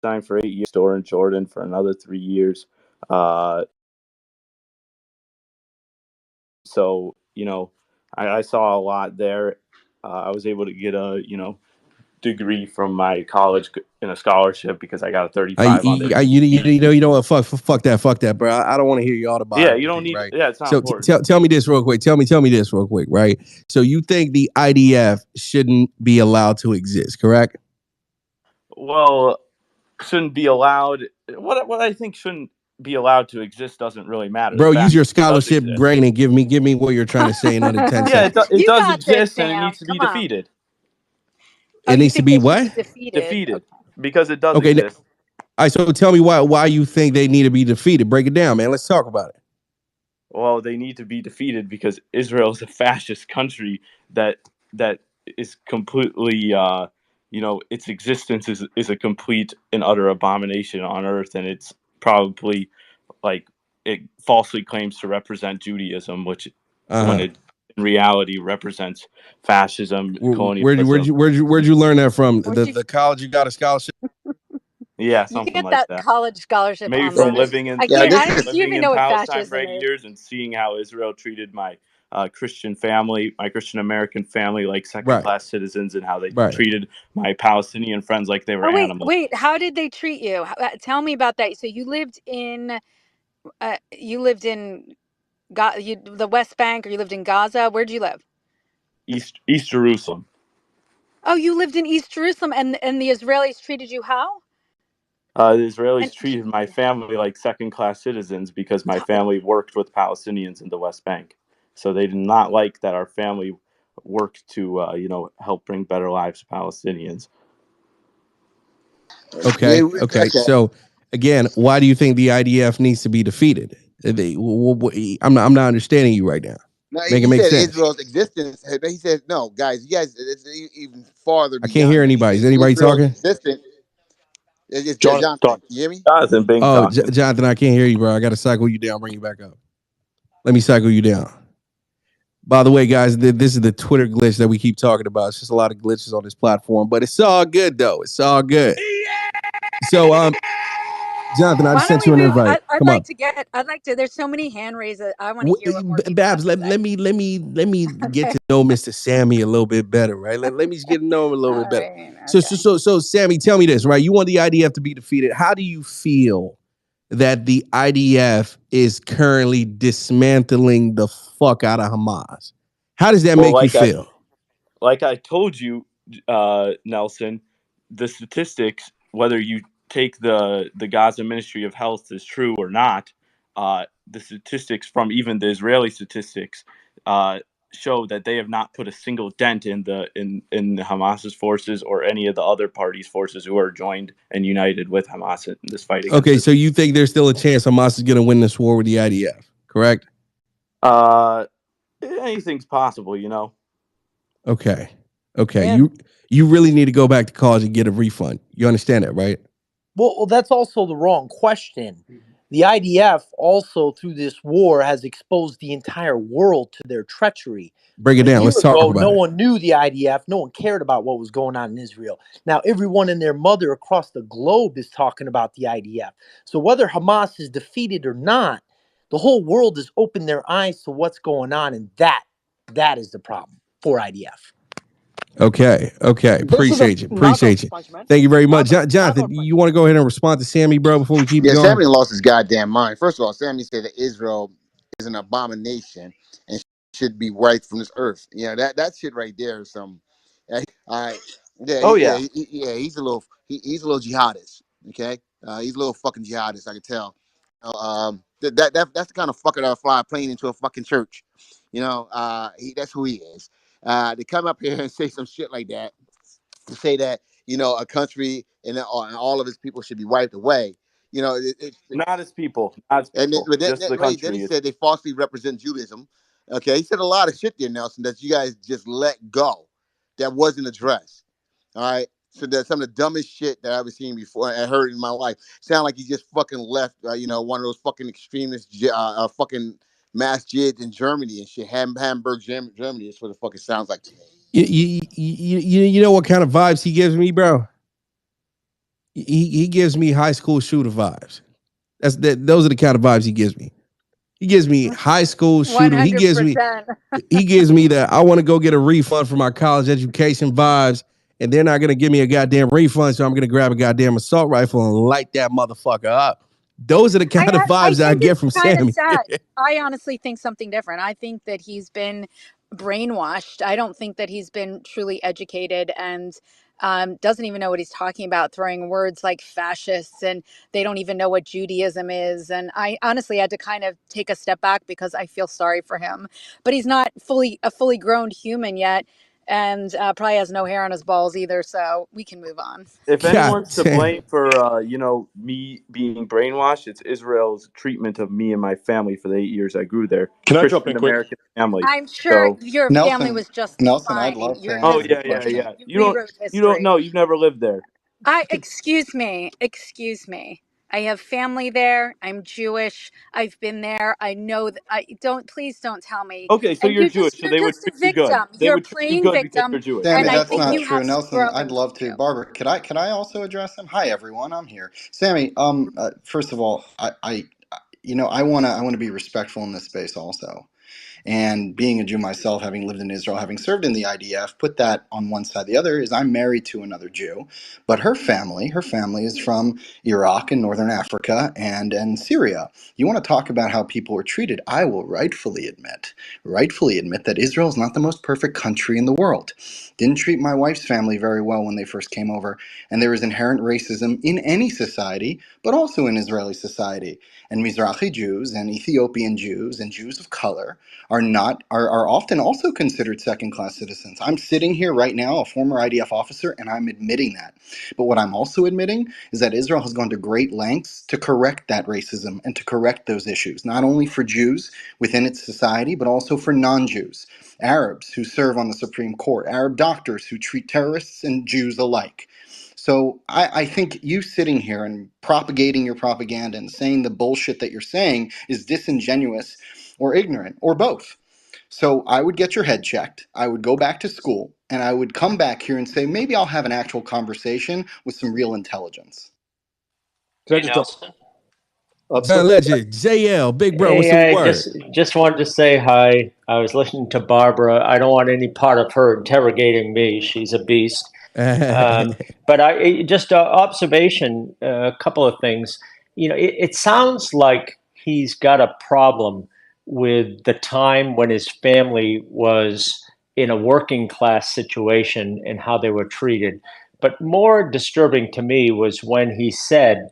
Palestine for 8 years, store in Jordan for another 3 years. Uh, so I saw a lot there. I was able to get a degree from my college in a scholarship because I got a 35 on the. You know what? Fuck that, bro. I don't want to hear your Yeah, autobiography. you don't need. Right? Yeah, it's not So important. tell me this real quick. Tell me this real quick. Right? So you think the IDF shouldn't be allowed to exist? Correct? Well, shouldn't be allowed. What I think shouldn't be allowed to exist doesn't really matter. Bro, The use fact your is it does scholarship exist. brain and give me what you're trying to say in under 10 Yeah, seconds. it You does got this, exist and it Sam. needs to be Come on. defeated. Oh, It you needs to think be they should be what? defeated? Defeated because it does Okay. exist. All right, so tell me why you think they need to be defeated. Break it down, man. Let's talk about it. Well, they need to be defeated because Israel is a fascist country that is completely, its existence is a complete and utter abomination on earth, and it's probably like it falsely claims to represent Judaism, which when it in reality represents fascism, colonialism. Where'd you learn that from? Where'd The college you got a scholarship? Yeah, You something get like that that. college scholarship Maybe online. from living in I can't. living, Do you living even in know what Palestine for fascism 8 years and seeing how Israel treated my Christian family, my Christian American family, like second Right. class citizens, and how they Right. treated my Palestinian friends like they were Oh animals. wait. How did they treat you? Tell me about that. So you lived in the West Bank, or you lived in Gaza? Where'd you live? East Jerusalem. Oh, you lived in East Jerusalem, and the Israelis treated you how? The Israelis And treated my family like second class citizens because my family worked with Palestinians in the West Bank. So they did not like that our family worked to help bring better lives to Palestinians. Okay. Okay. So again, why do you think the IDF needs to be defeated? I'm not understanding you right now. No, Make it he make said sense. Israel's existence. He said, "No, guys, you guys, it's even farther I beyond." can't hear anybody. Is anybody Israel's talking? existence. It's Jonathan, Jonathan. You hear me? Jonathan Bing Oh, talking. Jonathan, I can't hear you, bro. I got to cycle you down, bring you back up. Let me cycle you down. By the way, guys, this is the Twitter glitch that we keep talking about. It's just a lot of glitches on this platform, but it's all good, though. It's all good. So, Jonathan, I just sent you an invite. I'd Come like on. to. There's so many hand raises. I want to hear what more people Babs, have to say. let me get to know Mr. Sammy a little bit better, right? Let me just get to know him a little bit better. Right, okay. So, Sammy, tell me this, right? You want the IDF to be defeated. How do you feel that the IDF is currently dismantling the fuck out of Hamas? How does that make you feel? Like I told you, Nelson, the statistics, whether you take the Gaza Ministry of Health as true or not, the statistics from even the Israeli statistics show that they have not put a single dent in the Hamas's forces or any of the other parties' forces who are joined and united with Hamas in this fight. Okay, so you think there's still a chance Hamas is going to win this war with the IDF, correct? Anything's possible, you know. Okay. You really need to go back to college and get a refund. You understand that, right? Well, that's also the wrong question. The IDF also, through this war, has exposed the entire world to their treachery. Break it down. Let's talk about it. No one knew the IDF. No one cared about what was going on in Israel. Now, everyone and their mother across the globe is talking about the IDF. So whether Hamas is defeated or not, the whole world has opened their eyes to what's going on, and that is the problem for IDF. Okay. Appreciate you. Thank you very much. Jonathan, you want to go ahead and respond to Sammy, bro, before we keep going? Sammy lost his goddamn mind. First of all, Sammy said that Israel is an abomination and should be wiped from this earth. That shit right there is some. He's a little jihadist. Okay, he's a little fucking jihadist. I can tell. That's the kind of fucker that'll fly a plane into a fucking church. That's who he is. To come up here and say some shit like that, to say that a country and all of its people should be wiped away. Not as people. Just the country. Then he said they falsely represent Judaism. Okay, he said a lot of shit there, Nelson, that you guys just let go, that wasn't addressed. All right, so that's some of the dumbest shit that I've ever seen before and heard in my life. Sound like he just fucking left, one of those fucking extremist, fucking mass jids in Germany and shit. Hamburg, Germany is what it fucking sounds like to me. You know what kind of vibes he gives me, bro? He gives me high school shooter vibes. Those are the kind of vibes he gives me. He gives me high school shooter. He gives me 100%. the I want to go get a refund for my college education vibes, and they're not gonna give me a goddamn refund, so I'm gonna grab a goddamn assault rifle and light that motherfucker up. Those are the kind of I vibes that I think get it's from kind of Sammy. sad. I honestly think something different. I think that he's been brainwashed. I don't think that he's been truly educated and doesn't even know what he's talking about, throwing words like fascists, and they don't even know what Judaism is. And I honestly had to kind of take a step back because I feel sorry for him. But he's not a fully grown human yet, and probably has no hair on his balls either. So we can move on. If God anyone's to damn. blame for me being brainwashed, it's Israel's treatment of me and my family for the 8 years I grew there. Can I jump Christian in quick? American family. I'm sure So, your family Nelson, was just Nelson, I'd fine. love to You're oh answer just your yeah, yeah, question. yeah. you You rewrote don't history. know. You've never lived there. Excuse me. Excuse me. I have family there. I'm Jewish. I've been there. I know that I don't please don't tell me. Okay, so And you're Jewish, so you're they would just a treat you good. victim. They You're would treat you playing good because victim, you're Jewish. and Sammy, I Okay, that's think not you okay. true. have some Nelson, I'd growing love to to. do. Barbara, could I also address him? Hi, everyone. I'm here. Sammy, first of all, I wanna be respectful in this space also. And being a Jew myself, having lived in Israel, having served in the IDF, put that on one side. The other is I'm married to another Jew, but her family is from Iraq and Northern Africa and Syria. You want to talk about how people were treated? I will rightfully admit that Israel is not the most perfect country in the world. Didn't treat my wife's family very well when they first came over, and there is inherent racism in any society, but also in Israeli society. And Mizrahi Jews and Ethiopian Jews and Jews of color are often also considered second class citizens. I'm sitting here right now, a former IDF officer, and I'm admitting that. But what I'm also admitting is that Israel has gone to great lengths to correct that racism and to correct those issues, not only for Jews within its society, but also for non-Jews, Arabs who serve on the Supreme Court, Arab doctors who treat terrorists and Jews alike. So I think you sitting here and propagating your propaganda and saying the bullshit that you're saying is disingenuous or ignorant or both. So I would get your head checked. I would go back to school and I would come back here and say, maybe I'll have an actual conversation with some real intelligence. Can I Hey just jump? Nelson. John Legend, JL, big bro, what's Hey, the I word? just wanted to say hi. I was listening to Barbara. I don't want any part of her interrogating me. She's a beast. But just observation, a couple of things. It sounds like he's got a problem with the time when his family was in a working class situation and how they were treated. But more disturbing to me was when he said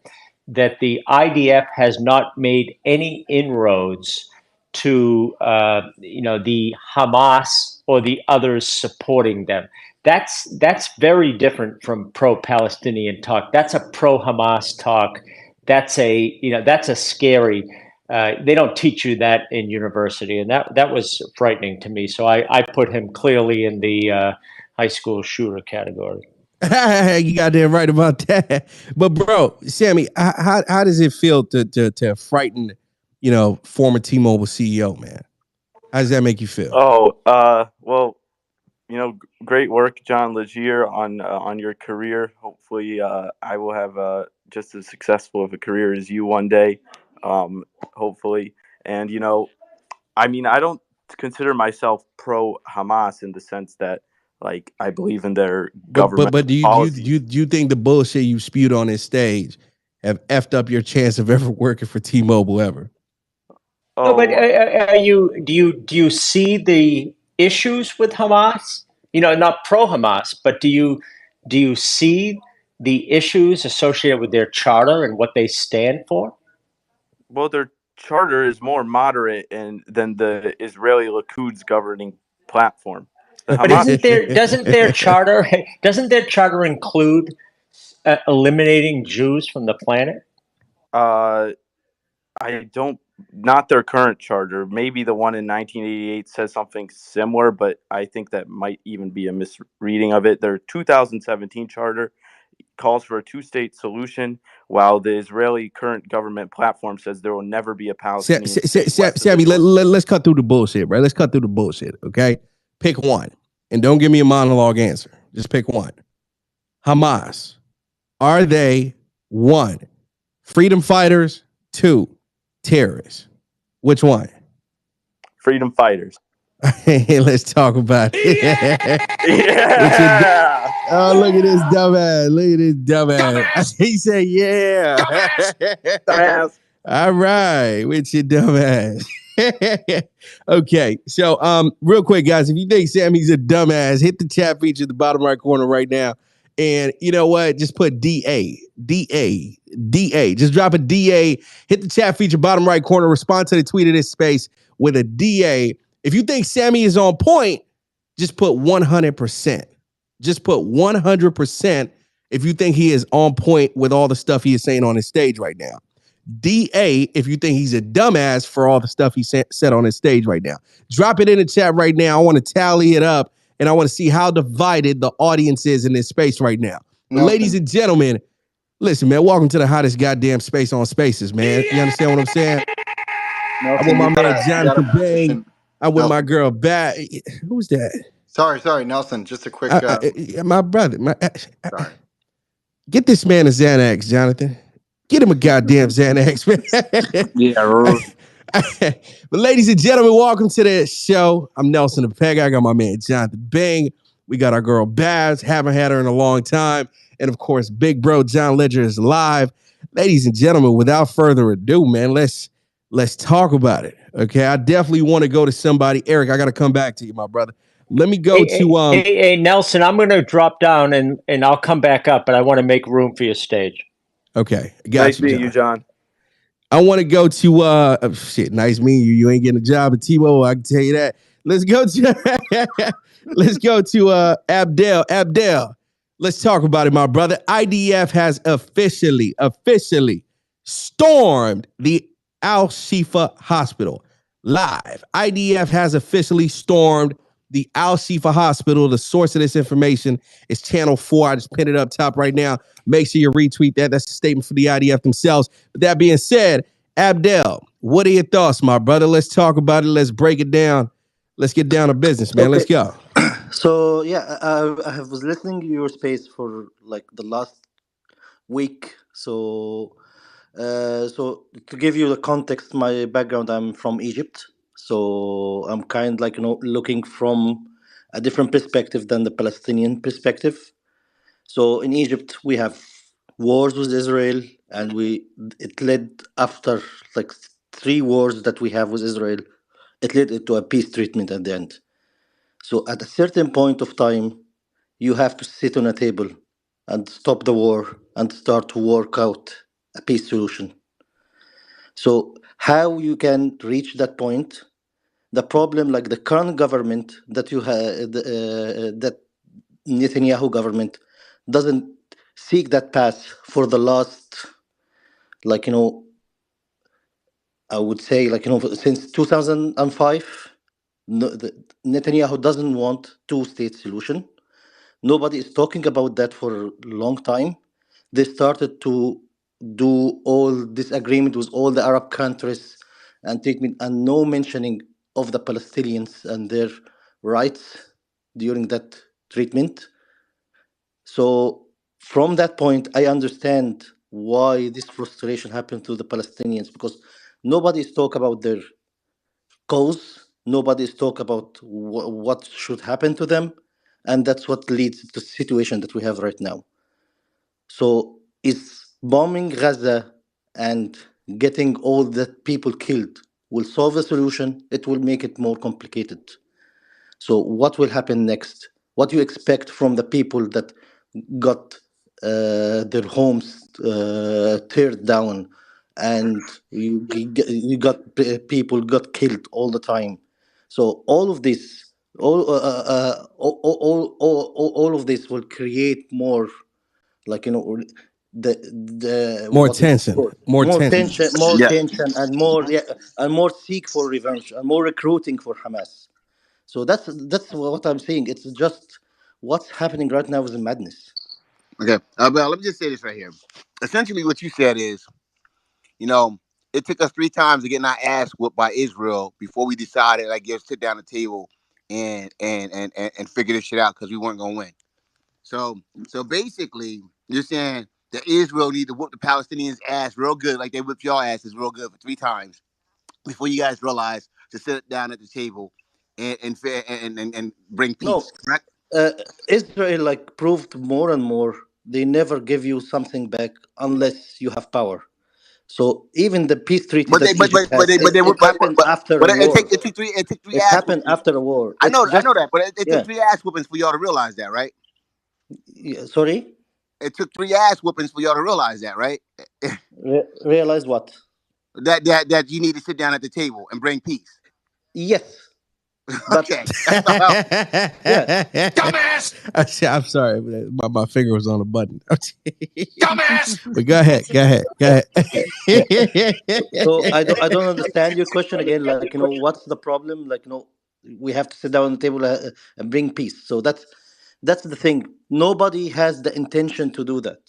that the IDF has not made any inroads to the Hamas or the others supporting them. That's very different from pro-Palestinian talk. That's a pro-Hamas talk. That's a scary. They don't teach you that in university, and that was frightening to me. So I put him clearly in the high school shooter category. You got that right about that. But bro, Sammy, how does it feel to frighten, former T-Mobile CEO, man? How does that make you feel? Oh, well, great work, John Legier, on your career. Hopefully, I will have just as successful of a career as you one day. Hopefully, and I don't consider myself pro Hamas in the sense that like I believe in their But government but do you do you do you, policies. do you think the bullshit you spewed on this stage have effed up your chance of ever working for T-Mobile ever? No, but Oh, do you see the issues with Hamas? Not pro Hamas, but do you see the issues associated with their charter and what they stand for? well, their charter is more moderate than the Israeli Likud's governing platform. The But Hamas. doesn't their charter include eliminating Jews from the planet? Uh, I don't, not their current charter. Maybe the one in 1988 says something similar, but I think that might even be a misreading of it. Their 2017 charter calls for a two-state solution, while the Israeli current government platform says there will never be a Palestinian state west of the Sammy, Jordan. let's cut through the bullshit, right? Let's cut through the bullshit, okay? Pick one. And don't give me a monologue answer. Just pick one. Hamas. Are they 1, freedom fighters, 2, terrorists? Which one? Freedom fighters. Hey, let's talk about it. Yeah. Oh, look at this dumbass. Look at this dumbass. He said, yeah. Dumbass. All right. With your dumbass. Okay. So, real quick, guys, if you think Sammy's a dumbass, hit the chat feature at the bottom right corner right now. And you know what? Just put DA. Just drop a DA. Hit the chat feature, bottom right corner. Respond to the tweet of this space with a DA. If you think Sammy is on point, just put 100%. Just put 100% if you think he is on point with all the stuff he is saying on his stage right now. DA if you think he's a dumbass for all the stuff he said on his stage right now. Drop it in the chat right now. I want to tally it up, and I want to see how divided the audience is in this space right now. But ladies and gentlemen, listen, man, welcome to the hottest goddamn space on spaces, man. You understand what I'm saying? Nelson, I'm with my man you gotta Jonathan Bang. position. I'm with my Nelson. girl Bat. Who's that? Sorry, Nelson. Just a quick. My brother. Sorry. Get this man a Xanax, Jonathan. Get him a goddamn Xanax, man. Yeah. But ladies and gentlemen, welcome to the show. I'm Nelson Epega. I got my man Jonathan Bang. We got our girl Babs. Haven't had her in a long time. And of course, big bro John Ledger is live. Ladies and gentlemen, without further ado, man, let's talk about it. Okay, I definitely want to go to somebody. Eric, I got to come back to you, my brother. Let me go to Hey, Nelson, I'm going to drop down and I'll come back up, but I want to make room for your stage. Okay, Nice meeting you, John. I want to go to nice meeting you. You ain't getting a job at T-Mobile, I can tell you that. Let's go to Abdel. Abdel, let's talk about it, my brother. IDF has officially stormed the Al-Shifa hospital. Live. IDF has officially stormed the Al-Shifa hospital. The source of this information is Channel 4. I just pinned it up top right now. Make sure you retweet that. That's a statement for the IDF themselves. But that being said, Abdel, what are your thoughts, my brother? Let's talk about it. Let's break it down. Let's get down to business, man. Let's go. So yeah, I was listening to your space for like the last week. So to give you the context, my background, I'm from Egypt. So I'm kind like looking from a different perspective than the Palestinian perspective. So in Egypt we have wars with Israel, and it led after like 3 wars that we have with Israel. It led to a peace treatment at the end. So at a certain point of time, you have to sit on a table and stop the war and start to work out a peace solution. So how you can reach that point? The problem, like the current government that you have, that Netanyahu government doesn't seek that path for the last, I would say, since 2005. No, Netanyahu doesn't want two-state solution. Nobody is talking about that for a long time. They started to do all this agreement with all the Arab countries and treatment, and no mentioning of the Palestinians and their rights during that treatment. So from that point, I understand why this frustration happened to the Palestinians, because nobody is talk about their cause. Nobody is talk about what should happen to them, and that's what leads to the situation that we have right now. So is bombing Gaza and getting all the people killed will solve the solution? It will make it more complicated. So what will happen next? What do you expect from the people that got their homes teared down, and you got people got killed all the time? So all of this, all of this will create more, like the More what is it tension. called? More tension. More Yeah. tension, and more, yeah, and more seek for revenge, and more recruiting for Hamas. So that's what I'm saying. It's just what's happening right now is a madness. Okay. Well, let me just say this right here. Essentially, what you said is, it took us 3 times to get our ass whooped by Israel before we decided, I guess, sit down at the table and figure this shit out because we weren't gonna win. So basically, you're saying that Israel need to whoop the Palestinians' ass real good, like they whipped y'all asses real good for 3 times before you guys realize to sit down at the table and bring peace. No, Correct? uh, Israel like proved more and more they never give you something back unless you have power. So even the peace treaty But they, that Egypt but has, they, it happened after a war. it took three It ass happened whoopings. after a war. I It's know just that, but it took yeah. 3 ass whoopings for y'all to realize that, right? Sorry, It took 3 ass whoopings for y'all to realize that, right? realize what? That you need to sit down at the table and bring peace. Yes, but Okay, that's all. yeah, I'm sorry, my finger was on the button. Dumbass! But go ahead. yeah. So I don't understand your question again. Like what's the problem? Like we have to sit down on the table and bring peace. So that's the thing. Nobody has the intention to do that.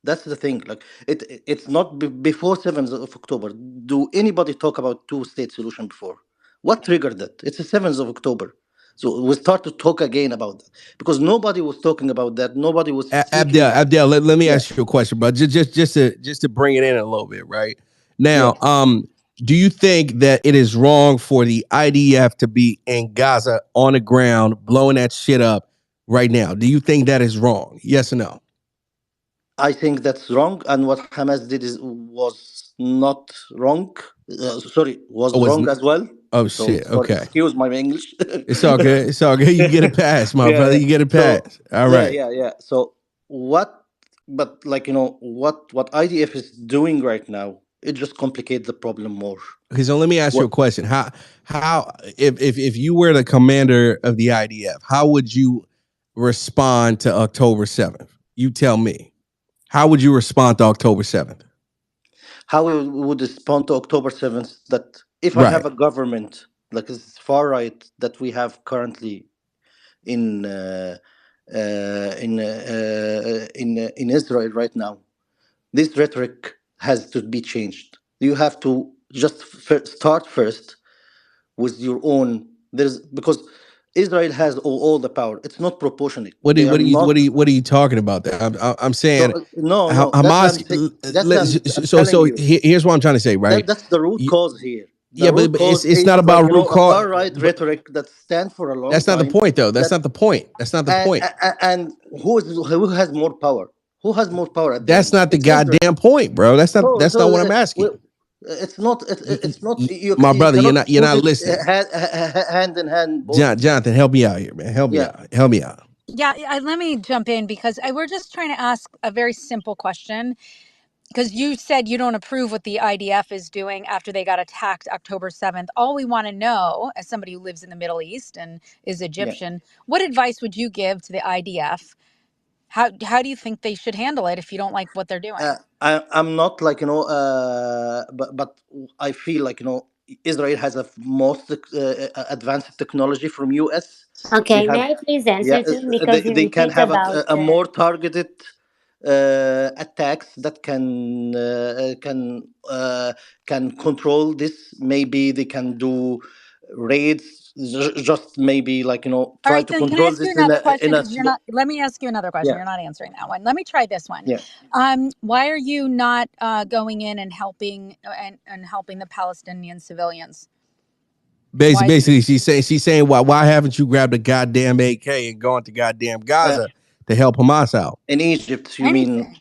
That's the thing. Like it's not before 7th of October. Do anybody talk about two-state solution before? What triggered that? It's the 7th of October. So we start to talk again about that because nobody was talking about that. Nobody was seeking that. Abdel, let me Yeah, ask you a question, bro. Just to bring it in a little bit, right? yeah. Now, do you think that it is wrong for the IDF to be in Gaza on the ground blowing that shit up right now? Do you think that is wrong? Yes or no? I think that's wrong, and what Hamas did was not wrong. Sorry, Oh, was wrong as well. oh So shit. sorry, Okay. excuse my English. It's all good. It's all good. You get it passed, my brother. Yeah. You get it So passed. All yeah, right. yeah, yeah. So what? But like what IDF is doing right now, it just complicates the problem more. Okay, so let me ask you What? a question. How if you were the commander of the IDF, how would you respond to October 7th? You tell me. How would you respond to October 7th? How we would respond to October 7th? That if I Right. have a government like this far right that we have currently in in Israel right now. This rhetoric has to be changed. You have to just start first with your own. There's because Israel has all the power. It's not proportionate. They are not. What are you talking about there? I'm So saying no, no. That's what Hamas. I'm saying. That's what I'm telling So you. here's what I'm trying to say, right? That's the root You, cause here. The yeah, root but cause it's not is about root a cause. far right But rhetoric that stands for a long that's not the time. point, though. That's That not the point. That's not the point. and who has more power? Who has more power at the That's end? not the It's Israel. goddamn point, bro. So That's not what I'm asking. it's not. It's not. My You brother, cannot you're put not it listening. hand in hand. Both. Jonathan, help me out here, man. Help me Yeah. out. Help me out. Yeah, let me jump in because we're just trying to ask a very simple question. Because you said you don't approve what the IDF is doing after they got attacked October 7th. All we want to know, as somebody who lives in the Middle East and is Yeah. Egyptian, what advice would you give to the IDF? How do you think they should handle it if you don't like what they're doing? I'm not like but I feel like Israel has a most advanced technology from US. They Okay, have. may I please Yeah, answer him because you they can repeat have about a more targeted attacks that can control this. Maybe they can do raids. Just maybe like All try right, to then can I control ask you this another in question? a Because you're small. not. Let me ask you another question. Yeah, You're not answering that one. Let me try this one. yeah. Why are you not going in and helping and helping the Palestinian civilians? Why is Basically, she's saying why haven't you grabbed a goddamn AK and gone to goddamn Uh, Gaza to help Hamas out? in Egypt, you mean? anything?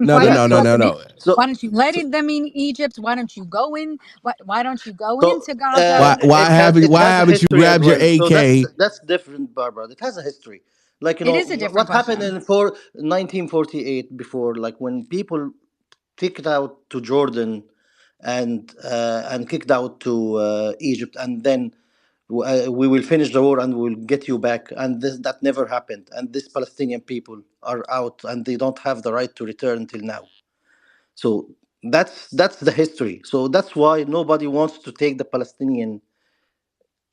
No, Why no, don't Yeah. no, you no, let no, them in? no. So Why don't you let so them in Egypt? Why don't you go in? Why don't you go so into Gaza? it Why has a haven't you history as grabbed your well. So AK? that's different, Barbara. It has a history. Like It is a different what happened question. in 1948 before, like when people kicked out to Jordan and kicked out to Egypt, and then we will finish the war and we'll get you back. And that never happened. And these Palestinian people are out and they don't have the right to return until now. So that's the history. So that's why nobody wants to take the Palestinian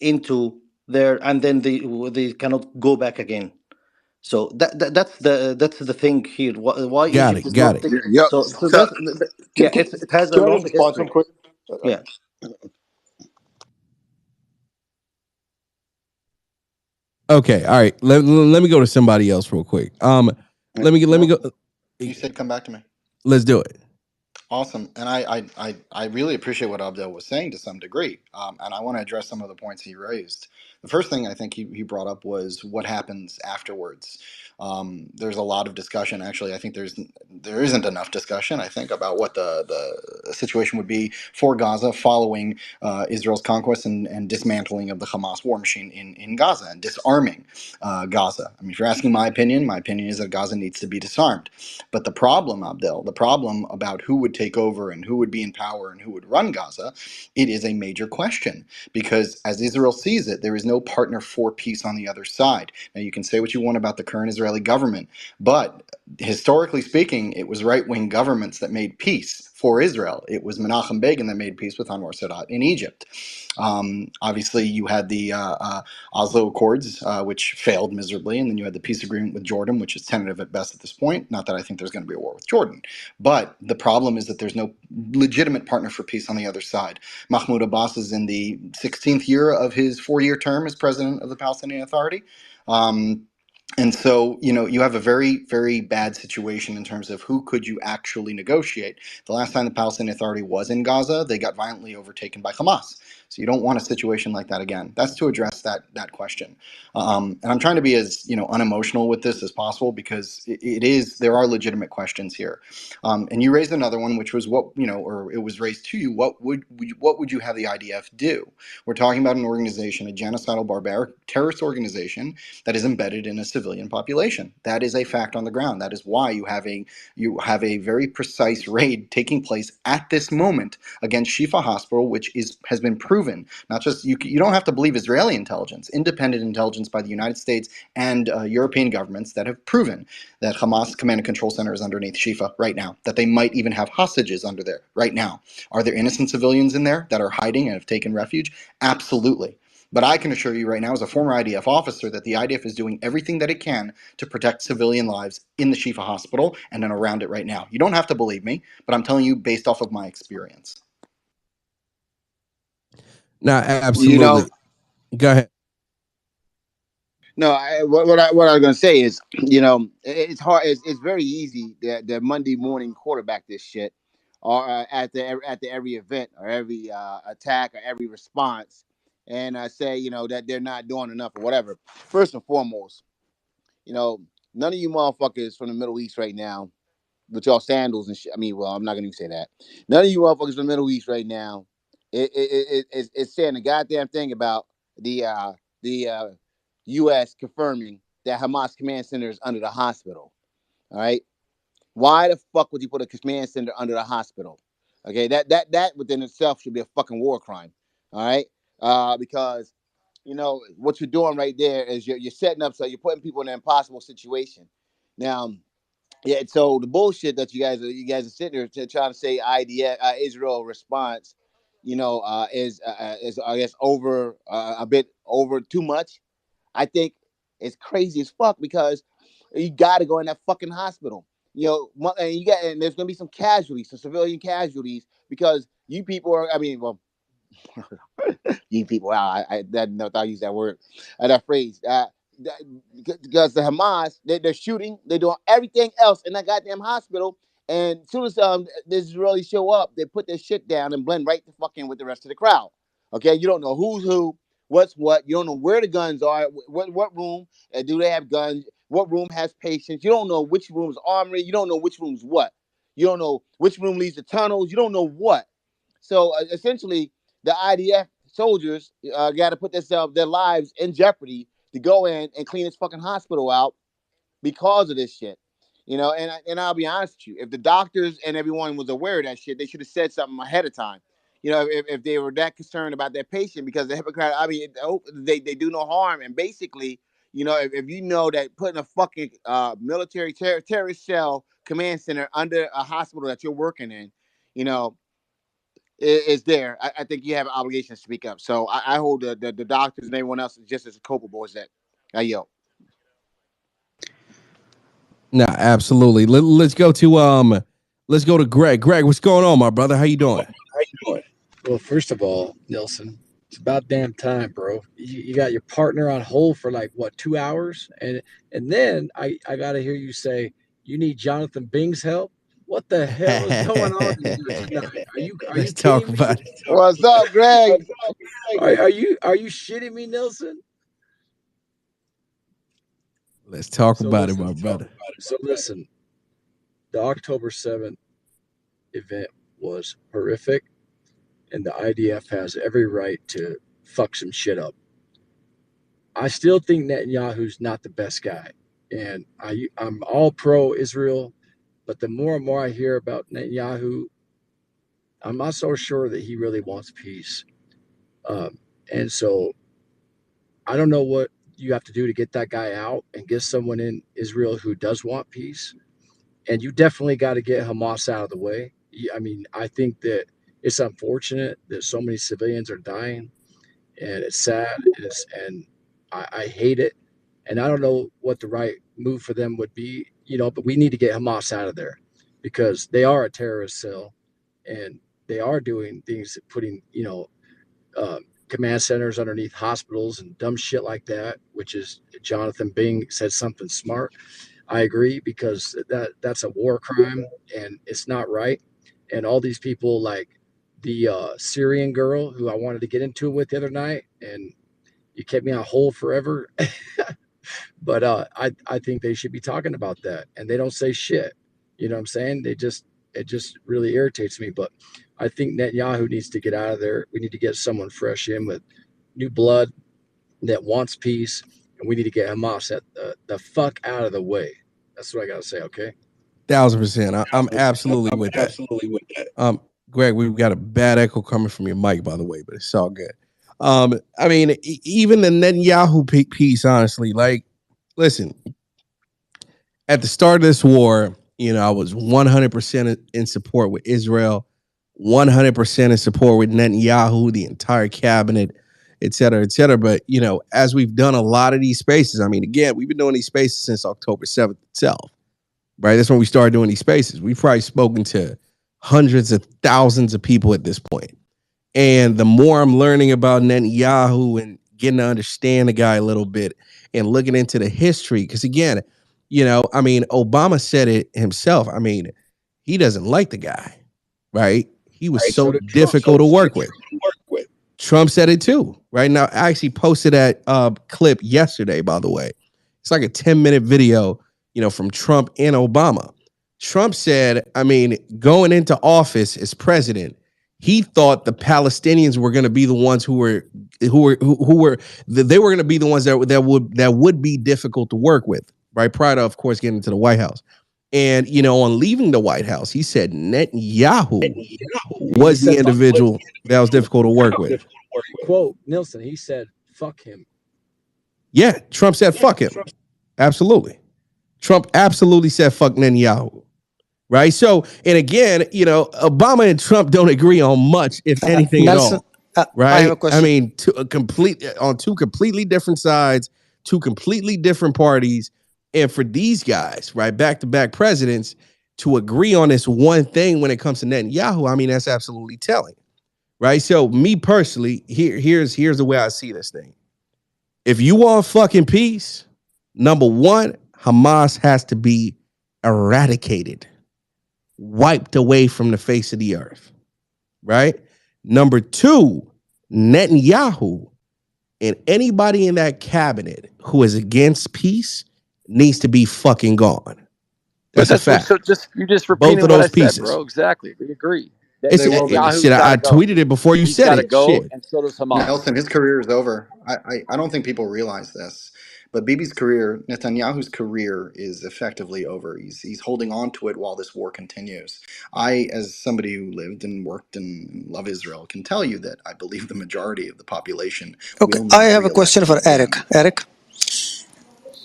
into there, and then they cannot go back again. So that's the thing here. Why Got Egypt it, is got not it. taking. Yo, So so yeah, it has a Can I long just respond to him history. quick? Yeah. Okay, all right. Let me go to somebody else real quick. Let me No, go. you said come back to me. Let's do it. Awesome. And I really appreciate what Abdel was saying to some degree. And I want to address some of the points he raised. The first thing I think he brought up was what happens afterwards. There's a lot of discussion. Actually, I think there isn't enough discussion, I think, about what the situation would be for Gaza following Israel's conquest and dismantling of the Hamas war machine in Gaza and disarming Gaza. I mean, if you're asking my opinion is that Gaza needs to be disarmed. But the problem, Abdel, the problem about who would take over and who would be in power and who would run Gaza, it is a major question. Because as Israel sees it, there is no partner for peace on the other side. Now, you can say what you want about the current Israeli government, but historically speaking, it was right-wing governments that made peace for Israel. It was Menachem Begin that made peace with Anwar Sadat in Egypt. Obviously, you had the Oslo Accords, which failed miserably, and then you had the peace agreement with Jordan, which is tentative at best at this point. Not that I think there's going to be a war with Jordan, but the problem is that there's no legitimate partner for peace on the other side. Mahmoud Abbas is in the 16th year of his 4-year term as president of the Palestinian Authority. And so, you have a very, very bad situation in terms of who could you actually negotiate. The last time the Palestinian Authority was in Gaza, they got violently overtaken by Hamas. So you don't want a situation like that again. That's to address that question. And I'm trying to be as unemotional with this as possible because there are legitimate questions here. And you raised another one, which was or it was raised to you. What would you have the IDF do? We're talking about an organization, a genocidal, barbaric, terrorist organization that is embedded in a civilian population. That is a fact on the ground. That is why you have a very precise raid taking place at this moment against SHIFA Hospital, which has been proven. Not just you don't have to believe Israeli intelligence, independent intelligence by the United States and European governments that have proven that Hamas command and control center is underneath SHIFA right now, that they might even have hostages under there right now. Are there innocent civilians in there that are hiding and have taken refuge? Absolutely. But I can assure you right now, as a former IDF officer, that the IDF is doing everything that it can to protect civilian lives in the SHIFA hospital and then around it right now. You don't have to believe me, but I'm telling you based off of my experience. No, absolutely. Go ahead. No, what I was gonna say is, it's hard. It's very easy that Monday morning quarterback this shit, or at every event or every attack or every response, and say that they're not doing enough or whatever. First and foremost, none of you motherfuckers from the Middle East right now with y'all sandals and shit. I mean, well, I'm not gonna even say that. None of you motherfuckers from the Middle East right now it's saying the goddamn thing about the U.S. confirming that Hamas command center is under the hospital. All right, why the fuck would you put a command center under the hospital? Okay, that within itself should be a fucking war crime. All right, because what you're doing right there is you're setting up, so you're putting people in an impossible situation. Now, yeah, so the bullshit that you guys are sitting there trying to say IDF Israel response, is I guess over a bit over too much. I think it's crazy as fuck because you got to go in that fucking hospital. And there's gonna be some casualties, some civilian casualties, because you people are. I mean, well, you people. I never thought I used that word, that phrase. Because the Hamas, they're shooting, they're doing everything else in that goddamn hospital. And as soon as the Israelis show up, they put their shit down and blend right the fuck in with the rest of the crowd. Okay, you don't know who's who, what's what. You don't know where the guns are, what room do they have guns, what room has patients. You don't know which room's armory. You don't know which room's what. You don't know which room leads to tunnels. You don't know what. So essentially, the IDF soldiers got to put their lives in jeopardy to go in and clean this fucking hospital out because of this shit. And I'll be honest with you, if the doctors and everyone was aware of that shit, they should have said something ahead of time. If they were that concerned about their patient, because the Hippocratic, I mean, they do no harm. And basically, if you know that putting a fucking military terrorist cell command center under a hospital that you're working in, is there, I think you have an obligation to speak up. So I hold the doctors and everyone else just as culpable as that. Yo. No, absolutely. Let's go to Greg. Greg, what's going on, my brother? How you doing? Well, first of all, Nelson, it's about damn time, bro. You got your partner on hold for like what, 2 hours, and then I got to hear you say you need Jonathan Bing's help. What the hell is going on in here tonight? Are you talk kidding about me? it. What's up, Greg? Are you shitting me, Nelson? Let's talk about it, my brother. So listen, the October 7th event was horrific, and the IDF has every right to fuck some shit up. I still think Netanyahu's not the best guy, and I'm all pro Israel, but the more and more I hear about Netanyahu, I'm not so sure that he really wants peace. And so I don't know what you have to do to get that guy out and get someone in Israel who does want peace. And you definitely got to get Hamas out of the way. I mean, I think that it's unfortunate that so many civilians are dying, and it's sad, and I hate it. And I don't know what the right move for them would be, but we need to get Hamas out of there because they are a terrorist cell, and they are doing things, putting, command centers underneath hospitals and dumb shit like that, which is Jonathan Bing said something smart. I agree, because that's a war crime and it's not right. And all these people, like the Syrian girl who I wanted to get into it with the other night, and you kept me on hold forever. But I think they should be talking about that, and they don't say shit. You know what I'm saying? It just really irritates me. But I think Netanyahu needs to get out of there. We need to get someone fresh in with new blood that wants peace, and we need to get Hamas the fuck out of the way. That's what I gotta say. Okay. 1000%. I'm absolutely with that. Greg, we've got a bad echo coming from your mic, by the way, but it's all good. I mean, even the Netanyahu piece, honestly, like, listen, at the start of this war, I was 100% in support with Israel, 100% in support with Netanyahu, the entire cabinet, et cetera, et cetera. But, as we've done a lot of these spaces, I mean, again, we've been doing these spaces since October 7th itself, right? That's when we started doing these spaces. We've probably spoken to hundreds of thousands of people at this point. And the more I'm learning about Netanyahu and getting to understand the guy a little bit and looking into the history, because again, I mean, Obama said it himself. I mean, he doesn't like the guy, right? He was so difficult to work with. Trump said it too, right? Now, I actually posted that clip yesterday, by the way. It's like a 10-minute video, from Trump and Obama. Trump said, I mean, going into office as president, he thought the Palestinians were going to be the ones they were going to be the ones that would be difficult to work with, right? Prior to, of course, getting into the White House. And, on leaving the White House, he said Netanyahu was the individual that was difficult to work with. Quote Nelson, he said, fuck him. Yeah, Trump said, fuck him. Absolutely. Trump absolutely said, fuck Netanyahu. Right. So, and again, Obama and Trump don't agree on much, if anything Nelson, at all. Right. I have a question. I mean, on two completely different sides, two completely different parties. And for these guys, right, back-to-back presidents, to agree on this one thing when it comes to Netanyahu, I mean, that's absolutely telling. Right. So me personally, here's the way I see this thing. If you want fucking peace, number one, Hamas has to be eradicated, wiped away from the face of the earth, right? Number two, Netanyahu and anybody in that cabinet who is against peace needs to be fucking gone. That's a fact. So you just repeated both of what those I pieces. said, bro. Exactly. We agree. Shit, I tweeted it before you said it. Go, shit. and so does Hamas. Nelson, his career is over. I don't think people realize this, but Bibi's career, Netanyahu's career, is effectively over. He's holding on to it while this war continues. I, as somebody who lived and worked and love Israel, can tell you that I believe the majority of the population. Okay, I have a question for Eric. Eric.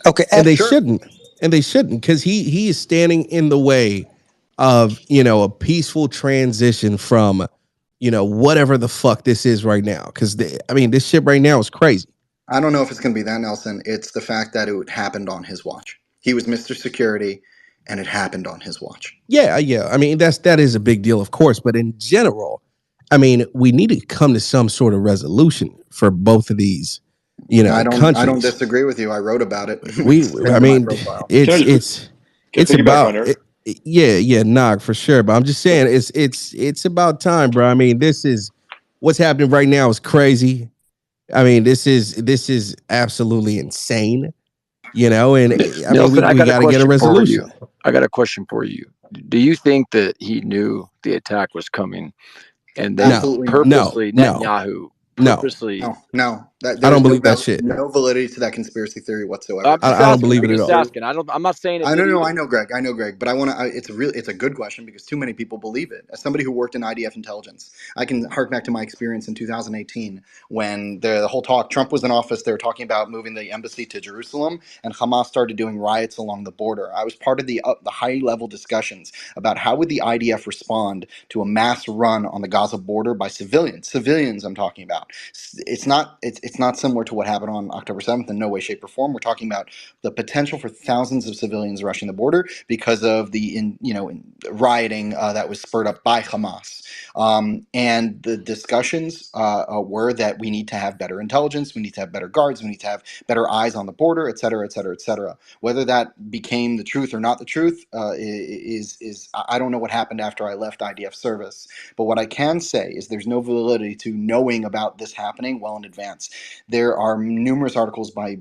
Okay, and they shouldn't, because he is standing in the way of a peaceful transition from whatever the fuck this is right now. Because this shit right now is crazy. I don't know if it's going to be that, Nelson. It's the fact that it happened on his watch. He was Mr. Security, and it happened on his watch. Yeah. I mean, that is a big deal, of course. But in general, I mean, we need to come to some sort of resolution for both of these. Countries. I don't disagree with you. I wrote about it. It's Yeah, knock for sure. But I'm just saying, it's about time, bro. I mean, this is what's happening right now is crazy. I mean, this is absolutely insane. And I mean, Nelson, I we got a got to get a question for you. resolution. I got a question for you. Do you think that he knew the attack was coming, and they Absolutely not. purposely No. Netanyahu No, purposely? No. I There's don't believe that shit. no validity to that conspiracy theory whatsoever. I'm just I don't asking. believe I'm it at just all. asking. I'm not saying it I did know, either. I know, Greg, but it's a good question because too many people believe it. As somebody who worked in IDF intelligence, I can hark back to my experience in 2018 when the whole talk, Trump was in office, they were talking about moving the embassy to Jerusalem, and Hamas started doing riots along the border. I was part of the high level discussions about how would the IDF respond to a mass run on the Gaza border by civilians I'm talking about. It's not similar to what happened on October 7th in no way, shape, or form. We're talking about the potential for thousands of civilians rushing the border because of the rioting that was spurred up by Hamas. And the discussions were that we need to have better intelligence, we need to have better guards, we need to have better eyes on the border, et cetera, et cetera, et cetera. Whether that became the truth or not the truth is I don't know what happened after I left IDF service. But what I can say is there's no validity to knowing about this happening well in advance. There are numerous articles by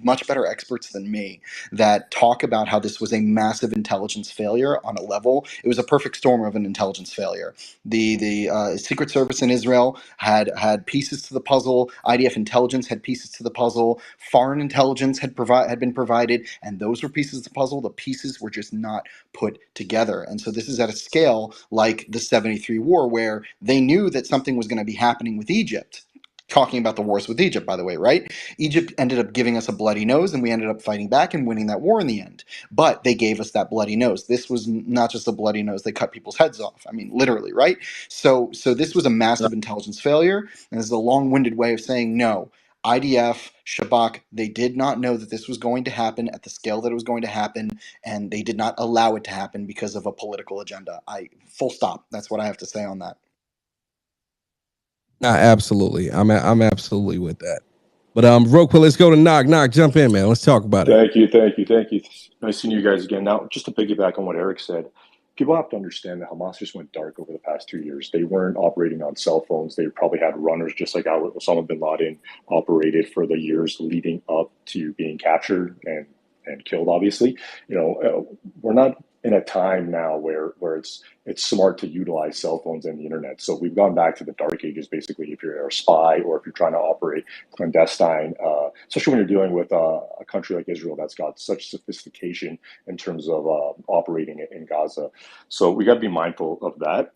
much better experts than me that talk about how this was a massive intelligence failure on a level. It was a perfect storm of an intelligence failure. The Secret Service in Israel had pieces to the puzzle. IDF intelligence had pieces to the puzzle. Foreign intelligence had been provided, and those were pieces of the puzzle. The pieces were just not put together. And so this is at a scale like the 73 war, where they knew that something was going to be happening with Egypt. Talking about the wars with Egypt, by the way, right? Egypt ended up giving us a bloody nose, and we ended up fighting back and winning that war in the end. But they gave us that bloody nose. This was not just a bloody nose; they cut people's heads off. I mean, literally, right? So this was a massive intelligence failure, and this is a long-winded way of saying no. IDF, Shabak, they did not know that this was going to happen at the scale that it was going to happen, and they did not allow it to happen because of a political agenda. Full stop. That's what I have to say on that. Nah, absolutely. I'm absolutely with that. But real quick, let's go to Knock. Knock, jump in, man. Let's talk about it. Thank you. Nice seeing you guys again. Now, just to piggyback on what Eric said, people have to understand that Hamas just went dark over the past 2 years. They weren't operating on cell phones. They probably had runners, just like how Osama bin Laden operated for the years leading up to being captured and killed. Obviously, we're not in a time now where it's smart to utilize cell phones and the internet. So we've gone back to the dark ages, basically, if you're a spy or if you're trying to operate clandestine, especially when you're dealing with a country like Israel that's got such sophistication in terms of operating in Gaza. So we got to be mindful of that.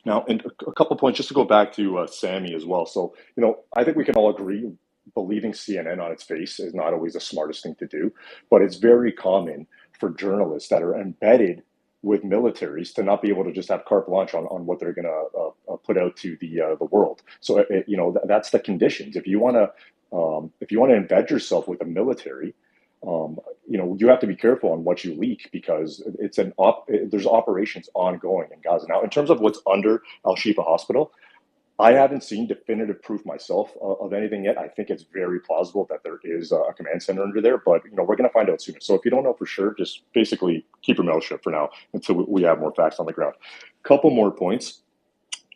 Now, and a couple points just to go back to Sammy as well. So, I think we can all agree believing CNN on its face is not always the smartest thing to do, but it's very common for journalists that are embedded with militaries to not be able to just have carte blanche on what they're going to put out to the world. So, that's the conditions. If you want to embed yourself with the military, you have to be careful on what you leak because there's operations ongoing in Gaza. Now, in terms of what's under Al-Shifa Hospital, I haven't seen definitive proof myself of anything yet. I think it's very plausible that there is a command center under there, but we're going to find out soon. So if you don't know for sure, just basically keep your mouth shut for now until we have more facts on the ground. Couple more points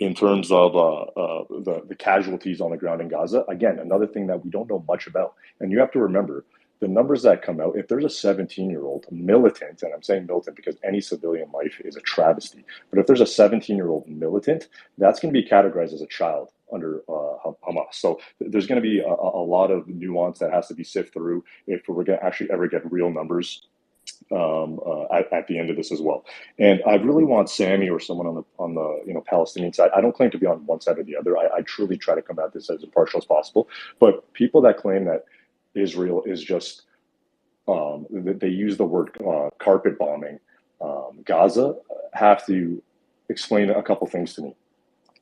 in terms of the casualties on the ground in Gaza. Again, another thing that we don't know much about, and you have to remember the numbers that come out. If there's a 17-year-old militant, and I'm saying militant because any civilian life is a travesty, but if there's a 17-year-old militant, that's going to be categorized as a child under Hamas. So there's going to be a lot of nuance that has to be sifted through if we're going to actually ever get real numbers at the end of this as well. And I really want Sammy or someone on the Palestinian side. I don't claim to be on one side or the other. I truly try to come at this as impartial as possible. But people that claim that Israel is just they use the word carpet bombing Gaza have to explain a couple things to me.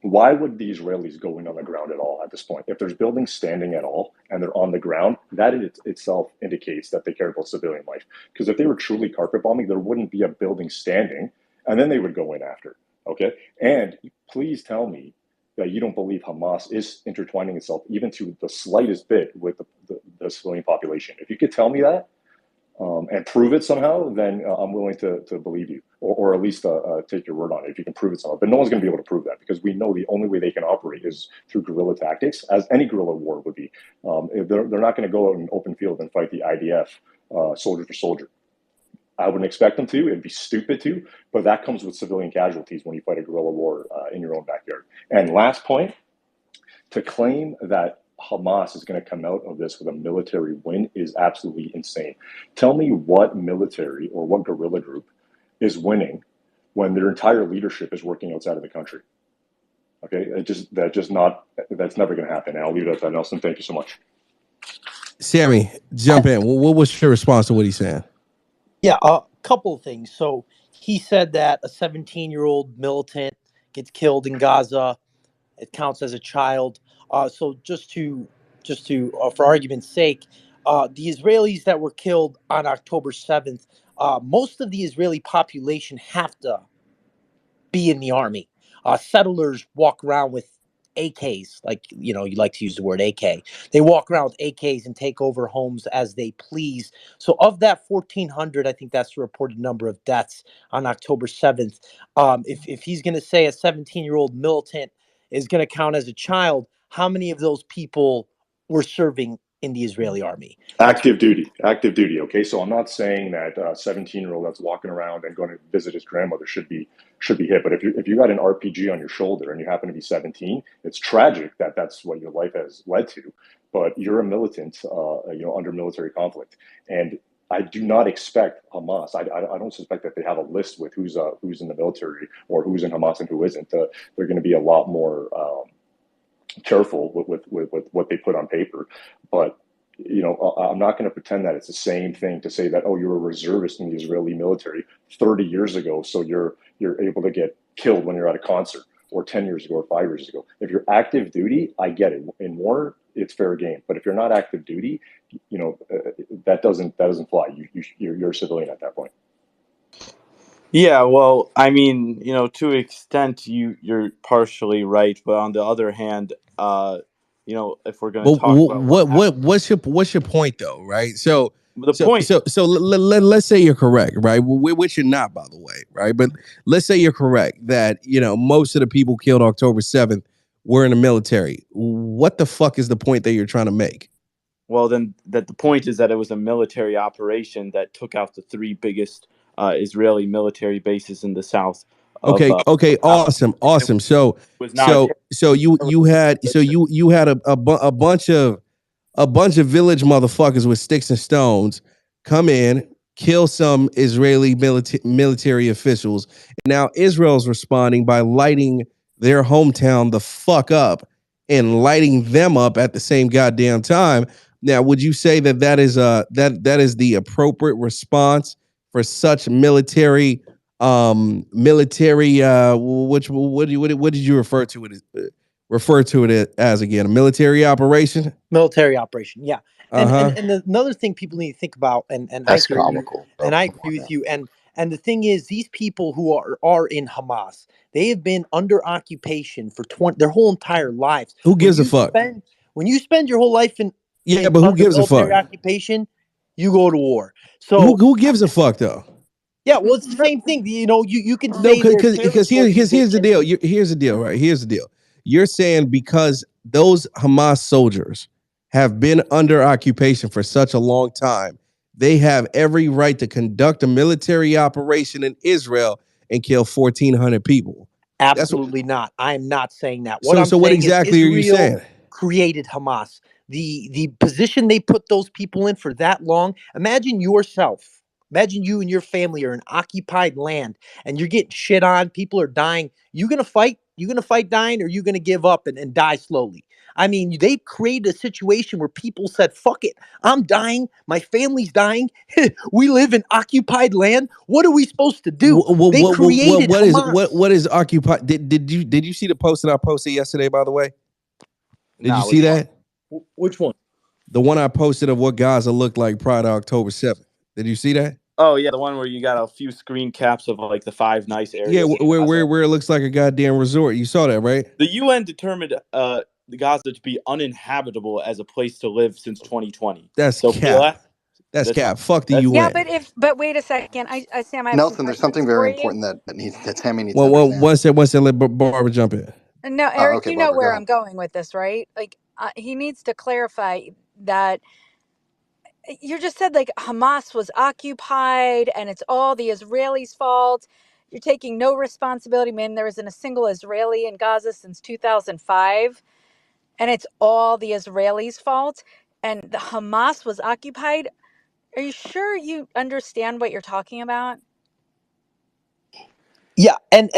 Why would the Israelis go in on the ground at all at this point? If there's buildings standing at all and they're on the ground, that in itself indicates that they care about civilian life. Because if they were truly carpet bombing, there wouldn't be a building standing, and then they would go in after. Okay? And please tell me that you don't believe Hamas is intertwining itself even to the slightest bit with the civilian population. If you could tell me that, and prove it somehow, then I'm willing to believe you, or at least take your word on it if you can prove it somehow. But no one's going to be able to prove that, because we know the only way they can operate is through guerrilla tactics, as any guerrilla war would be. They're not going to go out in open field and fight the IDF soldier for soldier. I wouldn't expect them to. It'd be stupid to, but that comes with civilian casualties when you fight a guerrilla war in your own backyard. And last point, to claim that Hamas is going to come out of this with a military win is absolutely insane. Tell me what military or what guerrilla group is winning when their entire leadership is working outside of the country. Okay, that's never going to happen. And I'll leave it at that, Nelson. Thank you so much. Sammy, jump in. What was your response to what he's saying? Yeah, a couple of things. So he said that a 17-year-old militant gets killed in Gaza. It counts as a child. So just to for argument's sake, the Israelis that were killed on October 7th, most of the Israeli population have to be in the army. Settlers walk around with AKs, like, you like to use the word AK. They walk around with AKs and take over homes as they please. So of that 1,400, I think that's the reported number of deaths on October 7th. If he's going to say a 17-year-old militant is going to count as a child, how many of those people were serving in the Israeli army? Active duty. Okay, so I'm not saying that a 17-year-old that's walking around and going to visit his grandmother should be hit. But if you got an RPG on your shoulder and you happen to be 17, it's tragic that that's what your life has led to. But you're a militant, under military conflict, and I do not expect Hamas. I don't suspect that they have a list with who's in the military or who's in Hamas and who isn't. They're going to be a lot more careful with what they put on paper, but. I'm not going to pretend that it's the same thing to say that, oh, you're a reservist in the Israeli military 30 years ago, so you're able to get killed when you're at a concert, or 10 years ago, or 5 years ago. If you're active duty, I get it. In war, it's fair game. But if you're not active duty, that doesn't fly. You're a civilian at that point. Yeah, well, I mean, to an extent, you're partially right, but on the other hand, if we're going to talk about what's your point though, right? So the point. So let's say you're correct, right? Which you're not, by the way, right? But let's say you're correct that most of the people killed October 7th were in the military. What the fuck is the point that you're trying to make? Well, then the point is that it was a military operation that took out the three biggest Israeli military bases in the south. Okay, awesome. So you had a bunch of village motherfuckers with sticks and stones come in, kill some Israeli military officials. And now Israel's responding by lighting their hometown the fuck up and lighting them up at the same goddamn time. Now, would you say that is the appropriate response for such military what did you refer to it as again? A military operation? Military operation, yeah. And another thing people need to think about, and that's comical. And I agree with you. And the thing is, these people who are in Hamas, they have been under occupation for their whole entire lives. Who gives a fuck? When you spend your whole life in but who gives a fuck? Occupation, you go to war. So who gives a fuck though? Yeah, well, it's the same thing. You can say because here's the deal. Here's the deal, right? Here's the deal. You're saying because those Hamas soldiers have been under occupation for such a long time, they have every right to conduct a military operation in Israel and kill 1,400 people. Absolutely not. I'm not saying that. What exactly are you saying? Created Hamas. The position they put those people in for that long. Imagine yourself. Imagine you and your family are in occupied land and you're getting shit on. People are dying. You gonna fight? You gonna fight dying, or you gonna give up and die slowly? I mean, they created a situation where people said, "Fuck it, I'm dying. My family's dying. We live in occupied land. What are we supposed to do?" They created Hamas. What is occupied? Did you see the post that I posted yesterday? By the way, did you see that? Which one? The one I posted of what Gaza looked like prior to October 7th. Did you see that? Oh yeah, the one where you got a few screen caps of like the 5 nice areas. Yeah, where it looks like a goddamn resort. You saw that, right? The UN determined the Gaza to be uninhabitable as a place to live since 2020. That's cap. That's That's cap. Fuck the that's Yeah, UN. but wait a second. Sam, I have some Nelson, there's something questions very for you. important that Sammy needs to Well, understand. once that, let Barbara jump in. No, Oh, Eric, okay, you know Barbara, go where ahead. I'm going with this, right? Like, he needs to clarify that you just said like Hamas was occupied and it's all the Israelis' fault. You're taking no responsibility, man. There isn't a single Israeli in Gaza since 2005, and it's all the Israelis' fault. And the Hamas was occupied. Are you sure you understand what you're talking about? Yeah, and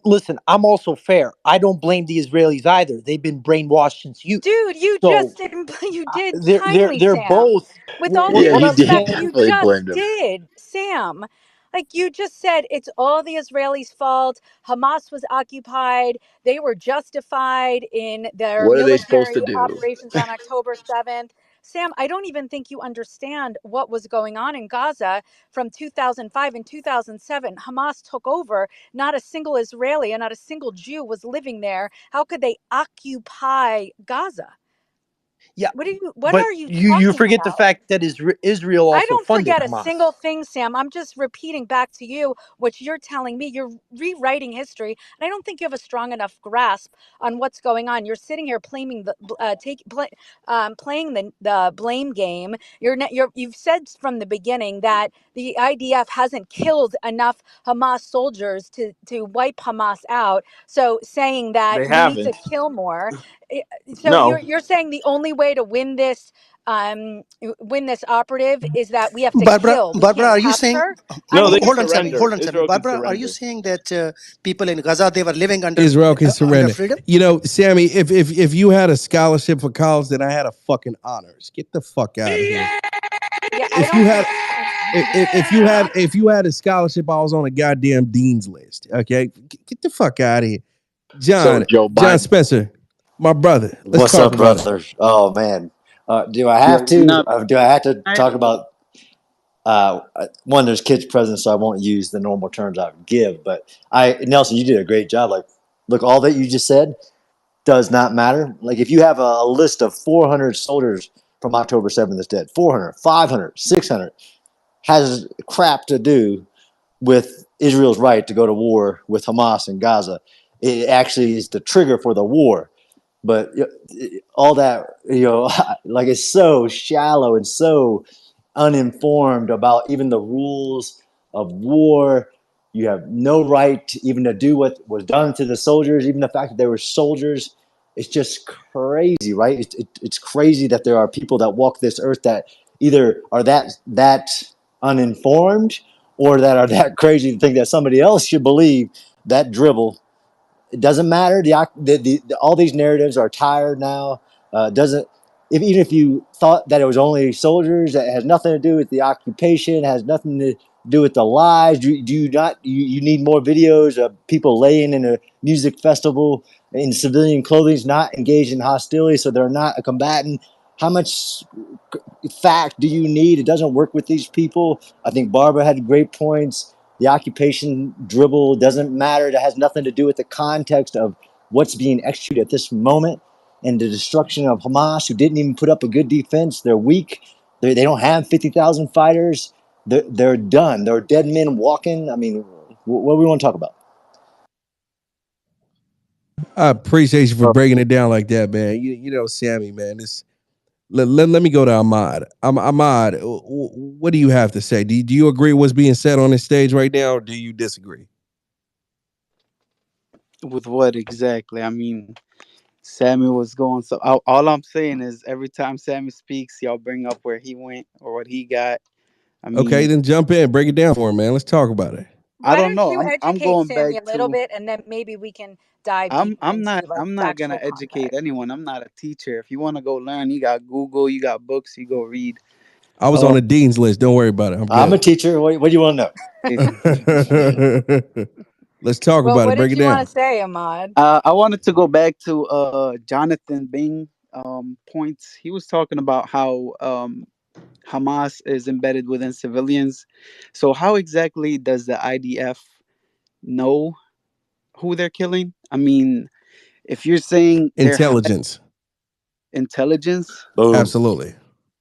listen, I'm also fair. I don't blame the Israelis either. They've been brainwashed since youth. Dude, you So just didn't. You did they're kindly, they're Sam. both. With all What, due Yeah, what he I'm respect, saying, you definitely just blamed him. did, Sam. Like you just said, it's all the Israelis' fault. Hamas was occupied. They were justified in their What are they supposed to military do? operations on October 7th. Sam, I don't even think you understand what was going on in Gaza from 2005 and 2007. Hamas took over. Not a single Israeli and not a single Jew was living there. How could they occupy Gaza? yeah, What but are you you talking forget the about? fact that Israel I also don't funded forget a Hamas. single thing, Sam. I'm just repeating back to you what you're telling me. You're rewriting history, and I don't think you have a strong enough grasp on what's going on. You're sitting here playing playing the blame game. You've said from the beginning that the IDF hasn't killed enough Hamas soldiers to wipe Hamas out. So saying that they we need to haven't. kill more. So No, you're saying the only way to win this operative is that we have to Barbara, kill, we Barbara, can't are you saying? capture. I no, they mean, can Hold on, Sammy. surrender. Hold on, Sammy. Israel can Barbara, are you surrender. saying that people in Gaza they were living Israel can under surrender. freedom? You know, Sammy, if you had a scholarship for college, then I had a fucking honors. Get the fuck out of here. yeah, I If you don't had think if you had a scholarship, I was on a goddamn dean's list. Okay, get the fuck out of here, So Joe John Biden. Spencer, my brother. Let's What's talk up, about it. brother? Oh man, do I have You're to? not. Do I have to talk about one? There's kids present, so I won't use the normal terms I would give. But Nelson, you did a great job. Like, look, all that you just said does not matter. Like, if you have a list of 400 soldiers from October 7th that's dead, 400, 500, 600 has crap to do with Israel's right to go to war with Hamas in Gaza. It actually is the trigger for the war. But all that, like it's so shallow and so uninformed about even the rules of war. You have no right to even to do what was done to the soldiers, even the fact that they were soldiers. It's just crazy, right? It's crazy that there are people that walk this earth that either are that uninformed or that are that crazy to think that somebody else should believe that dribble. It doesn't matter. All these narratives are tired now. Doesn't even if you thought that it was only soldiers, that has nothing to do with the occupation, has nothing to do with the lies. Do you not? You need more videos of people laying in a music festival in civilian clothing, not engaged in hostility, so they're not a combatant. How much fact do you need? It doesn't work with these people. I think Barbara had great points. The occupation dribble doesn't matter. That has nothing to do with the context of what's being executed at this moment and the destruction of Hamas, who didn't even put up a good defense. They're weak. They don't have 50,000 fighters. They're done. They're dead men walking. I mean, what do we want to talk about? I appreciate you for breaking it down like that, man. You know, Sammy, man. Let me go to Ahmad. Ahmad, what do you have to say? Do you agree with what's being said on this stage right now, or do you disagree? With what exactly? I mean, Sammy was going. So all I'm saying is, every time Sammy speaks, y'all bring up where he went or what he got. I Okay, mean, then jump in, break it down for him, man. Let's talk about it. I why don't don't know. you I'm educate going Sammy back a little to. bit, and then maybe we can dive deeper into like I'm not gonna factual educate context. anyone. I'm not a teacher. If you want to go learn, you got Google, you got books, you go read. I was on Um, the dean's list. Don't worry about it. I'm I'm a good. teacher. What do you want to know? Let's talk Well, about it. what Break did it you want down. to say, Ahmad? I wanted to go back to Jonathan Bing points. He was talking about how Hamas is embedded within civilians. So how exactly does the IDF know who they're killing? I mean, if you're saying they're Intelligence. intelligence, Boom. Absolutely.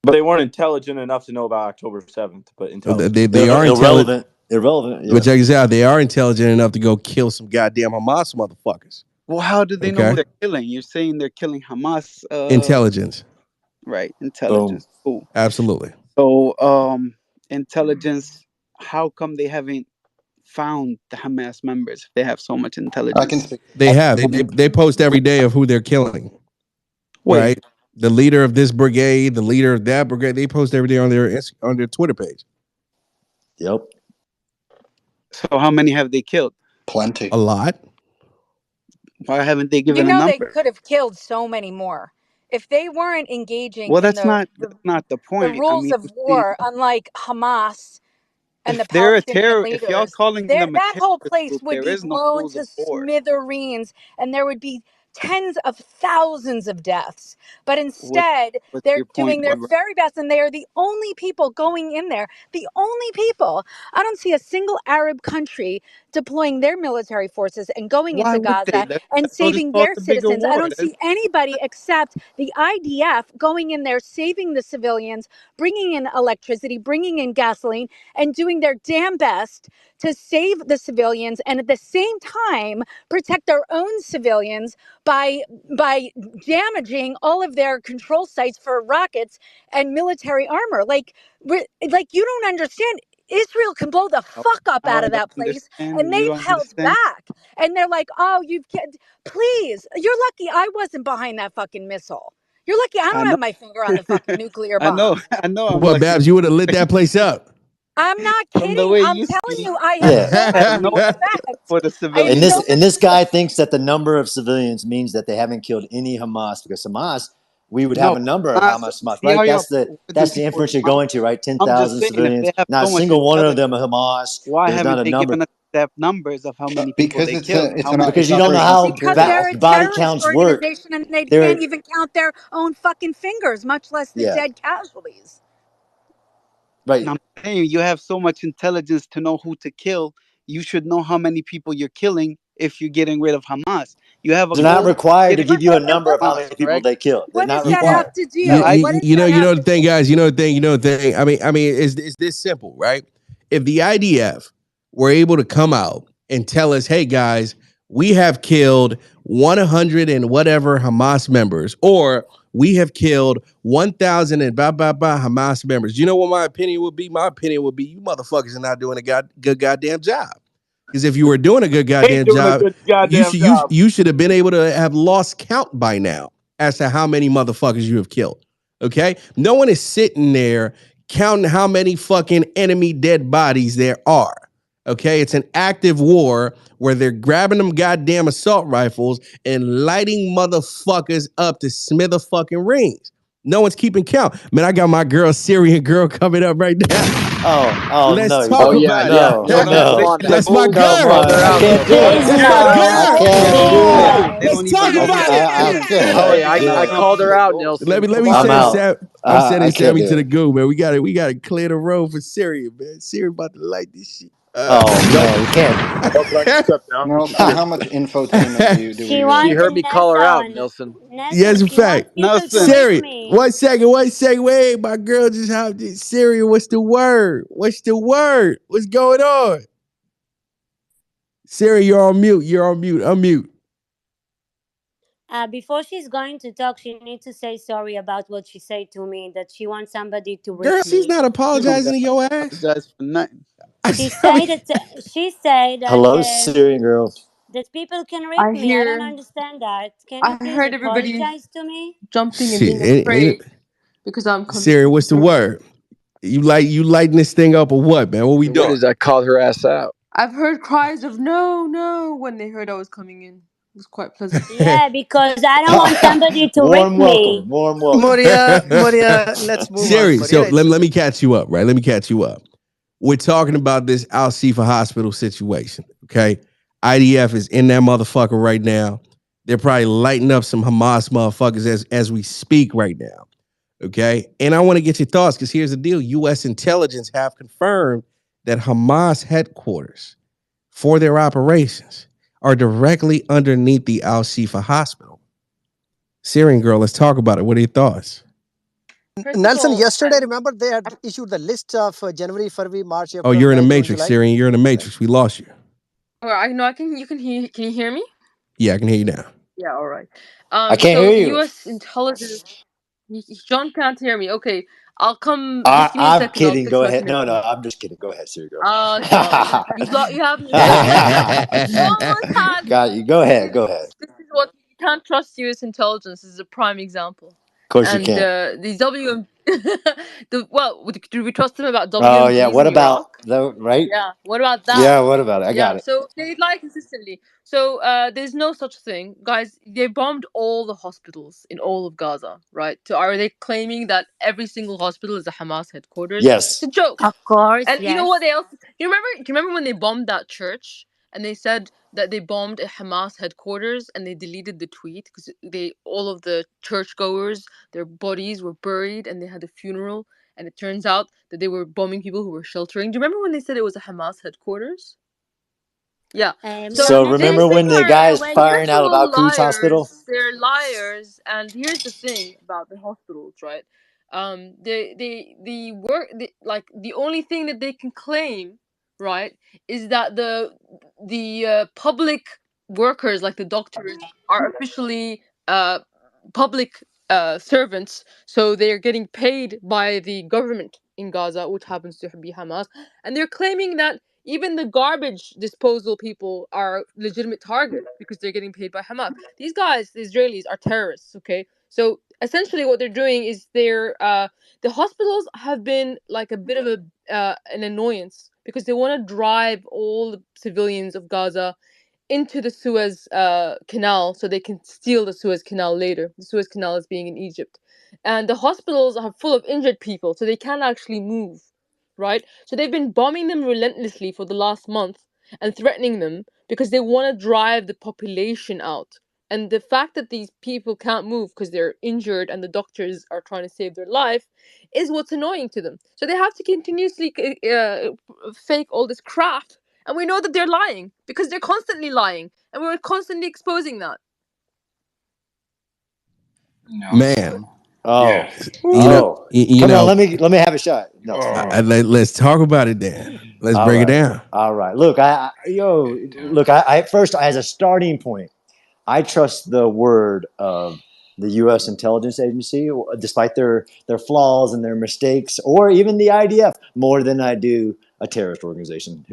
But they weren't intelligent enough to know about October 7th. But intelligent. They are intelligent. Irrelevant. Yeah. But check this out. They are intelligent enough to go kill some goddamn Hamas motherfuckers. Well, how do they know who they're killing? You're saying they're killing Hamas. Intelligence. Right. Intelligence. Cool. Absolutely. So, intelligence. How come they haven't found the Hamas members if they have so much intelligence? I can speak. They post every day of who they're killing. Wait. Right? The leader of this brigade, the leader of that brigade, they post every day on their Twitter page. Yep. So how many have they killed? Plenty. A lot. Why haven't they given a number? They could have killed so many more if they weren't engaging. Well, that's not the point. The rules of war, unlike Hamas and the they're Palestinian leaders. If y'all calling them that whole place group, would be blown to smithereens, and there would be tens of thousands of deaths. But instead, they're doing their very best, and they are the only people going in there. The only people. I don't see a single Arab country deploying their military forces and going into Gaza and saving their citizens. I don't see anybody except the IDF going in there, saving the civilians, bringing in electricity, bringing in gasoline, and doing their damn best to save the civilians, and at the same time protect their own civilians by damaging all of their control sites for rockets and military armor. Like you don't understand. Israel can blow the fuck up out of that place, and they've held back. And they're like, "Oh, please, you're lucky I wasn't behind that fucking missile. You're lucky I don't have my finger on the fucking nuclear bomb." I know. Well, Babs, you would have lit that place up. I'm not kidding. I'm telling you, I have so much respect for the civilians. And this guy thinks that the number of civilians means that they haven't killed any Hamas, because Hamas, we would have a number of Hamas, right? That's the inference you're going to, right? 10,000 civilians. Not a single one of them are Hamas. Why haven't they given us exact numbers of how many people they killed? Because you don't know how body counts work. And they can't even count their own fucking fingers, much less the dead casualties. Right. I'm saying, you have so much intelligence to know who to kill. You should know how many people you're killing if you're getting rid of Hamas. You have They're not required to give you a number of how many people they killed. They're not required. What does that have to do? You know the thing, guys. You know the thing. I mean, it's this simple, right? If the IDF were able to come out and tell us, "Hey, guys, we have killed 100 and whatever Hamas members," or "We have killed 1,000 and blah, blah, blah Hamas members." You know what my opinion would be? My opinion would be, you motherfuckers are not doing a good goddamn job. Because if you were doing a good goddamn job, you should have been able to have lost count by now as to how many motherfuckers you have killed. Okay? No one is sitting there counting how many fucking enemy dead bodies there are. Okay, it's an active war where they're grabbing them goddamn assault rifles and lighting motherfuckers up to smither fucking rings. No one's keeping count. Man, I got my girl, Syrian girl, coming up right now. Let's talk about it. No. That's my girl. I can't do it. Let's talk about it. I called her out, Nelson. Let me send Sammy to the goo, man. We gotta clear the road for Syria, man. Syria about to light this shit. No, you can't. Nelson, how much infotainment do we She heard me call her out, Nelson. Yes, in fact. Siri, one second. Wait, my girl just hopped in. Siri, what's the word? What's going on? Siri, you're on mute. Unmute. Before she's going to talk, she needs to say sorry about what she said to me, that she wants somebody to rip Girl, she's not apologizing to your ass. Apologize for nothing. She said that hello, Syrian girl. That people can rip me. I don't understand that. Can you please apologize to me? Jumping and being afraid because I'm Siri, what's the word? You lighting this thing up or what, man? What we doing? What is I called her ass out. I've heard cries of no when they heard I was coming in. It was quite pleasant. Yeah, because I don't want somebody to rip me. Warm welcome. Moria, let's move Siri, on. so let me catch you up, right? Let me catch you up. We're talking about this Al-Shifa hospital situation, okay? IDF is in that motherfucker right now. They're probably lighting up some Hamas motherfuckers as we speak right now, okay? And I want to get your thoughts, because here's the deal. U.S. intelligence have confirmed that Hamas headquarters for their operations are directly underneath the Al-Shifa hospital. Syrian girl, let's talk about it. What are your thoughts? First of Nelson, all, yesterday, remember they had issued the list of January, February, March, Oh, April, you're in the May, June, matrix, July. Syrian. You're in the matrix. We lost you. all right, no, I can. You can hear. Can you hear me? Yeah, I can hear you now. Yeah. All right. I can't So hear the you. U.S. intelligence. John can't hear me. Okay. I'll come. Just give me a I'm second. I'll kidding. fix Go my ahead. No, connection. I'm just kidding. Go ahead, Siri. Go. John, you have me lost. You almost had Got you. me. Go ahead. See, Go ahead. this is what you can't trust U.S. intelligence. This is a prime example. Of course you And can't. the WM, do we trust them about Oh yeah. WMDs What in about Iraq? the right? Yeah. What about that? Yeah. What about it? I got Yeah. it. So they lie consistently. So there's no such thing, guys. They bombed all the hospitals in all of Gaza, right? So are they claiming that every single hospital is a Hamas headquarters? It's Yes. a joke. Of course, And you know what yes. else? Do you remember when they bombed that church and they said that they bombed a Hamas headquarters and they deleted the tweet because all of the churchgoers, their bodies were buried and they had a funeral and it turns out that they were bombing people who were sheltering. Do you remember when they said it was a Hamas headquarters? Yeah. So So these remember when things the are guys When firing first of out of Al all Quds Hospital? liars. They're liars. And here's the thing about the hospitals, right? The work like the only thing that they can claim, right, is that the public workers like the doctors are officially public servants, so they're getting paid by the government in Gaza, which happens to be Hamas, and they're claiming that even the garbage disposal people are legitimate targets because they're getting paid by Hamas. These guys, the Israelis, are terrorists. Okay, so essentially what they're doing is the hospitals have been like a bit of an annoyance because they want to drive all the civilians of Gaza into the Suez Canal so they can steal the Suez Canal later. The Suez Canal is being in Egypt. And the hospitals are full of injured people, so they can't actually move, right? So they've been bombing them relentlessly for the last month and threatening them because they want to drive the population out. And the fact that these people can't move because they're injured and the doctors are trying to save their life is what's annoying to them. So they have to continuously fake all this crap, and we know that they're lying because they're constantly lying, and we're constantly exposing that. Man. Oh. Yeah. You Come know. on, let me have a shot. No. Let's talk about it then. Let's break it down. All right. Look, I first, as a starting point, I trust the word of the U.S. intelligence agency, despite their flaws and their mistakes, or even the IDF, more than I do a terrorist organization.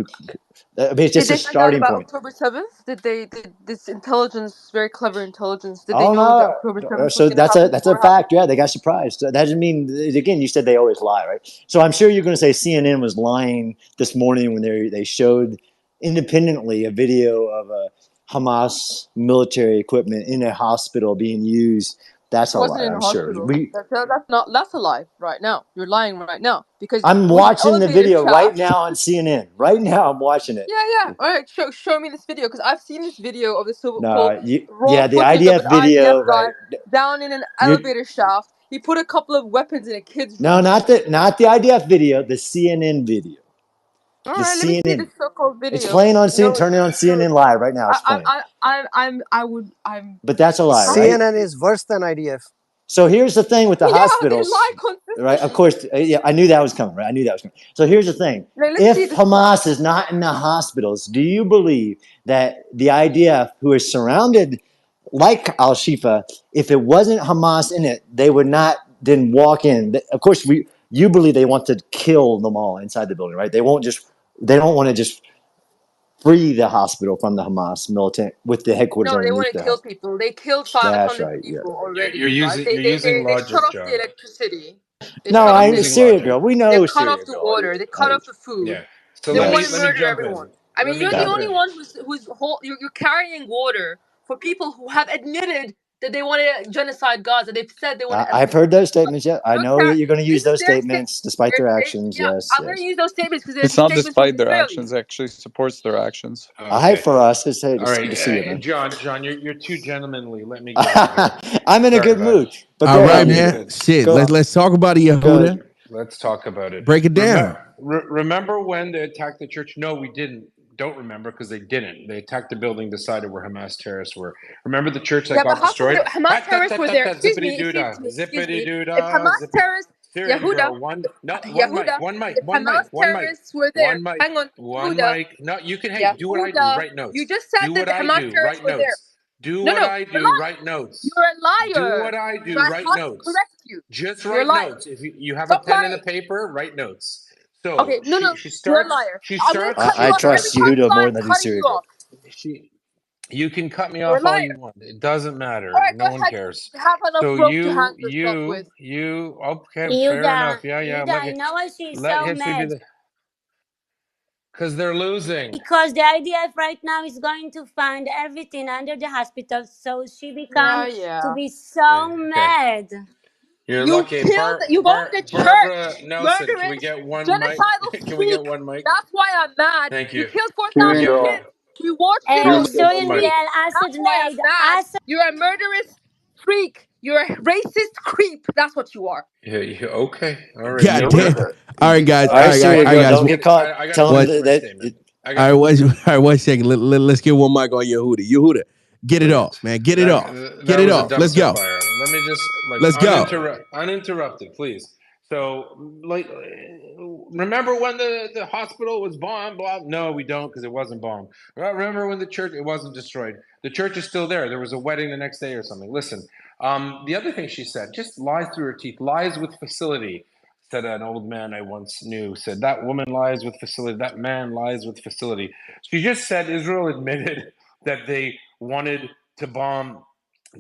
I mean, it's just Did a they find out starting about point. October 7th? Did this intelligence, very clever intelligence, did they Oh know that no! October 7th So was going to happen that's a before it happened? fact. Yeah, they got surprised. That doesn't mean, again, you said they always lie, right? So I'm sure you're going to say CNN was lying this morning when they showed independently a video of a Hamas military equipment in a hospital being used. That's It a wasn't lie, in a I'm sure. hospital. That's a lie right now. You're lying right now because I'm it was an watching the elevator video right shaft. now on CNN. Right now, I'm watching it. Yeah. All right, show me this video because I've seen this video of the so-called No, raw the footage of an IDF video, IDF right? guy down in an You're elevator shaft. He put a couple of weapons in a kid's no, room. not the IDF video, the CNN video. All The right, let me see CNN. this so-called It's video. playing on CNN. No, Turn it on CNN live right now. It's playing. I'm. But that's a lie, right? CNN is worse than IDF. So here's the thing with the Yeah, they hospitals, lie right? Of consistently. course, yeah, I knew that was coming, right? I knew that was coming. So here's the thing: Like, let's see if this stuff. Hamas is not in the hospitals, do you believe that the IDF, who is surrounded like Al Shifa, if it wasn't Hamas in it, they would not then walk in? Of course, you believe they want to kill them all inside the building, right? They won't just. They don't want to just free the hospital from the Hamas militant with the headquarters No, they underneath want to the kill house. people. They killed That's 500 right. Yeah. people You're already, right? using They you're they using they, they shut logic, off the John. electricity. They No, shut off You're the I'm using Syria logic. girl. We They know cut Syria off the girl. water. They cut off the food. Yeah. So They let want me to let me murder jump in. everyone. I Let mean, me you're the jump only in. one who's whole. You're carrying water for people who have admitted that they want to genocide Gaza. They've said they want to. I've heard those statements. Yeah, I You're know that you're going to use This is those their state. statements despite their actions. Yeah, Yes, I'm going to yes. use those statements because they're It's not statements from despite the their Israelis. actions; it actually supports their actions. I hype Okay. for us. It's hey, All right. good to see you, man. John, you're too gentlemanly. Let me go in here. I'm in a Sorry good about mood. it. But All go right, ahead, Sounds you. man. good. Shit. Go. Let's talk about it, Go. Yehuda. Let's talk about it. Break it down. Remember when they attacked the church? No, we didn't. don't remember because they didn't. They attacked the building, decided where Hamas terrorists were. Remember the church that Yeah, but got how come destroyed? the Hamas terrorists were there? Excuse me, Zippity-doo-dah, excuse me. If zippity-doo-dah, Hamas zippity. terrorists, Syrian Yehuda, girl, one Yehuda, mic, if Hamas terrorists were there, one mic, hang on, one Yehuda, mic. No, you can, hey, do what I do, Yehuda, write notes. you just said Do that what the I Hamas do, terrorists write were there. notes. Do No, what no, I you're do, write lying. notes. You're a Do liar. what I So do, I write have to notes. correct you. Just You're a write liar. notes. If you have Stop a pen and a lying. paper, write notes. So Okay, no, no, she you're a starts. liar. She I'm gonna starts. cut you I off every trust time you Yehuda lie. more I'm than I do cutting you Syria. off. You can cut me You're a off all liar. you want. It doesn't All matter. right, go No one ahead. cares. Have enough So rope to hang yourself with. okay, fair enough. Yeah. Yuda, I know why she's Let so history be mad. the. Because they're losing. Because the IDF right now is going to find everything under the hospital, so she become to Yeah. be so Okay. mad. You're You lucky. killed. You bombed a Barbara church. Nelson, can we Murderous, get one mic? genocidal Can we get freak. one mic? That's why I'm mad. Thank You you. killed Can we 4,000 get kids. We watched it And on Syrian one mic? TV. girl That's Assad why I'm made mad. Assad. You're a murderous freak. You're a racist creep. That's what you are. Yeah, okay. All right. God damn. Yehuda. All right, guys. All All right, right, Syria girl, guys. don't get caught I got to telling What? finish my statement. All right, one second. Let's get one mic on Yehuda. Yehuda, get it off, man. Get it off. Get That it was a off. Let's dumpster go. fire. Let me just Let's go. uninterrupted, please. So, remember when the hospital was bombed? Blah. No, we don't because it wasn't bombed. Remember when the church? It wasn't destroyed. The church is still there. There was a wedding the next day or something. Listen, the other thing she said, just lies through her teeth, lies with facility. Said an old man I once knew. Said that woman lies with facility. That man lies with facility. She just said Israel admitted that they wanted to bomb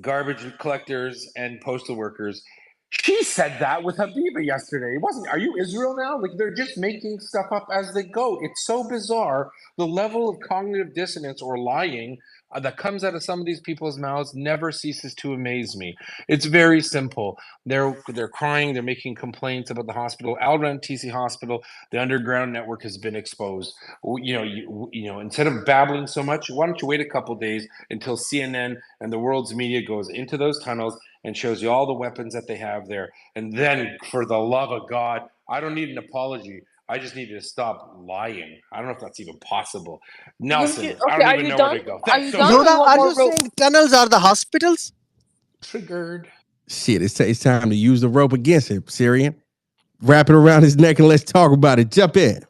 garbage collectors and postal workers. She said that with Habiba yesterday. It wasn't. Are you Israel now? Like they're just making stuff up as they go. It's so bizarre. The level of cognitive dissonance or lying that comes out of some of these people's mouths never ceases to amaze me. It's very simple. They're crying. They're making complaints about the hospital. Al Rantisi Hospital, the underground network has been exposed. Instead of babbling so much, why don't you wait a couple days until CNN and the world's media goes into those tunnels and shows you all the weapons that they have there. And then, for the love of God, I don't need an apology. I just need you to stop lying. I don't know if that's even possible. Nelson, I don't even know where to go. Are Thanks you so done much. or you Yehuda, want are more you rope? saying tunnels are the hospitals? Triggered. Shit, it's time to use the rope against him, Syrian. Wrap it around his neck and let's talk about it. Jump in.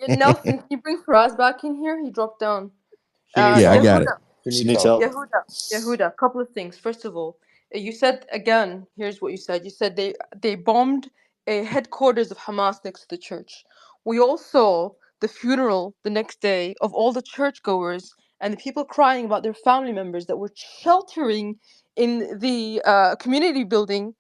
Nelson, can you bring Faraz back in here? He dropped down. Yeah, I got it. She needs help. Yehuda, couple of things. First of all, you said again. Here's what you said. You said they bombed a headquarters of Hamas next to the church. We all saw the funeral the next day of all the churchgoers and the people crying about their family members that were sheltering in the community building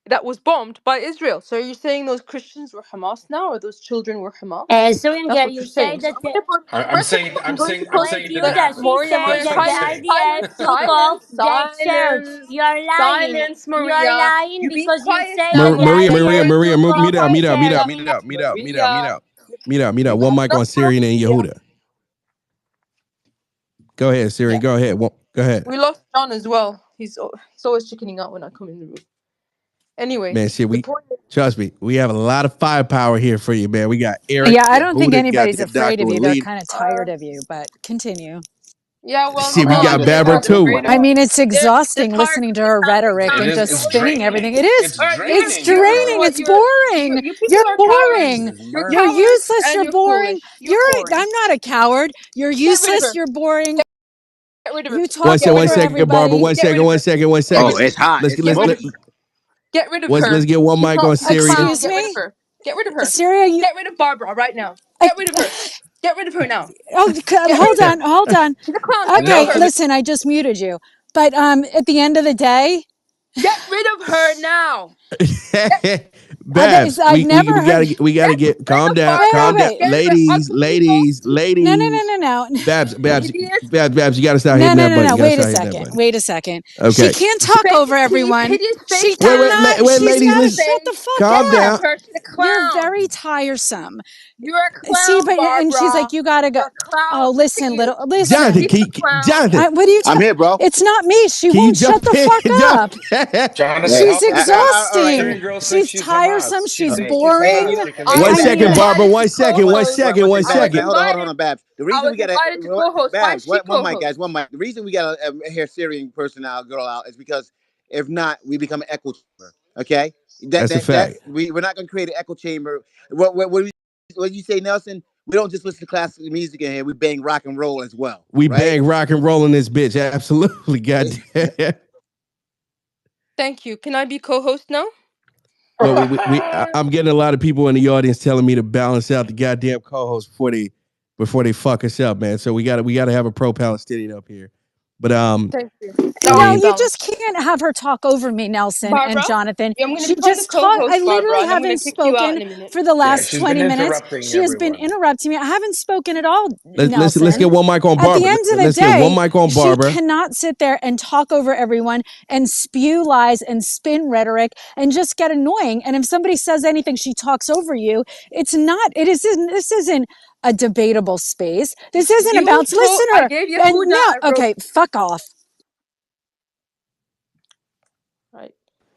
that was bombed by Israel. So are you saying those Christians were Hamas now, or those children were Hamas? Syrian That's girl, what you you're say saying. So that I'm gonna put. I'm First of saying all, I'm I'm going to saying I'm post wait, saying the Yehuda, she Maureen. I'm say going that's to what that I'm the silence, saying. IDF silence, took off silence, the church. silence, You're lying. silence, You're Maria. lying You be because you quiet say now, that the Maria, Maria. IDF took mute off up, the mute up, mute church. up, Maria, mute up, mute up, mute up, mute Maria. up. Mute up. You One have mic on enough rope, Syrian and Maria. Yehuda. Go ahead, Syrian. Yeah. Go ahead. Go ahead. We lost John as well. He's always chickening out when I come in the room. Anyway, Man, shit, the point is, trust me, we have a lot of firepower here for you, man. We got Eric, Yeah, I don't think Yehuda, got anybody's the afraid Dr. of you. They're Walid. kind of tired of you, but continue. yeah, well, See, no, we I'm got just they're Barbara not too. afraid of I me. mean, it's They're exhausting tired listening because to her rhetoric It and is. just It's spinning everything. It draining. is. It's All right, you It's draining, draining. Barbara. It's boring. you people You're are cowards. boring. This is You're You're murder. cowards useless. and You're you're boring. foolish. You're boring. I'm not a coward. You're Get rid of useless. her. You're boring. Get rid of her. You talk Get One rid of over her. second, Barbara. everybody. Get rid of her. One Get second. rid Oh, of her. it's hot. Let's It's let's Get rid let, of. smoking. Get rid of let's her. get one mic on She's a Syrian. clown. Excuse Get rid of me, her. Get rid of her. Syria. Get rid of Barbara right now. I, Get rid of her. Get rid of her now. oh, Get rid hold of her. on, hold on. She's a clown. Get rid of Okay, her. Nelson. listen. I just muted you, but at the end of the day, Get rid of her now. Babs, I've never heard. we gotta Get get rid calm of down, Barbara. Wait. Get rid of her ladies, ugly evil No, no, no, ladies. no, no. Babs, hideous. you gotta start No, hitting no, that no, button. no. You gotta Wait a start hitting that second. button. Wait a second. She Okay. can't talk Fake over teeth. everyone. Hideous She fake teeth. cannot. Wait, She's ladies, got to listen. shut the Face. fuck Calm Get rid up. of down. her. She's a You're clown. very tiresome. You're a See, clown, and she's Barbara. like, you gotta go. You're a clown. Oh, Look at listen, you. little, You're the listen. Jonathan, deepest clown. Jonathan, What are you I'm talking? here, bro. It's not me. She can you won't jump shut the in? fuck up. Jonathan, Hey, She's help her. all right. exhausting. Syrian girl thinks She's she's Hamas. bothersome. She's She's just boring. fast. She can I make One was I sense. second, mean, Barbara. invited to One second. One co-host. second. One I was second. Hold on, hold on, hold invited. on, Babs. The I reason was we got invited to co-host. Why is Babs, she one mic, co-host? guys, one mic. The reason we got a hair Syrian person out, girl out, is because if not, we become an echo chamber. Okay, That's a fact. we're not gonna create an echo chamber. What you say, Nelson? We don't just listen to classical music in here. We bang rock and roll as well, We right? bang rock and roll in this bitch. Absolutely. Goddamn. Thank you. Can I be co-host now? Well, I'm getting a lot of people in the audience telling me to balance out the goddamn co-host before they fuck us up, man. So we gotta have a pro-Palestinian up here. But Thank you. I Now I'll no, be mean, you just balanced. can't have her talk over me, Nelson and Barbara, Jonathan. I'm going to She become the just talked. I co-host, Barbara, literally and I'm going to haven't kick you out spoken in a minute. for the Yeah, last she's been 20 minutes. interrupting She has been everyone. interrupting me. I haven't spoken at all, let's get Nelson. one mic on At the Barbara. end of the Let's get one day, mic on she Barbara. cannot sit there and talk over everyone and spew lies and spin rhetoric and just get annoying. And if somebody says anything, she talks over you. It's not, this isn't a debatable space. This isn't about I listener. gave And Yehuda no, a rope. okay, fuck off. Right.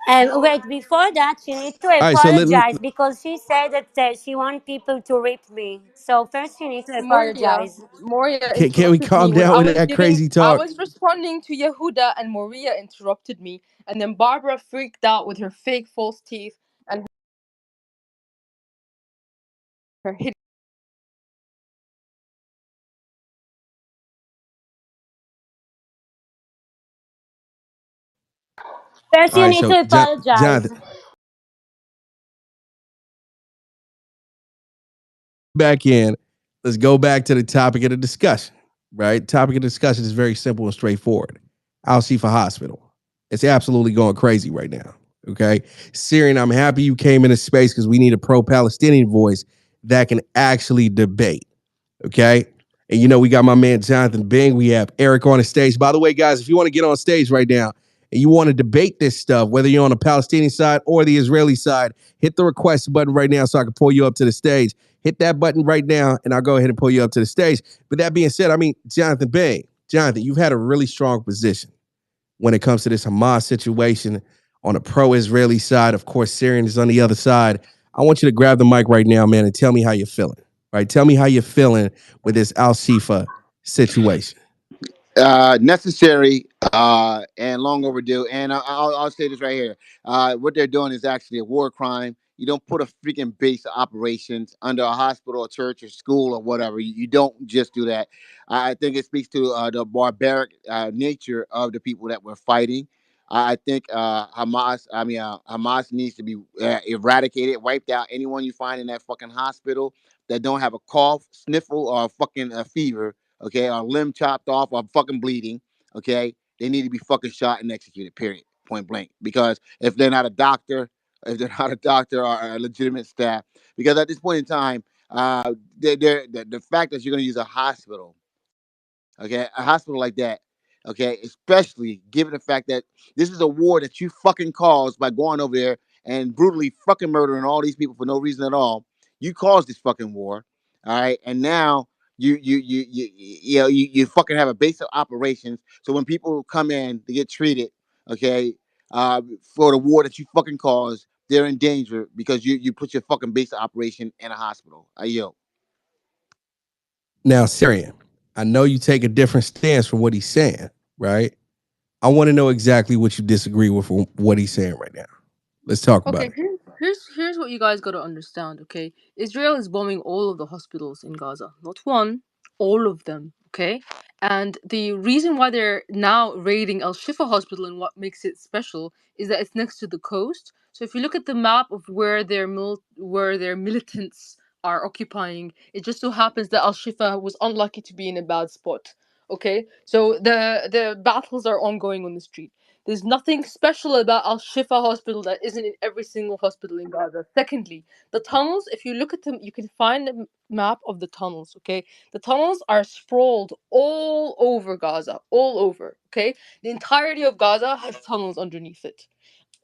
Wait, before that, she needs to All right, so apologize because she said that she wants people to rip me. So first, she needs to apologize. Moria can we interrupted me calm when down with that crazy I talk? was responding to Yehuda, and Moria interrupted me, and then Barbara freaked out with her fake false teeth and her hidden. First, All you right, need so to apologize. Jonathan, back in. Let's go back to the topic of the discussion. Right, topic of discussion is very simple and straightforward. Al Shifa Hospital. It's absolutely going crazy right now. Okay, Syrian, I'm happy you came into space because we need a pro-Palestinian voice that can actually debate. Okay. And we got my man Jonathan Bing. We have Eric on the stage. By the way, guys, if you want to get on stage right now and you want to debate this stuff, whether you're on the Palestinian side or the Israeli side, hit the request button right now so I can pull you up to the stage. Hit that button right now, and I'll go ahead and pull you up to the stage. But that being said, I mean, Jonathan Bing, Jonathan, you've had a really strong position when it comes to this Hamas situation on the pro-Israeli side. Of course, Syrian is on the other side. I want you to grab the mic right now, man, and tell me how you're feeling. Right? Tell me how you're feeling with this Al Shifa situation. Necessary and long overdue. And I'll say this right here. What they're doing is actually a war crime. You don't put a freaking base of operations under a hospital, or church, or school, or whatever. You don't just do that. I think it speaks to the barbaric nature of the people that we're fighting. I think Hamas needs to be eradicated, wiped out. Anyone you find in that fucking hospital that don't have a cough, sniffle, or a fucking fever, okay, or limb chopped off, or fucking bleeding, okay, they need to be fucking shot and executed, period, point blank. Because if they're not a doctor, or a legitimate staff, because at this point in time, the fact that you're going to use a hospital, okay, a hospital like that, okay, especially given the fact that this is a war that you fucking caused by going over there and brutally fucking murdering all these people for no reason at all. You caused this fucking war, all right, and now you fucking have a base of operations. So when people come in to get treated, okay, for the war that you fucking caused, they're in danger because you put your fucking base of operation in a hospital. Yo. Now, Syrian, I know you take a different stance from what he's saying, right? I want to know exactly what you disagree with from what he's saying right now. Let's talk about Okay, it. here's what you guys got to understand. Okay, Israel is bombing all of the hospitals in Gaza, not one, all of them. Okay, and the reason why they're now raiding Al Shifa Hospital and what makes it special is that it's next to the coast. So if you look at the map of where their militants are occupying, it just so happens that Al Shifa was unlucky to be in a bad spot. Okay, so the battles are ongoing on the street. There's nothing special about Al Shifa Hospital that isn't in every single hospital in Gaza. Secondly, the tunnels, if you look at them, you can find a map of the tunnels, okay? The tunnels are sprawled all over Gaza, all over, okay? The entirety of Gaza has tunnels underneath it.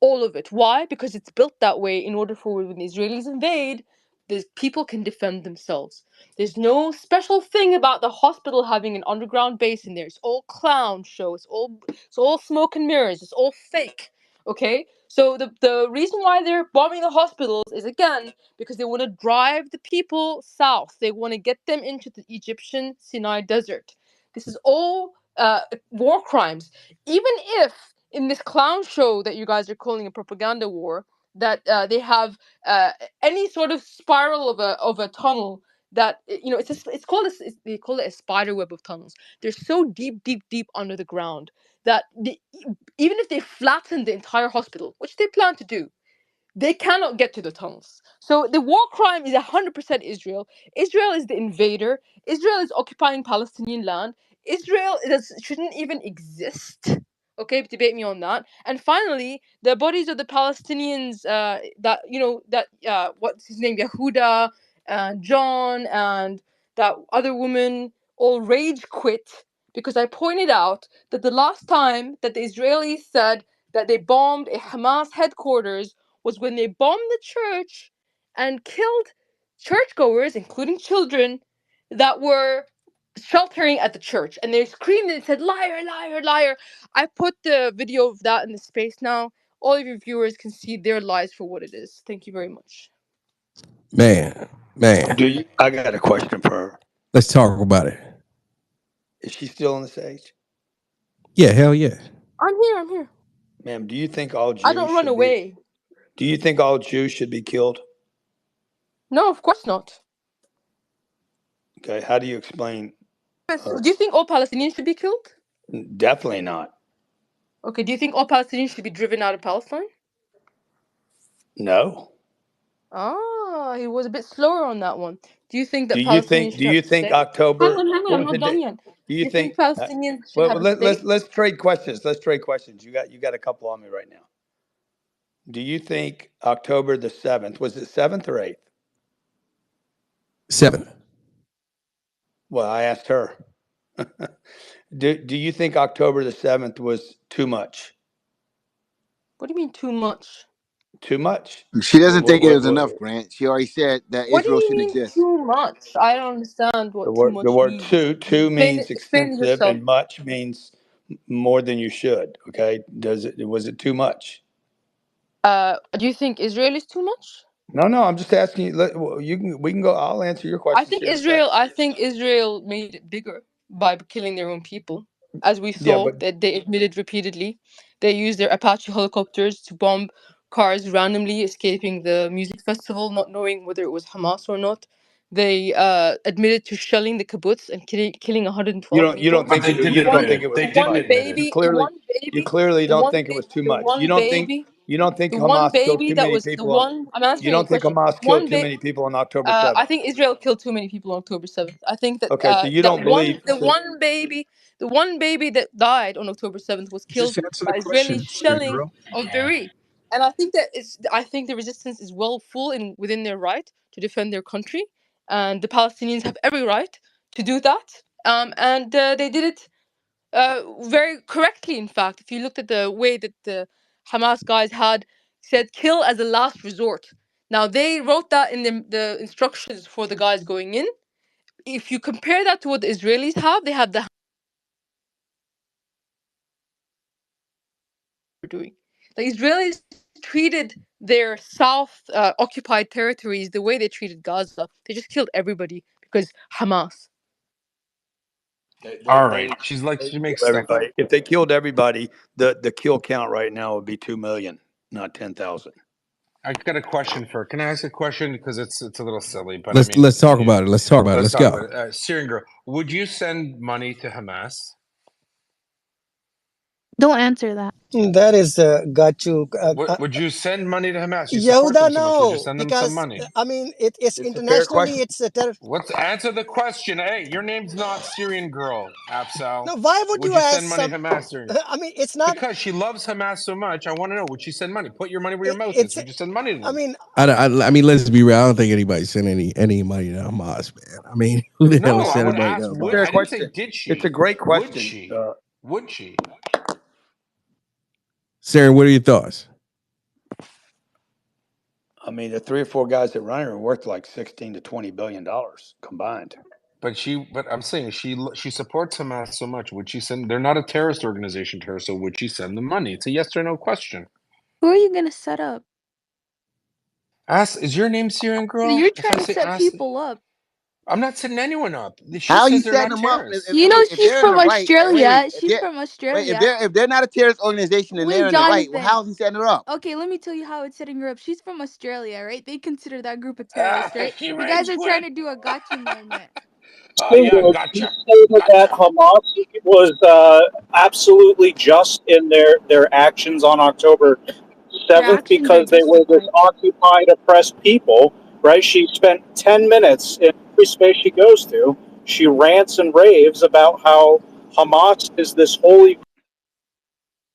All of it. Why? Because it's built that way in order for when the Israelis invade, the people can defend themselves. There's no special thing about the hospital having an underground base in there. It's all clown show. It's all smoke and mirrors. It's all fake. Okay, so the reason why they're bombing the hospitals is, again, because they want to drive the people south. They want to get them into the Egyptian Sinai desert. This is all war crimes. Even if in this clown show that you guys are calling a propaganda war, that they have any sort of spiral of a tunnel that, you know, they call it a spider web of tunnels. They're so deep under the ground that even if they flatten the entire hospital, which they plan to do, they cannot get to the tunnels. So the war crime is 100% Israel. Israel is the invader. Israel is occupying Palestinian land. Israel shouldn't even exist. Okay, debate me on that. And finally, the bodies of the Palestinians that, you know, that what's his name, Yehuda and John and that other woman all rage quit because I pointed out that the last time that the Israelis said that they bombed a Hamas headquarters was when they bombed the church and killed churchgoers, including children, that were sheltering at the church. And they screamed and said, "Liar, liar, liar." I put the video of that in the space now. All of your viewers can see their lies for what it is. Thank you very much. Man. I got a question for her. Let's talk about it. Is she still on the stage? Yeah, hell yeah. I'm here. Ma'am, do you think all Jews I don't run away. Do you think all Jews should be killed? No, of course not. Okay, how do you explain? Do you think all Palestinians should be killed? Definitely not. Okay, do you think all Palestinians should be driven out of Palestine? No. Ah, he was a bit slower on that one. Do you think that Do you Palestinians think? should Do have you to think stay? October? Hang on, What I'm was the not done date? yet. Do Do you you think think? Palestinians should Well, have a state? let's trade questions. Let's trade questions. You got a couple on me right now. Do you think October the 7th, was it 7th or 8th? 7th. Well, I asked her. Do you think October the 7th was too much? What do you mean too much? Too much. She doesn't think it was enough, Grant. She already said that What do Israel you shouldn't mean exist. too much? I don't understand The what too word much means. two means Explain it extensive yourself. and much means more than you should. Okay, was it too much? Do you think Israel is too much? No, I'm just asking you. We can go. I'll answer your questions here in a second. I think Israel made it bigger by killing their own people, as we Yeah, saw but that they admitted repeatedly. They used their Apache helicopters to bomb cars randomly escaping the music festival, not knowing whether it was Hamas or not. They admitted to shelling the kibbutz and killing 112 you don't people. But think they it did you don't admit think it. it was They The too did one much. admit it. baby, the one You baby, clearly the don't one think it baby, was too the much. one baby, You don't think the one Hamas killed baby too that many was the people on. one. I'm You answering your don't think question. Hamas killed One too baby. many people on October I 7th. think Israel killed too many people on October 7th. I think that Okay, so you don't believe. the one baby that died on October 7th was killed Just answer the by Israeli question, Syrian shelling girl. of Beirut. And I think the resistance is well full in within their right to defend their country, and the Palestinians have every right to do that. And they did it very correctly. In fact, if you looked at the way that the Hamas guys had said kill as a last resort. Now they wrote that in the instructions for the guys going in. If you compare that to what the Israelis have, they have the doing. The Israelis treated their south occupied territories the way they treated Gaza. They just killed everybody because Hamas. All right. She makes stuff up. Everybody. If they killed everybody, the kill count right now would be 2 million, not 10,000. I got a question for her. Can I ask a question? Because it's a little silly, but I mean, Let's talk about it. Let's talk about it. Let's go. Syrian girl, would you send money to Hamas? Don't answer that. That is got you. Would you send money to Hamas? You support Yehuda, them so much. Would you no, send them some because money? I mean it's It's a fair internationally question. it's a terror. Let's answer the question. Hey, your name's not Syrian girl, Absal. No, why would you you ask send money to Hamas? I mean, it's not because she loves Hamas so much. I want to know, would she send money? Put your money where your mouth it's. is. Would you send money to them? I mean, I mean, let's be real. I don't think anybody sent any money to Hamas, man. I mean, who the hell is sending money to Hamas? Fair I didn't say question. did she. It's a great question. Would she? Would she? Sarah, what are your thoughts? I mean, the 3 or 4 guys that run her are worth like $16 to $20 billion combined. But I'm saying she supports Hamas so much. Would she send? They're not a terrorist organization to her, so would she send them money? It's a yes or no question. Who are you gonna set up? Ask, is your name Syrian girl? You're If I trying to say set ask, people up. I'm not setting anyone up. She How you says they're setting not them up? terrorists. You know Wait, if she's they're in from the right, Australia. if She's they're from wait, Australia. if they're not a terrorist organization and Wait, they're in the right, well, Jonathan. how is he setting her up? Okay, let me tell you how it's setting her up. She's from Australia, right? They consider that group a terrorist, right? She You guys rage are quit. trying to do a gotcha moment. Oh yeah, She gotcha. stated that Hamas was absolutely just in their actions on October Their 7th actions are because they were this justified. occupied, oppressed people, right? She spent 10 minutes in every space she goes to. She rants and raves about how Hamas is this holy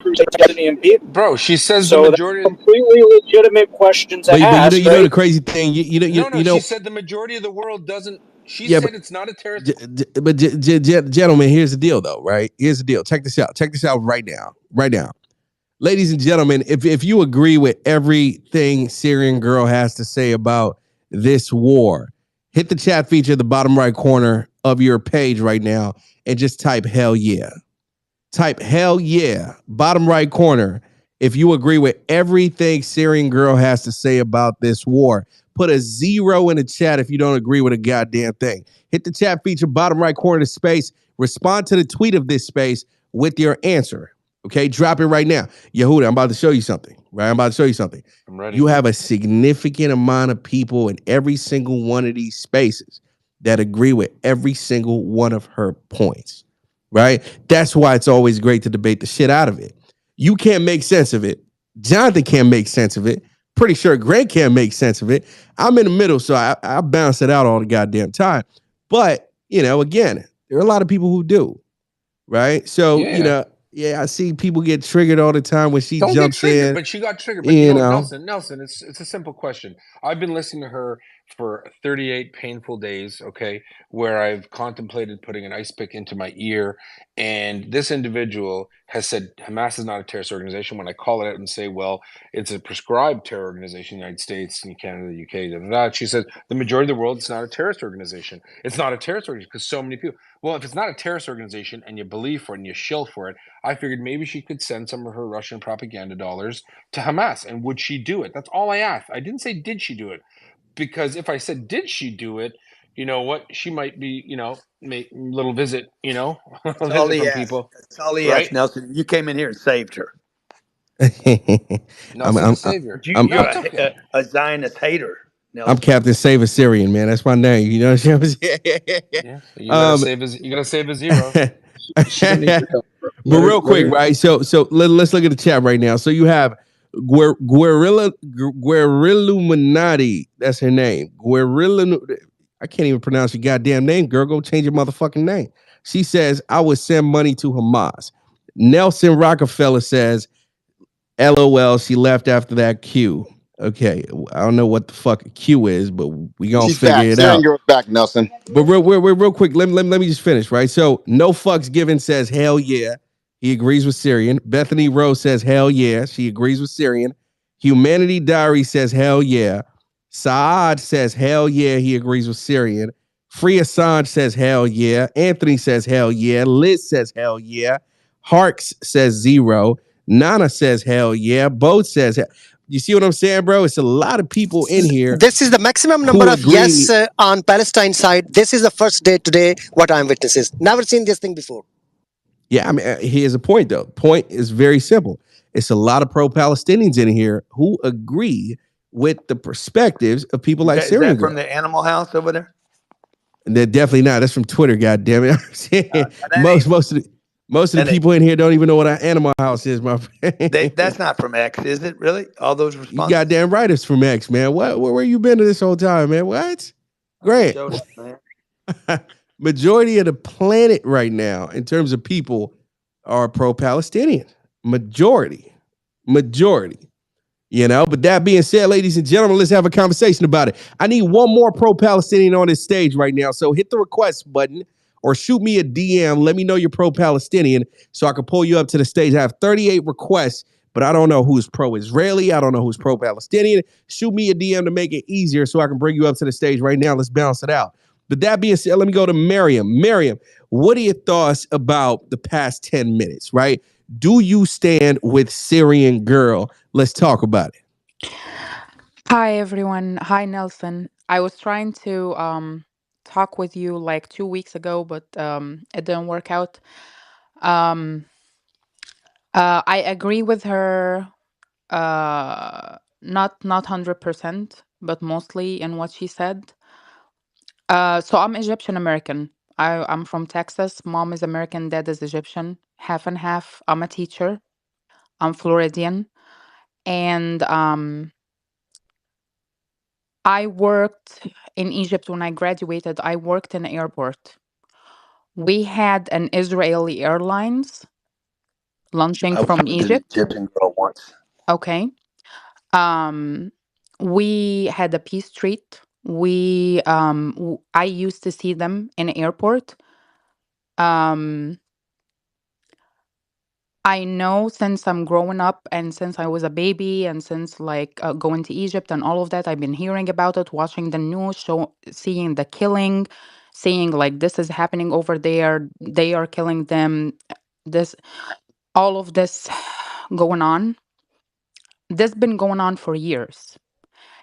Palestinian people. Bro, she says the So that's majority. completely legitimate question to But ask, you know the right? crazy thing, No, she said the majority of the world doesn't. She yeah, said it's not a terrorist. Gentlemen, here's the deal, though, right? Here's the deal. Check this out. Check this out right now. Ladies and gentlemen, if you agree with everything Syrian Girl has to say about this war, hit the chat feature at the bottom right corner of your page right now and just type hell yeah. Type hell yeah, bottom right corner. If you agree with everything Syrian Girl has to say about this war, put a 0 in the chat if you don't agree with a goddamn thing. Hit the chat feature, bottom right corner of the space. Respond to the tweet of this space with your answer. Okay, drop it right now. Yehuda, I'm about to show you something, right? I'm about to show you something. I'm ready. You have a significant amount of people in every single one of these spaces that agree with every single one of her points, right? That's why it's always great to debate the shit out of it. You can't make sense of it. Jonathan can't make sense of it. Pretty sure Greg can't make sense of it. I'm in the middle, so I bounce it out all the goddamn time. But, again, there are a lot of people who do, right? So, Yeah. I see people get triggered all the time when she Don't get jumps triggered, in. but she got triggered. But Nelson, it's a simple question. I've been listening to her for 38 painful days, okay, where I've contemplated putting an ice pick into my ear. And this individual has said Hamas is not a terrorist organization. When I call it out and say, well, it's a prescribed terror organization in the United States, in Canada, the UK, she says the majority of the world, it's not a terrorist organization. It's not a terrorist organization because so many people. Well, if it's not a terrorist organization and you believe for it and you shill for it, I figured maybe she could send some of her Russian propaganda dollars to Hamas. And would she do it? That's all I asked. I didn't say, did she do it? Because if I said, did she do it? You know what? She might be, make a little visit, That's all visit he from asked. people. That's all he Right? asked, Nelson. You came in here and saved her. Nelson the Savior. You're That's okay. a Zionist hater, I'm Nelson. Captain Save a Syrian, man. That's my name. You know what I'm saying? Yeah. You gotta save a zero. She don't need your help, bro. But real quick, right? So let's look at the chat right now. So you have Guerrilluminati. That's her name. Guerrilla. I can't even pronounce your goddamn name, girl. Go change your motherfucking name. She says, I would send money to Hamas. Nelson Rockefeller says, LOL, she left after that Q. Okay, I don't know what the fuck a Q is, but we gonna She's figure back. it Syrian out. Girl's back, Nelson. But real quick, let me just finish, right? So no fucks given says hell yeah. He agrees with Syrian. Bethany Rose says hell yeah. She agrees with Syrian. Humanity Diary says hell yeah. Saad says hell yeah. He agrees with Syrian. Free Assange says hell yeah. Anthony says hell yeah. Liz says hell yeah. Harks says 0. Nana says hell yeah. Both says hell. You see what I'm saying, bro? It's a lot of people in here. This is the maximum number of yes on Palestine side. This is the first day today what I'm witnesses. Never seen this thing before. Yeah, I mean, here's a point, though. Point is very simple. It's a lot of pro-Palestinians in here who agree with the perspectives of people like Syrian Is that Girl. from the Animal House over there? And they're definitely not. That's from Twitter, goddammit. Most of the people in here don't even know what an Animal House is, my friend. That's not from X, is it? Really? All those responses? You goddamn right it's from X, man. What? Where you been to this whole time, man? What? Grant. Showed up, man. Majority of the planet right now, in terms of people, are pro-Palestinian. Majority. But that being said, ladies and gentlemen, let's have a conversation about it. I need one more pro-Palestinian on this stage right now. So hit the request button or shoot me a DM. Let me know you're pro-Palestinian so I can pull you up to the stage. I have 38 requests, but I don't know who's pro-Israeli. I don't know who's pro-Palestinian. Shoot me a DM to make it easier so I can bring you up to the stage right now. Let's balance it out. But that being said, let me go to Miriam. Miriam, what are your thoughts about the past 10 minutes, right? Do you stand with Syrian girl? Let's talk about it. Hi everyone. Hi Nelson. I was trying to talk with you like 2 weeks ago, but it didn't work out. Um I agree with her not 100%, but mostly in what she said. So I'm Egyptian American. I'm from Texas. Mom is American, dad is Egyptian, half and half. I'm a teacher. I'm Floridian. And I worked in Egypt when I graduated. I worked in an airport. We had an Israeli Airlines launching I from worked with an Egypt. Egyptian girl once. Okay. Um, we had a peace treat. I used to see them in an airport. Um, I know since I'm growing up and since I was a baby and since like going to Egypt and all of that, I've been hearing about it, watching the news, seeing the killing, seeing like this is happening over there, they are killing them, this, all of this going on. This been going on for years.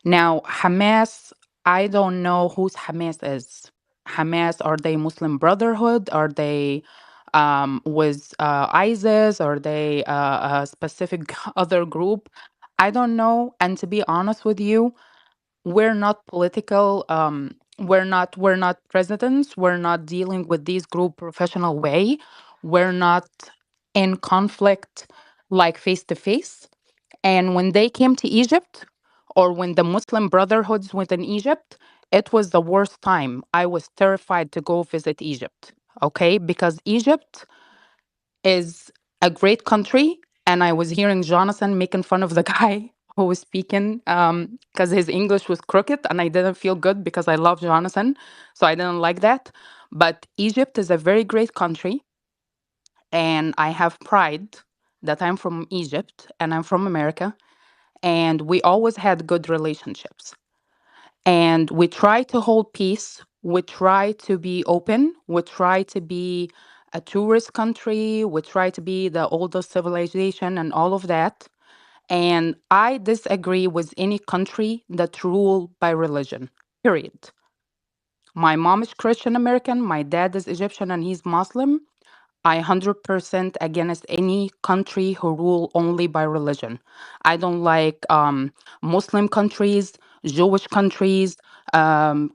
Now, Hamas, I don't know whose Hamas is. Hamas, are they Muslim Brotherhood? Are they with ISIS? Are they a specific other group? I don't know. And to be honest with you, we're not political. We're not presidents. We're not dealing with these group professional way. We're not in conflict like face to face. And when they came to Egypt, or when the Muslim Brotherhoods went in Egypt, it was the worst time. I was terrified to go visit Egypt, okay? Because Egypt is a great country. And I was hearing Jonathan making fun of the guy who was speaking because his English was crooked. And I didn't feel good because I love Jonathan. So I didn't like that. But Egypt is a very great country. And I have pride that I'm from Egypt and I'm from America, and we always had good relationships. And we try to hold peace. We try to be open. We try to be a tourist country. We try to be the oldest civilization and all of that. And I disagree with any country that's ruled by religion, period. My mom is Christian American. My dad is Egyptian and he's Muslim. I 100% against any country who rule only by religion. I don't like Muslim countries, Jewish countries,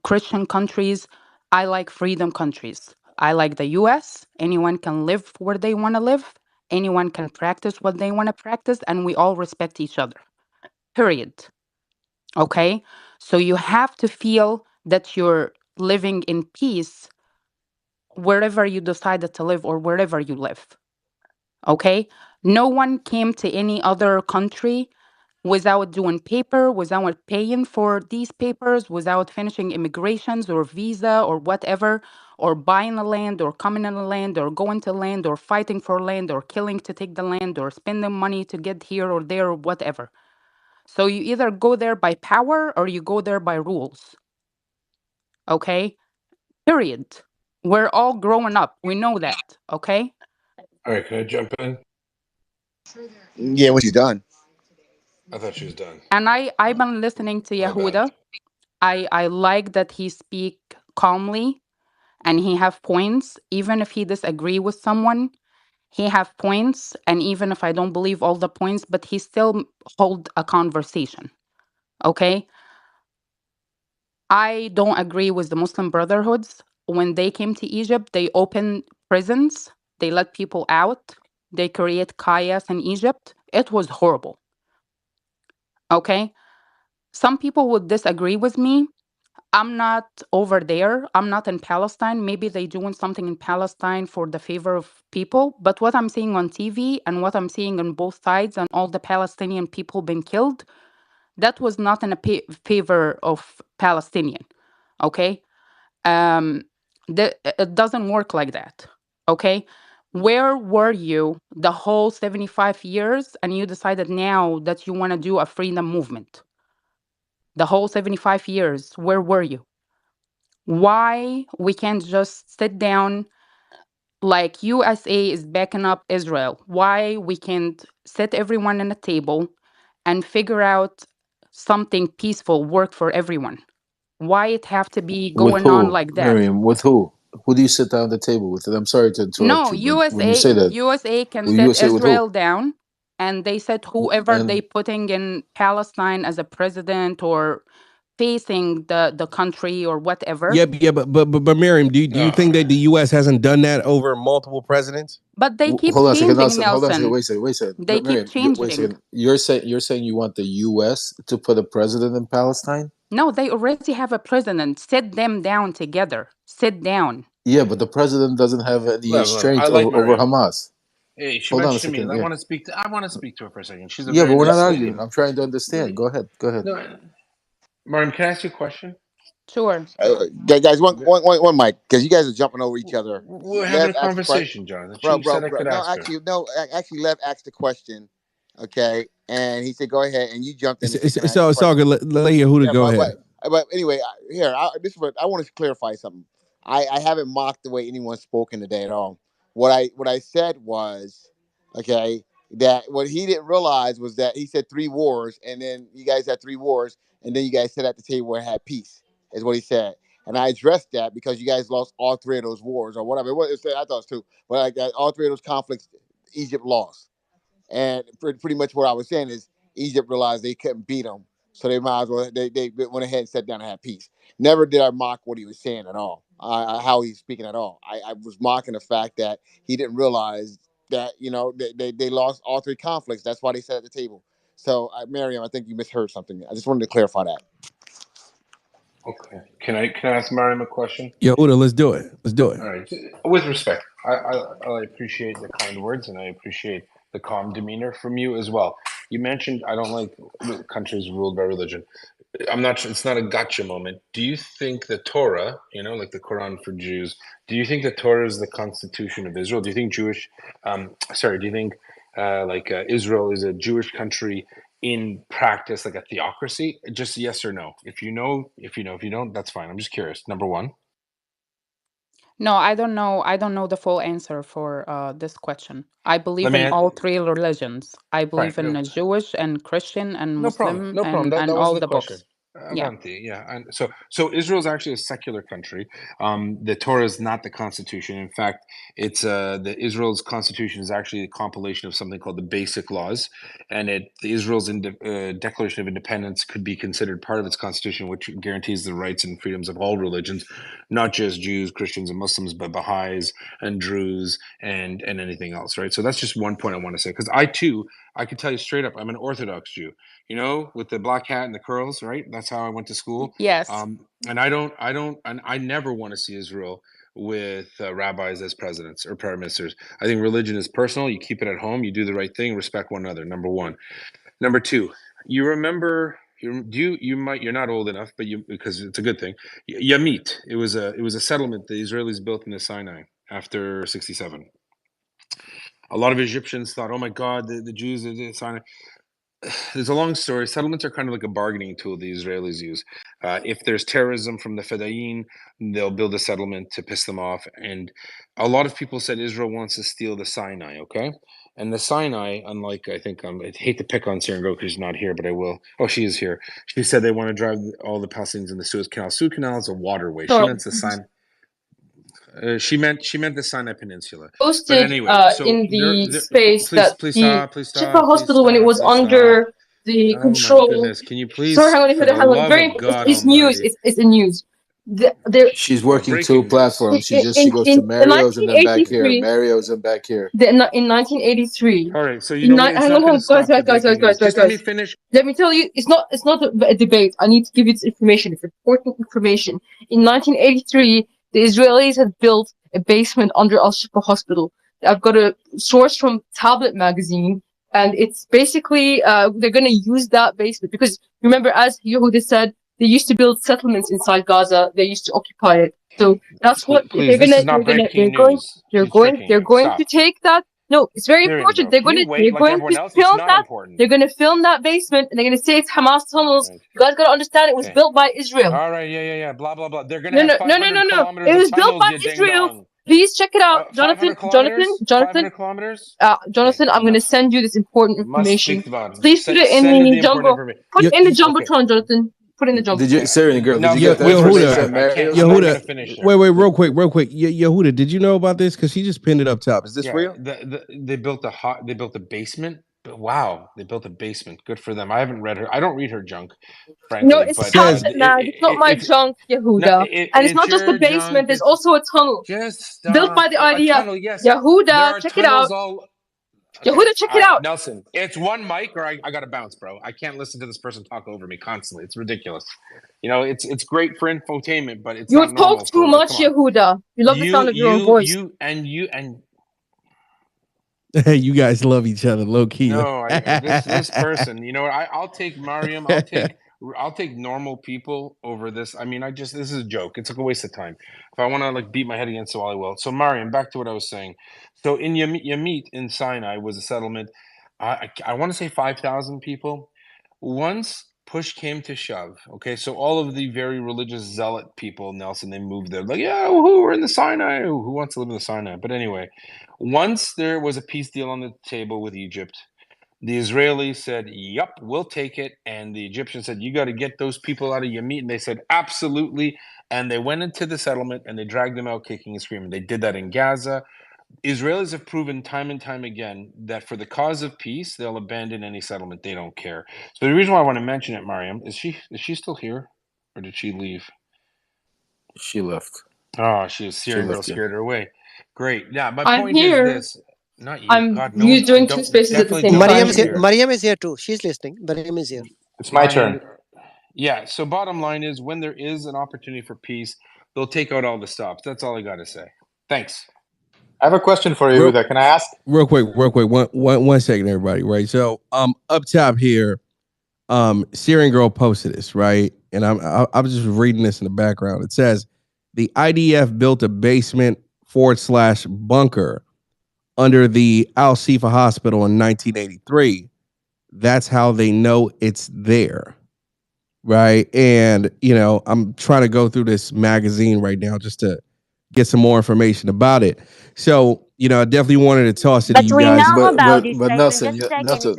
Christian countries. I like freedom countries. I like the US. Anyone can live where they want to live. Anyone can practice what they want to practice, and we all respect each other. Period. Okay? So you have to feel that you're living in peace wherever you decided to live or wherever you live. Okay? No one came to any other country without doing paper, without paying for these papers, without finishing immigrations or visa or whatever, or buying a land or coming in a land or going to land or fighting for land or killing to take the land or spending money to get here or there or whatever. So you either go there by power or you go there by rules. Okay? Period. We're all growing up. We know that. Okay? All right, can I jump in? Yeah, when she's done. I thought she was done. And I've been listening to My bad. Yehuda. I like that he speak calmly and he have points. Even if he disagree with someone, he have points. And even if I don't believe all the points, but he still hold a conversation. Okay? I don't agree with the Muslim Brotherhoods. When they came to Egypt, they opened prisons. They let people out. They create chaos in Egypt. It was horrible. Okay? Some people would disagree with me. I'm not over there. I'm not in Palestine. Maybe they doing something in Palestine for the favor of people. But what I'm seeing on TV and what I'm seeing on both sides and all the Palestinian people being killed, that was not in a favor of Palestinian. Okay, um, it doesn't work like that. Okay, where were you the whole 75 years, and you decided now that you want to do a freedom movement? The whole 75 years, where were you? Why we can't just sit down like USA is backing up Israel. Why we can't sit everyone in a table and figure out something peaceful, work for everyone? Why it have to be With going on who, like that? Miriam? With who? Who do you sit down at the table with? I'm sorry to interrupt No, you, but when you say that, USA can well, set USA with who? Israel down, and they said whoever they And putting in Palestine as a president or facing the country or whatever. Yeah, but Miriam, do you think that the U.S. hasn't done that over multiple presidents? But they keep hold on a second, changing, Nelson. Hold on a second. Nelson. Wait a second. They keep Miriam, wait a changing. second. You're saying you want the U.S. to put a president in Palestine? No, they already have a president. Sit them down together. Sit down. Yeah, but the president doesn't have any Look, I strength like over Miriam. Hamas. Hey, she Hold on a mentioned me. second. I Yeah. want to speak. I want to speak to her for a second. She's a Yeah, very but we're not nice arguing. lady. I'm trying to understand. Go ahead. Go ahead. No, Miriam, can I ask you a question? Sure. Guys, one mic, because you guys are jumping over each other. We're having Lev a asked the question, conversation, Jonathan. bro, She bro, said I bro. could No, ask her. actually, no, actually, Lev asked the question, okay, and he said, "Go ahead," and you jumped in It's, and said, it's, "Can I it's ask all a it's all question?" good. Let Yehuda Yeah, go ahead. but anyway, this is what I want to clarify something. I haven't mocked the way anyone's spoken today at all. What I said was, okay, that what he didn't realize was that he said 3 wars, and then you guys had 3 wars, and then you guys sat at the table and had peace, is what he said. And I addressed that because you guys lost all 3 of those wars or whatever. What it said, I thought it was 2, but like all 3 of those conflicts, Egypt lost. And pretty much what I was saying is Egypt realized they couldn't beat them, so they might as well they went ahead and sat down and had peace. Never did I mock what he was saying at all, how he's speaking at all. I was mocking the fact that he didn't realize that they lost all 3 conflicts. That's why they sat at the table. So, Miriam, I think you misheard something. I just wanted to clarify that. Okay. Can I ask Miriam a question? Yehuda, let's do it. Let's do it. All right. With respect, I appreciate the kind words and I appreciate the calm demeanor from you as well. You mentioned I don't like countries ruled by religion. I'm not sure. It's not a gotcha moment. Do you think the Torah, like the Quran for Jews, do you think the Torah is the constitution of Israel? Do you think do you think Israel is a Jewish country in practice, like a theocracy? Just yes or no. If you know, if you don't, that's fine. I'm just curious. Number one. No, I don't know. I don't know the full answer for this question. I Let believe me in ask, all three religions. I right. believe in No, a Jewish and Christian and no problem. Muslim No problem. and That was all the the question. books. Yeah. Avanti, yeah. And so Israel is actually a secular country. The Torah is not the constitution. In fact, it's the Israel's constitution is actually a compilation of something called the Basic Laws, and Israel's Declaration of Independence could be considered part of its constitution, which guarantees the rights and freedoms of all religions, not just Jews, Christians, and Muslims, but Baha'is and Druze and anything else, right? So that's just one point I want to say, because I can tell you straight up, I'm an Orthodox Jew, with the black hat and the curls, right? That's how I went to school. Yes. And and I never want to see Israel with rabbis as presidents or prime ministers. I think religion is personal. You keep it at home. You do the right thing. Respect one another. Number one. Number two. You remember? You're not old enough, but because it's a good thing. Yamit. It was a settlement the Israelis built in the Sinai after '67. A lot of Egyptians thought, "Oh my God, the Jews of the Sinai." There's a long story. Settlements are kind of like a bargaining tool the Israelis use. If there's terrorism from the Fedayeen, they'll build a settlement to piss them off. And a lot of people said Israel wants to steal the Sinai, okay? And the Sinai, unlike, I think, I hate to pick on Sarah because she's not here, but I will. Oh, she is here. She said they want to drive all the Palestinians in the Suez Canal. Suez Canal is a waterway. She So meant the Sinai. She meant the Sinai Peninsula. But posted anyway, so in there, the there space please that please the stop, please Shifa stop, please hospital, when it stop, was please stop. under the Oh my control. goodness! Can you Sorry, please, hang on, for the love very. of God It's news. Almighty? It's in news. There She's Oh, working two breaking news. platforms. She in goes to in Mario's and then back here. 1983. Mario's and back here. In 1983. All right, so you know what? It's Hang not going on, to stop the breaking news. Just let me guys. finish. Let me tell you, it's not a debate. I need to give you this information. It's important information. In 1983, the Israelis had built a basement under Al Shifa Hospital. I've got a source from Tablet magazine, and it's basically they're going to use that basement because remember, as Yehuda said, they used to build settlements inside Gaza. They used to occupy it. So that's what Please, this is not breaking news. She's tricking they're you. going to Stop. take that. No, it's very Miriam, important. bro, can you wait like Going everyone to else? It's film not that. important. They're going to film that basement, and they're going to say it's Hamas tunnels. Right. You guys got to understand, it was Okay. built by Israel. All right, yeah. Blah, blah, blah. They're going to No, have no, no, no, 500 no, no. kilometers It of was built tunnels, by you ding Israel. dong. Please check it out, Jonathan. 500 kilometers. 500 kilometers. Jonathan, I'm going to send you this important Must information. speak about it. Please put it in Send me the the important jumbo. information. Put it in the jumbotron, Jonathan. Put it in the Did you, jumbotron. Syrian girl? Did you Nelson, get that wait for a information sec. that I can't. Mario's I'm not saying? gonna finish it. Wait, real quick. Yehuda, did you know about this? Because she just pinned it up top. Is this Yeah, real? they built they built a basement. But wow, they built a basement. Good for them. I haven't read her. I don't read her junk, frankly. No, it's But Townsend Mag. It's not my if junk, no, Yehuda. And it's it's not just the your basement. junk. There's It's also a tunnel just built stop by the a IDF. tunnel. Yes, there Yehuda, are check it tunnels out. all. Yehuda, check it out. Nelson, it's one mic, or I gotta bounce, bro. I can't listen to this person talk over me constantly. It's ridiculous. You know, it's great for infotainment, but it's You not normal talk too for. much, Come on, Yehuda. You love the sound of your own voice. you and. You guys love each other, low key. No, this person. You know what? I'll take Mariam. I'll take normal people over this. I mean, this is a joke. It's like a waste of time. If I want to like beat my head against the wall, I will. So Mariam, back to what I was saying. So in Yamit in Sinai was a settlement. I want to say 5,000 people. Once push came to shove, okay, so all of the very religious zealot people, Nelson, they moved there. Like, yeah, woohoo, we're in the Sinai. Who wants to live in the Sinai? But anyway, once there was a peace deal on the table with Egypt, the Israelis said, yup, we'll take it. And the Egyptians said, you got to get those people out of Yamit. And they said, absolutely. And they went into the settlement and they dragged them out kicking and screaming. They did that in Gaza. Israelis have proven time and time again that for the cause of peace, they'll abandon any settlement. They don't care. So the reason why I want to mention it, Mariam, is she still here? Or did she leave? She left. Oh, she was Syrian girl, left, yeah. scared her away. Great. Yeah, my I'm point here. is this. Not you. I'm God, no one. doing two spaces at the Definitely same don't time. want you here. Mariam is here too. She's listening. Mariam is here. It's my turn. Yeah. So bottom line is, when there is an opportunity for peace, they'll take out all the stops. That's all I got to say. Thanks. I have a question for you. Can I ask? Real quick. One second, everybody. Right. So, up top here, Syrian girl posted this, right, and I was just reading this in the background. It says the IDF built a basement / bunker under the Al Shifa Hospital in 1983. That's how they know it's there. Right. And, I'm trying to go through this magazine right now just to get some more information about it. So, I definitely wanted to toss it to you guys. But Nelson,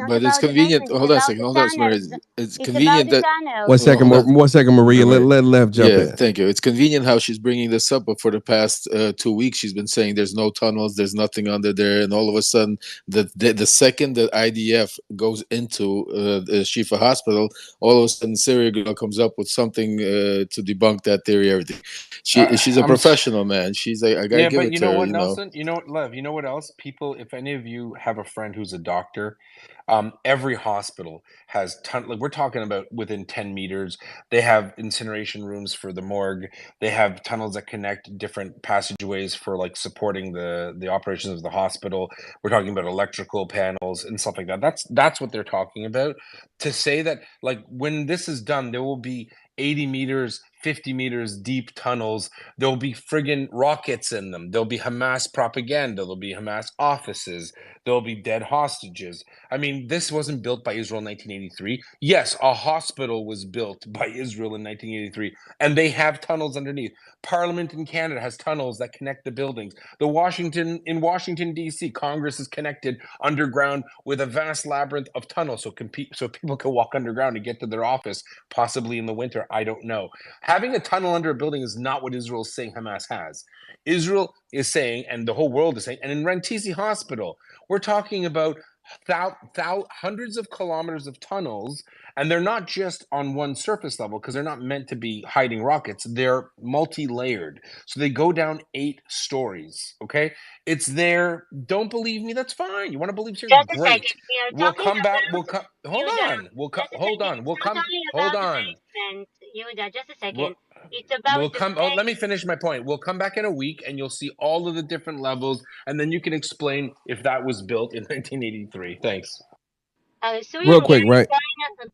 but it's convenient. Hold on a second. Hold on, Maria. It's convenient that. One second, Maria. Let Lev jump in. Thank you. It's convenient how she's bringing this up, but for the past 2 weeks, she's been saying there's no tunnels, there's nothing under there, and all of a sudden, the second that IDF goes into the Shifa hospital, all of a sudden, Syria girl comes up with something to debunk that theory. Everything. She's a professional, man. She's I gotta give it to her. You know what, Nelson? You know what, Lev? You know what else? People, if any of you have a friend who's a doctor, every hospital has like we're talking about within 10 meters. They have incineration rooms for the morgue. They have tunnels that connect different passageways for like supporting the operations of the hospital. We're talking about electrical panels and stuff like that. That's what they're talking about. To say that like when this is done, there will be 80 meters, 50 meters deep tunnels. There'll be friggin' rockets in them. There'll be Hamas propaganda. There'll be Hamas offices. There'll be dead hostages. I mean, this wasn't built by Israel in 1983. Yes, a hospital was built by Israel in 1983, and they have tunnels underneath. Parliament in Canada has tunnels that connect the buildings. In Washington, D.C., Congress is connected underground with a vast labyrinth of tunnels so people can walk underground and get to their office, possibly in the winter. I don't know. Having a tunnel under a building is not what Israel is saying Hamas has. Israel is saying, and the whole world is saying, and in Rantisi Hospital, we're talking about hundreds of kilometers of tunnels, and they're not just on one surface level because they're not meant to be hiding rockets. They're multi-layered, so they go down 8 stories. Okay, it's there. Don't believe me? That's fine. You want to believe Syria? Great. We'll come back. We'll come. Hold on. We'll come. Hold on. We'll come. Hold on. Yehuda, just a second. We'll, it's about we'll come. Oh, let me finish my point. We'll come back in a week, and you'll see all of the different levels, and then you can explain if that was built in 1983. Thanks. Real quick, right?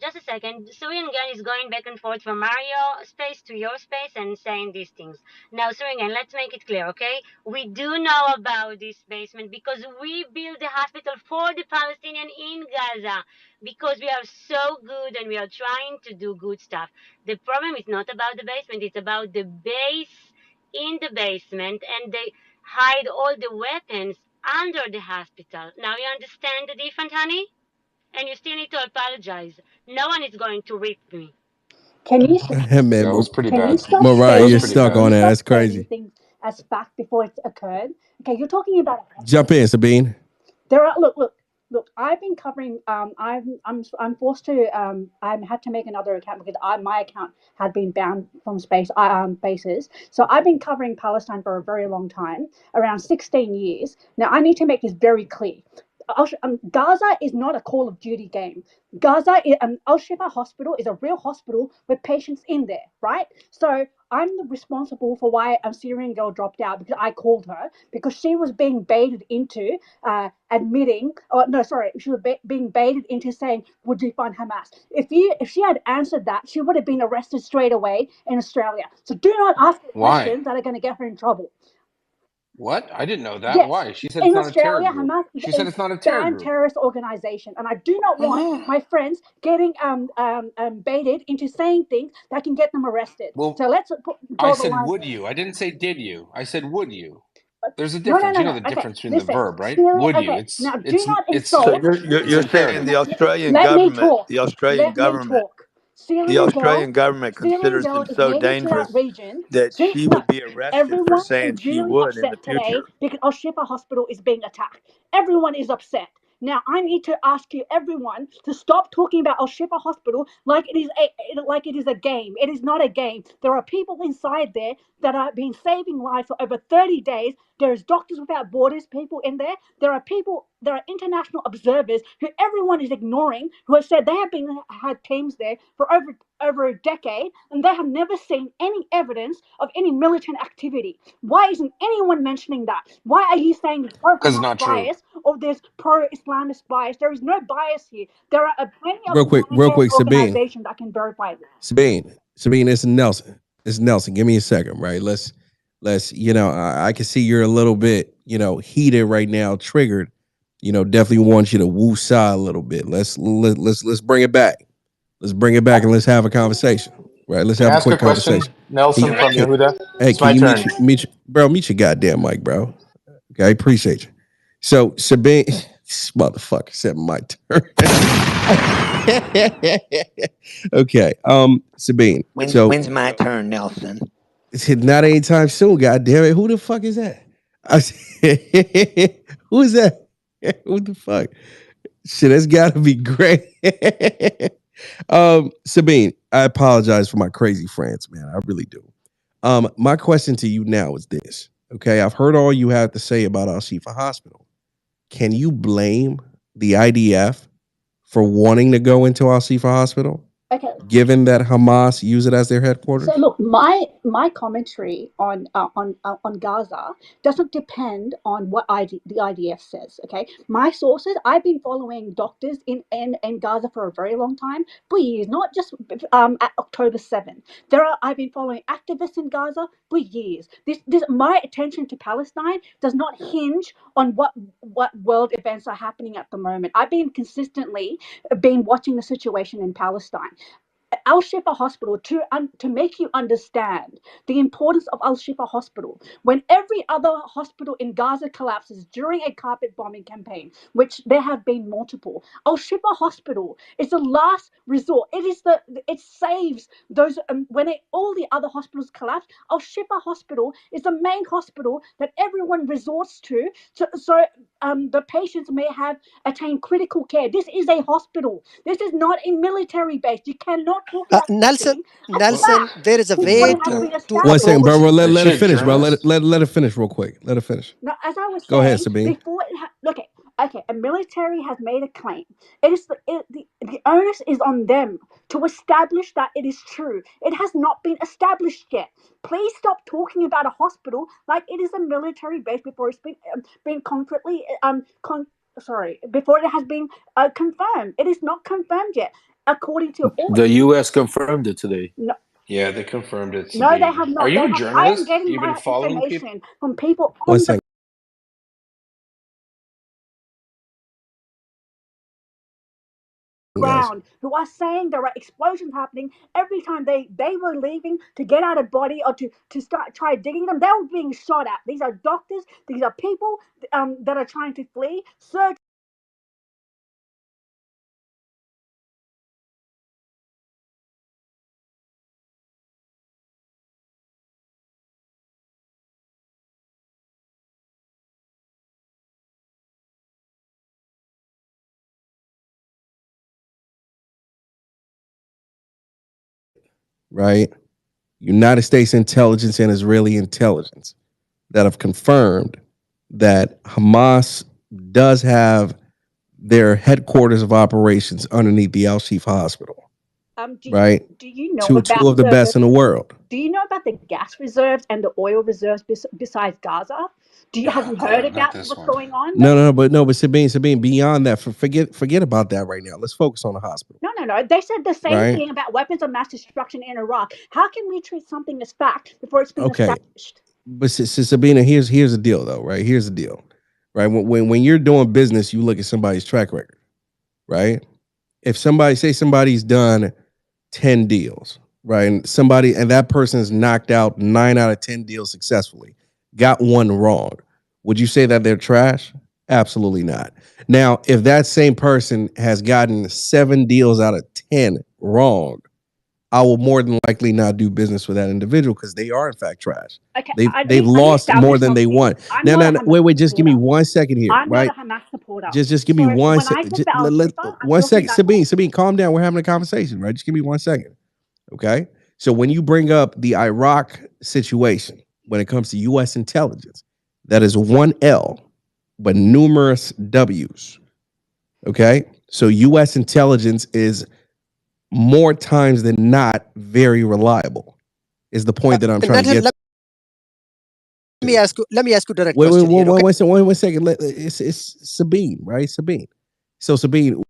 Just a second. Suringan is going back and forth from Mario space to your space and saying these things. Now, Suringan, let's make it clear, okay? We do know about this basement because we built the hospital for the Palestinian in Gaza because we are so good and we are trying to do good stuff. The problem is not about the basement, it's about the base in the basement and hide all the weapons under the hospital. Now you understand the difference, honey? And you still need to apologize. No one is going to rip me. Can you Man, Yeah, it was pretty can you bad. stop Mariah, It was you're stating pretty stuck can bad. on you that. stop That's stating crazy. things as fact before it's occurred? Okay, you're talking about Jump in, Sabine. there are look. I've been covering. I'm forced to. I had to make another account because my account had been banned from bases. So I've been covering Palestine for a very long time, around 16 years. Now I need to make this very clear. Gaza is not a Call of Duty game. Gaza, Al Shifa Hospital is a real hospital with patients in there, right? So I'm responsible for why a Syrian girl dropped out because I called her because she was being baited into admitting, or no, sorry, she was being baited into saying, "Would you find Hamas?" If she had answered that, she would have been arrested straight away in Australia. So do not ask her Why? questions that are going to get her in trouble. What? I didn't know that. Yes, Why? She said it's in not a terror Australia, group. Hamas is She said a it's not a terror banned group. terrorist organization, and I do not want my friends getting baited into saying things that can get them arrested. Well, So let's I draw the said, line would there. you? I didn't say, did you? I said, would you? There's a No, no, difference. no, You know no. the Okay, difference between the listen. verb, right? Syria. Would you? Okay, now do not It's So insult. it's you're saying imperative. the Australian Let me government, talk. Let me talk. the Syrian girl. Australian government Syrian considers girl them is so native to that dangerous region. that See, she no, would be arrested for everyone is saying she really would in the upset today future. because Al Shifa Hospital is being attacked. Everyone is upset. Now I need to ask you, everyone, to stop talking about Al Shifa Hospital like it is a game. It is not a game. There are people inside there that have been saving lives for over 30 days. There's Doctors Without Borders people in there. There are people. There are international observers who everyone is ignoring, who have said they have had teams there for over a decade, and they have never seen any evidence of any militant activity. Why isn't anyone mentioning that? Why are you saying there's Because it's pro-Hamas not true. bias or there's pro-Islamist bias? There is no bias here. There are plenty of Real humanitarian quick, Sabine. organizations that can verify this. Sabine, it's Nelson. It's Nelson. Give me a second, right? Let's I can see you're a little bit, heated right now, triggered. Definitely want you to woo-saw a little bit. Let's bring it back. Let's bring it back and let's have a conversation. Right? Let's Can I have a ask a quick question, conversation. Nelson from Yehuda? Hey, It's can my you turn. meet your goddamn mic, bro? Okay, I appreciate you. So Sabine, this motherfucker said my turn. Okay, Sabine. When's my turn, Nelson? It's not anytime soon. God damn it! Who the fuck is that? Who is that? Who the fuck? Shit, that's got to be great. Sabine, I apologize for my crazy friends, man. I really do. My question to you now is this. Okay, I've heard all you have to say about Al Shifa Hospital. Can you blame the IDF for wanting to go into Al Shifa Hospital, Okay. given that Hamas use it as their So headquarters? look, my commentary on Gaza doesn't depend on what the IDF says. Okay, my sources. I've been following doctors in Gaza for a very long time, for years, not just at October 7th. I've been following activists in Gaza for years. This my attention to Palestine does not hinge on what world events are happening at the moment. I've been consistently been watching the situation in Palestine. Al Shifa Hospital, to make you understand the importance of Al Shifa Hospital, when every other hospital in Gaza collapses during a carpet bombing campaign, which there have been multiple, Al Shifa Hospital is the last resort. It saves those all the other hospitals collapse. Al Shifa Hospital is the main hospital that everyone resorts to, the patients may have attained critical care. This is a hospital. This is not a military base. You cannot talk about this Nelson, thing as Nelson, fact there is a before way it has been to 1 second, bro. established. Let, Is let she it a finish, bro. journalist? Let it finish real quick. Let it finish. Now, as I was Go ahead, saying, Sabine. before a military has made a claim. It is the onus is on them to establish that it is true. It has not been established yet. Please stop talking about a hospital like it is a military base before it's been concretely before it has been confirmed. It is not confirmed yet, according to all. The U.S. confirmed it today. No, Yeah, they confirmed it, no, they Sabine. have Are not. you a I am journalist? getting You've been my following people? information from people 1 on the second. guys. ground who are saying there are explosions happening every time they were leaving to get out of body or to start try digging them. They were being shot at. These are doctors. These are people that are trying to flee. Surgeons. Right? United States intelligence and Israeli intelligence that have confirmed that Hamas does have their headquarters of operations underneath the Al Shifa Hospital. Right? Do you know Two about of the best in the world. Do you know about the gas reserves and the oil reserves besides Gaza? Have you heard Not about this what's one. going on? But Sabine, beyond that, forget about that right now. Let's focus on the hospital. No. They said the same Right? thing about weapons of mass destruction in Iraq. How can we treat something as fact before it's been Okay. established? But Sabina, here's the deal though, right? Here's the deal. Right? When you're doing business, you look at somebody's track record, right? If somebody's done 10 deals, right? And that person's knocked out 9 out of 10 deals successfully, got one wrong. Would you say that they're trash? Absolutely not. Now, if that same person has gotten 7 deals out of 10 wrong, I will more than likely not do business with that individual because they are in fact trash. Okay, They've lost more than they won. I'm No, not no, a no, Hamas wait, just give me supporter. 1 second here, I'm not right? a Hamas supporter. Just give me So 1 when I second. talk about Al Shifa, I'm 1 talking second. about Sabine, calm down. We're having a conversation, right? Just give me 1 second. Okay. So when you bring up the Iraq situation, when it comes to U.S. intelligence, that is one L, but numerous W's. Okay. So U.S. intelligence is more times than not very reliable, is the point that I'm trying to Nelson, get let to. let me ask you direct Wait, question here. Okay. one second. It's Sabine, right? Sabine. So Sabine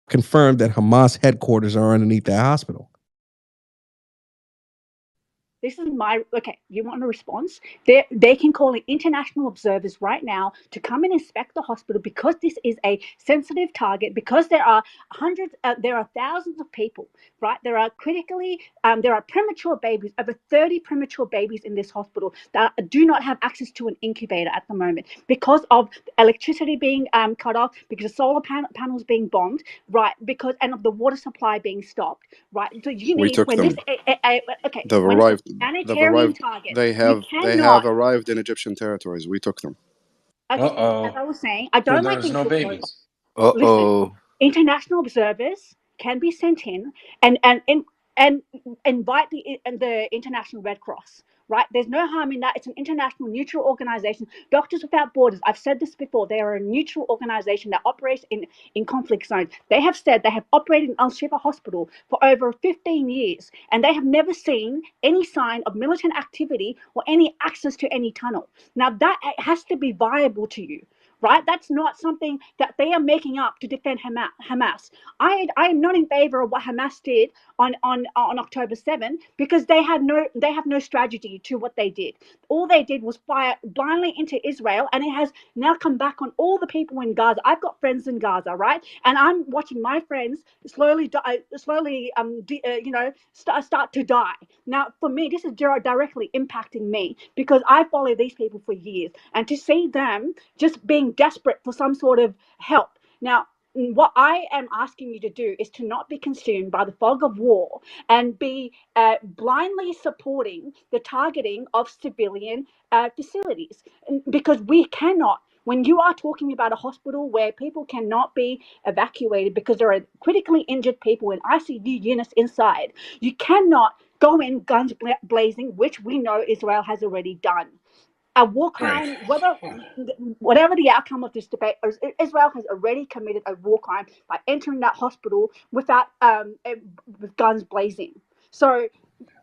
confirmed that Hamas headquarters are underneath that hospital. This is my okay. You want a response? They can call in international observers right now to come and inspect the hospital because this is a sensitive target. Because there are there are thousands of people. Right, there are there are premature babies, over 30 premature babies in this hospital that do not have access to an incubator at the moment because of electricity being cut off, because of solar panels being bombed. Right, because and of the water supply being stopped. Right, so you We need took when them. this okay They've when arrived. They've humanitarian arrived. target. They You have cannot. arrived in Egyptian territories. We took them. Okay, as I was saying, I So don't like there's being no put forward. babies. Listen, Uh-oh. international observers can be sent in and invite the International Red Cross. Right? There's no harm in that. It's an international neutral organization. Doctors Without Borders. I've said this before. They are a neutral organization that operates in conflict zones. They have said they have operated in Al Shifa Hospital for over 15 years, and they have never seen any sign of militant activity or any access to any tunnel. Now that has to be viable to you, right? That's not something that they are making up to defend Hamas. I am not in favor of what Hamas did on October 7 because they have no strategy to what they did. All they did was fire blindly into Israel, and it has now come back on all the people in Gaza. I've got friends in Gaza, right? And I'm watching my friends start to die. Now, for me, this is directly impacting me because I follow these people for years, and to see them just being desperate for some sort of help. Now, what I am asking you to do is to not be consumed by the fog of war and be blindly supporting the targeting of civilian facilities, because we cannot. When you are talking about a hospital where people cannot be evacuated because there are critically injured people in ICU units inside, you cannot go in guns blazing, which we know Israel has already done. A war Right. crime, whatever the outcome of this debate, Israel has already committed a war crime by entering that hospital without with guns blazing. So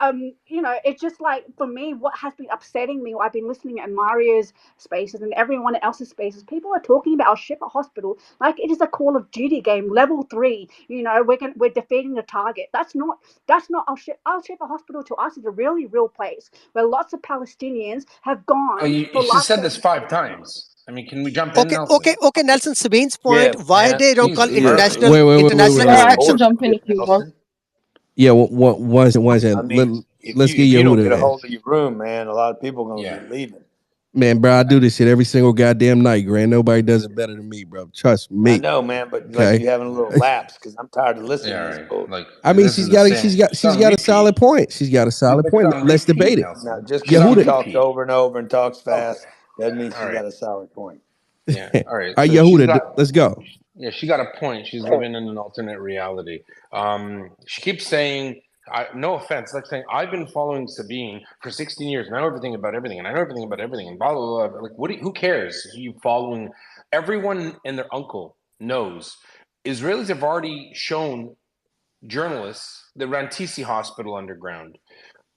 it's just like, for me, what has been upsetting me, I've been listening at Mario's spaces and everyone else's spaces, people are talking about Shifa Hospital like it is a Call of Duty game, level 3. We're defeating the target. That's not Al Shifa Hospital to us is a really real place where lots of Palestinians have Oh, gone you for she life said this saving 5 treatment. times. I mean, can we jump in, Okay, Nelson? okay, Nelson. Sabine's Yeah, point. Why Man, they don't call Jesus Christ. international Yeah, I inspection? can jump in if you want. Yeah, one I second. mean, Let's get if you don't get a Yehuda in. hold of your room, man, a lot of people are gonna Yeah. be leaving. Man, bro, I do this shit every single goddamn night, Grant. Nobody does it better than me, bro. Trust I me. know, man, but like Okay. you having a little lapse because I'm tired of listening Yeah, to this right. bull. Like, I mean, this is the same. It's she's on got a solid repeat. point. She's got a solid It's point. on Let's repeat, debate it. Now, Nelson. just She's because she on Yehuda. talks repeat. over and over and talks Okay. fast doesn't mean All she's got right. a solid point. Yeah. All All right. right, So she's Yehuda, got, let's go. yeah, she got a point. She's living in an alternate reality. She keeps saying, no offense, like saying, I've been following Sabine for 16 years, and I know everything about everything, and I know everything about everything, and blah, blah, blah. Like, who cares? You following, everyone and their uncle knows. Israelis have already shown journalists the Rantisi hospital underground.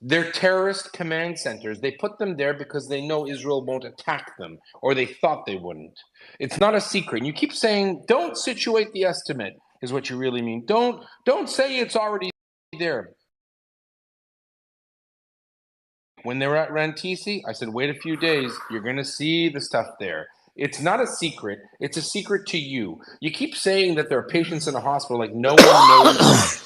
They're terrorist command centers. They put them there because they know Israel won't attack them, or they thought they wouldn't. It's not a secret. And you keep saying, don't situate the estimate, is what you really mean. Don't say it's already there. When they were at Rantisi, I said, wait a few days, you're going to see the stuff there. It's not a secret. It's a secret to you. You keep saying that there are patients in a hospital like no one knows that.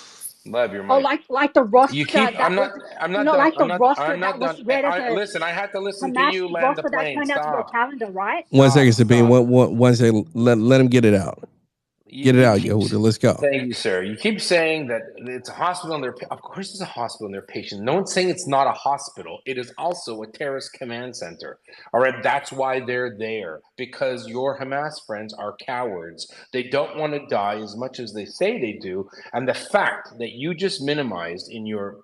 Love your Oh, mic. like the You roster keep. that was, I'm you not know, done. like the roster I'm that not was done. read as a Listen. I had to listen to Hamas you land the roster that plane. turned out to be a Stop. calendar, right? One second, Sabine. Stop. One second. Let him get it out. Get it You out, keep. Yehuda. Let's go. Thank you, sir. You keep saying that it's a hospital and they're. Of course, it's a hospital and they're patients. No one's saying it's not a hospital. It is also a terrorist command center. All right, that's why they're there, because your Hamas friends are cowards. They don't want to die as much as they say they do. And the fact that you just minimized in your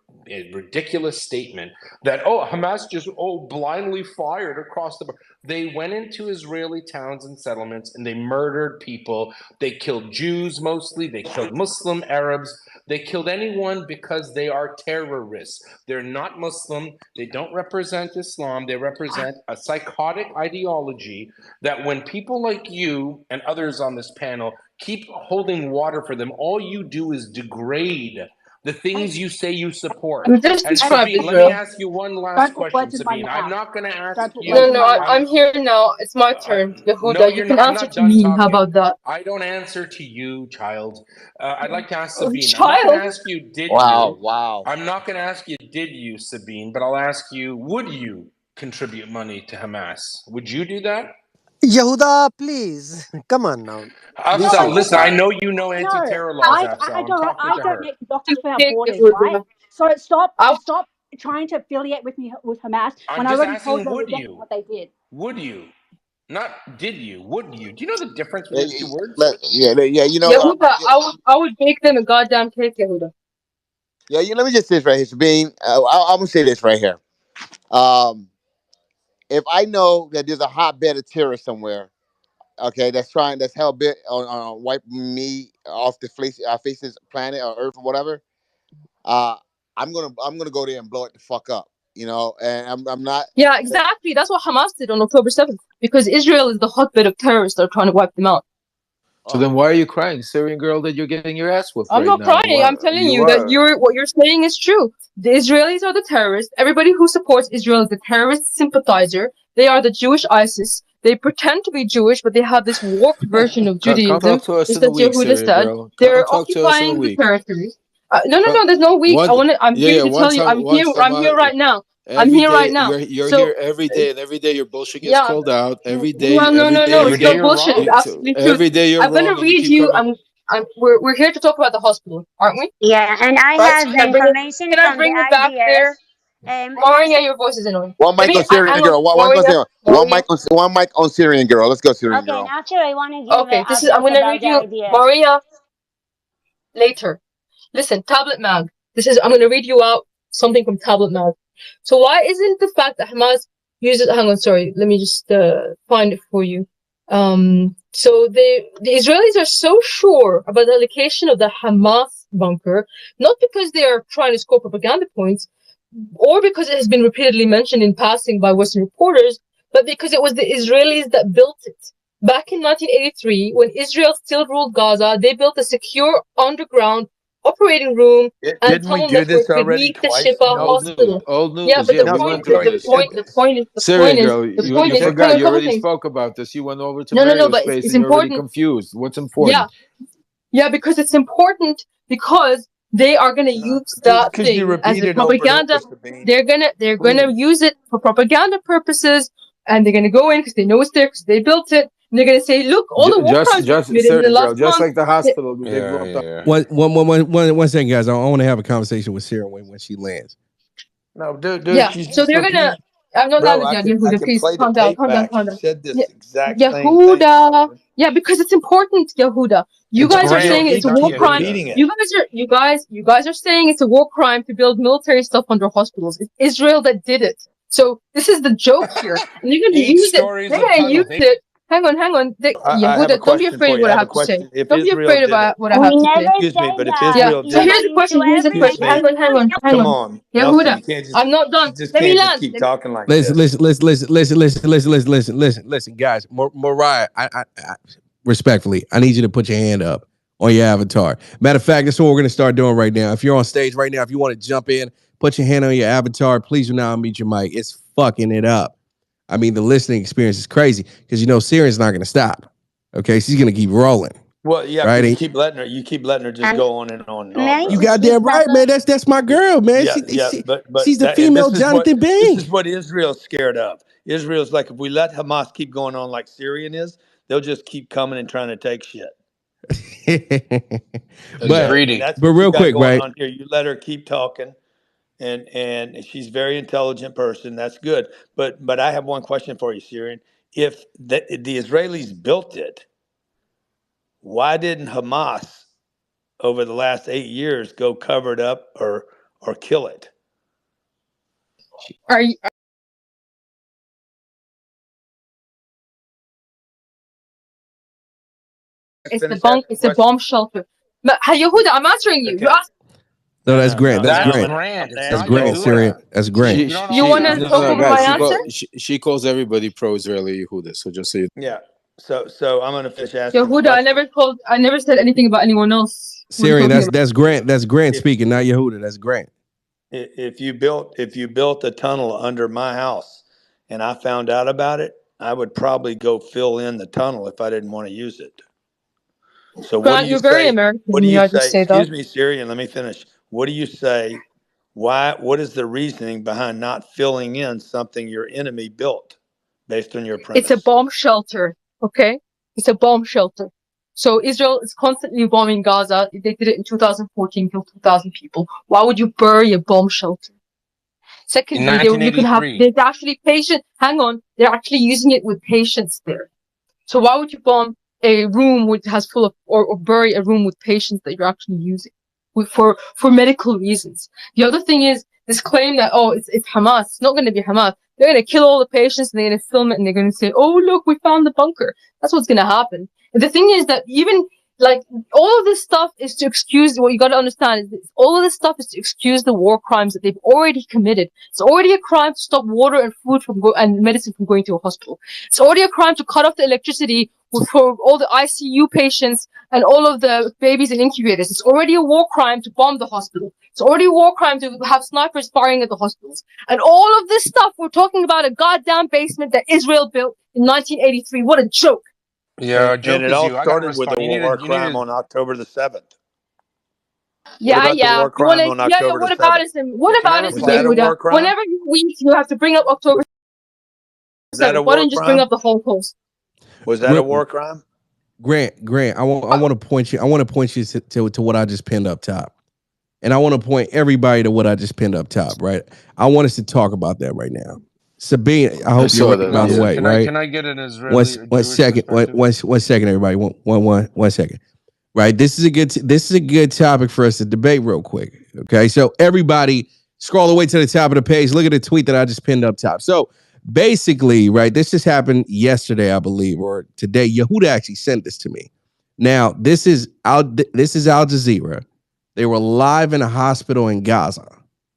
ridiculous statement that Hamas just blindly fired across the. They went into Israeli towns and settlements and they murdered people. They killed Jews mostly. They killed Muslim Arabs. They killed anyone because they are terrorists. They're not Muslim. They don't represent Islam. They represent a psychotic ideology that when people like you and others on this panel keep holding water for them, all you do is degrade the things you say you support. You just And described Sabine, let me Israel. ask you one last Don't put question, words in my Sabine. I'm mouth. not going to ask Don't put you. words No, in no, my mouth. I'm here now. It's my turn. No, Yehuda, you you're can not. I'm answer not to done me. How talking. about that? I don't answer to you, child. I'd like to ask Oh, Sabine. I'm not going to child. ask you, did Wow, you? wow. I'm not going to ask you, did you, Sabine, but I'll ask you, would you contribute money to Hamas? Would you do that? Yehuda, please, come on now. Be No, Afsal, listen, serious. I no, know you know no. anti-terror laws, Afsal. I'm talking I to her. donate to Doctors Without Okay, Borders, right? Yehuda. So stop I'll trying to affiliate with me with Hamas I'm when I just already told asking, you I would rejected you? what they did. Would you? Not did you? Would you? Do you know the difference Yeah, between the two words? yeah. Yehuda, I would bake them a goddamn cake, Yehuda. Yeah. Let me just say this right here, Sabine. I'm gonna say this right here. Um, if I know that there's a hotbed of terrorists somewhere, okay, that's hell bent on wiping me off the face of this planet or Earth or whatever, uh, I'm gonna go there and blow it the fuck up. And I'm not. Yeah, exactly. That's what Hamas did on October 7th. Because Israel is the hotbed of terrorists that are trying to wipe them out. So then why are you crying, Syrian girl, that you're getting your ass whooped I'm right not now? crying. I'm telling you that what you're saying is true. The Israelis are the terrorists. Everybody who supports Israel is the terrorist sympathizer. They are the Jewish ISIS. They pretend to be Jewish, but they have this warped version of Come Judaism, talk to us just in a as week, Yehuda Syrian said. girl. Come They're talk to us in a occupying the week. territories. No, Come, there's no week. I'm here to tell you. I'm here right now. I'm every here day right now. you're So, here every day, and every day your bullshit gets yeah. called out. Every day, Well, no. Every It's day not you're bullshit. It's wrong. absolutely true. Every day you're I'm wrong, gonna and you read keep you. coming. We're here to talk about the hospital, aren't we? Yeah, and I Right? have the information Can I from the bring it back there? IDF. Maria, your voice is annoying. One mic on Syrian Hang on, girl. Maria. One mic on Syrian girl. Let's go, Syrian Okay, and girl. after I want to give Okay, I'm advice gonna about read the you IDF. Maria later. Listen, Tablet Mag. I'm gonna read you out something from Tablet Mag. So why isn't the fact that Hamas uses hang on, sorry, let me just find it for you. So the Israelis are so sure about the location of the Hamas bunker, not because they are trying to score propaganda points, or because it has been repeatedly mentioned in passing by Western reporters, but because it was the Israelis that built it. Back in 1983, when Israel still ruled Gaza, they built a secure underground operating room and Didn't tell we them do that this we already need the twice, SHIFA Nelson? hospital. Old news. Yeah, but Yeah, the we Nelson, point went we is, over the already this. did point, the this. point is, the point Syrian is, girl, the point you is, forgot. hang on, a You couple already things. spoke about this. You went over to No, Mario's but space it's and you're already important. confused. What's Yeah, important? yeah, because it's important because they are going to use that Because you thing as repeat a it over and over, propaganda. Sabine. They're gonna Please. use it for propaganda purposes, and they're gonna go in because they know it's there because they built it. And they're gonna say, "Look, all the war crimes we committed in the Syrian girl, last just month." like the hospital. They blew up the. One second, guys. I want to have a conversation with Sarah when she lands. No, dude, Yeah, she's so just they're gonna. repeating. I'm not Bro, landed I yet, can Yehuda. Please play the calm down, tape calm down, back. calm She down. said this Yeah, exact same thing. Yehuda. Yeah, because it's important, Yehuda. You It's guys are Grant. saying it's a You war keep crime. repeating it. You guys are saying it's a war crime to build military stuff under hospitals. It's Israel that did it. So this is the joke here, and you're going to 8 use it. stories They're of going to use tunnels. it. Hang on. I have a Yehuda, don't be question afraid for of you. what I I have a have to say. question. If Don't be Israel afraid did it, about what I We have to say. never excuse me, say but if that. Yeah. Israel So did it, here's the question. excuse me. Hang on. Come on, Nelson. Yehuda, You can't just I'm not done. Let me land. keep talking like Listen, this. listen, guys. Mariah, I respectfully, I need you to put your hand up on your avatar. Matter of fact, that's what we're going to start doing right now. If you're on stage right now, if you want to jump in, put your hand on your avatar. Please do not unmute your mic. It's fucking it up. I mean, the listening experience is crazy because Syrian's not going to stop. Okay, she's going to keep rolling. Well, yeah, right? because you keep letting her just go on and on and on, May bro. You goddamn right, man. That's my girl, man. But She's the that, and female Jonathan this is Bing. what Israel's scared of. Israel's like, if we let Hamas keep going on like Syrian is, they'll just keep coming and trying to take shit. but that's what real you got quick, going right? on here. You let her keep talking, and she's a very intelligent person. That's good. But I have one question for you, Syrian. If the Israelis built it, why didn't Hamas over the last 8 years go cover it up or kill it? Are you? It's a bomb shelter. But Yehuda, I'm answering you. Okay. You asked. No, that's Grant. That's That's Grant. Grant. It's That's not Grant. Yehuda. Syrian. That's Grant. You want to talk over my answer? She calls everybody pro-Israeli Yehuda. So just say. Yeah. So I'm gonna finish asking. Yehuda, I never said anything about anyone else. Syrian. That's Grant. That's Grant speaking, not Yehuda. That's Grant. If you built a tunnel under my house, and I found out about it, I would probably go fill in the tunnel if I didn't want to use it. So what do you You're very say? American. What do you say? Say Excuse that. me, Syrian. Let me finish. What do you say? What is the reasoning behind not filling in something your enemy built, based on your premise? It's a bomb shelter. Okay, it's a bomb shelter. So Israel is constantly bombing Gaza. They did it in 2014, killed 2,000 people. Why would you bury a bomb shelter? Secondly, you can have, there's actually patient, hang on, they're actually using it with patients there. So why would you bomb a room which has full of, or bury a room with patients that you're actually using for medical reasons? The other thing is this claim that, it's Hamas. It's not going to be Hamas. They're going to kill all the patients and they're going to film it and they're going to say, oh, look, we found the bunker. That's what's going to happen. And the thing is that even, like, all of this stuff is to excuse, what you got to understand is all of this stuff is to excuse the war crimes that they've already committed. It's already a crime to stop water and food and medicine from going to a hospital. It's already a crime to cut off the electricity for all the ICU patients and all of the babies in incubators. It's already a war crime to bomb the hospital. It's already a war crime to have snipers firing at the hospitals. And all of this stuff, we're talking about a goddamn basement that Israel built in 1983. What a joke. Yeah, and it all started with a war crime on October the 7th. Yeah. What about it? What about it, Yehuda? Whenever you weep, you have to bring up October 7th. Why don't you just bring up the Holocaust? Was that a war crime? Grant, I want to point you. I want to point you to what I just pinned up top, and I want to point everybody to what I just pinned up top. Right? I want us to talk about that right now. Sabine, I hope you're ready, by the way. Right? Can I get an Israeli? One second, everybody. One second. Right? This is a good topic for us to debate real quick. Okay, so everybody scroll all the way to the top of the page. Look at the tweet that I just pinned up top. So basically, right, this just happened yesterday, I believe, or today. Yehuda actually sent this to me. Now, this is Al Jazeera. They were live in a hospital in Gaza,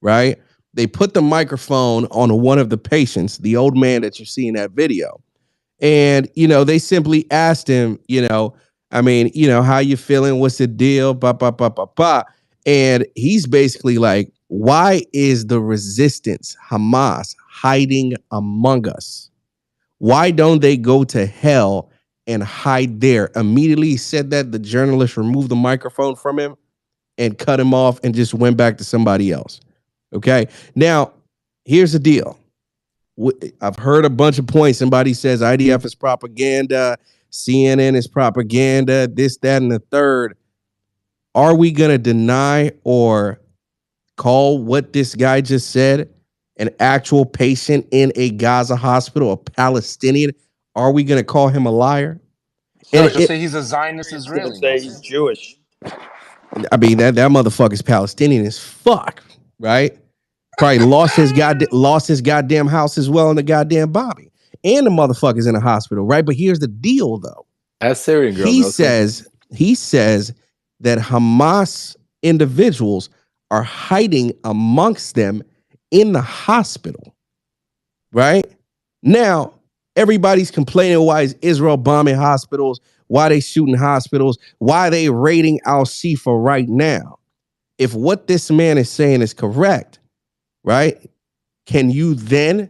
right? They put the microphone on one of the patients, the old man that you see in that video. And, they simply asked him, how you feeling? What's the deal? And he's basically like, why is the resistance, Hamas, hiding among us? Why don't they go to hell and hide there? Immediately he said that, the journalist removed the microphone from him and cut him off and just went back to somebody else. Okay. Now, here's the deal. I've heard a bunch of points. Somebody says IDF is propaganda, CNN is propaganda, this, that, and the third. Are we going to deny or call what this guy just said an actual patient in a Gaza hospital, a Palestinian? Are we going to call him a liar? No, just say he's a Zionist Israeli. Say he's Jewish. I mean, that motherfucker's Palestinian as fuck, right? Probably lost his goddamn house as well in the goddamn Bobby. And the motherfucker's in a hospital, right? But here's the deal, though. That's Syrian girl. He says that Hamas individuals are hiding amongst them in the hospital, right? Now, everybody's complaining, why is Israel bombing hospitals? Why they shooting hospitals? Why they raiding Al-Shifa right now? If what this man is saying is correct, right? Can you then,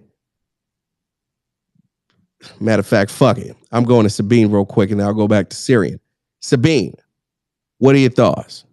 matter of fact, fuck it. I'm going to Sabine real quick and then I'll go back to Syrian. Sabine, what are your thoughts?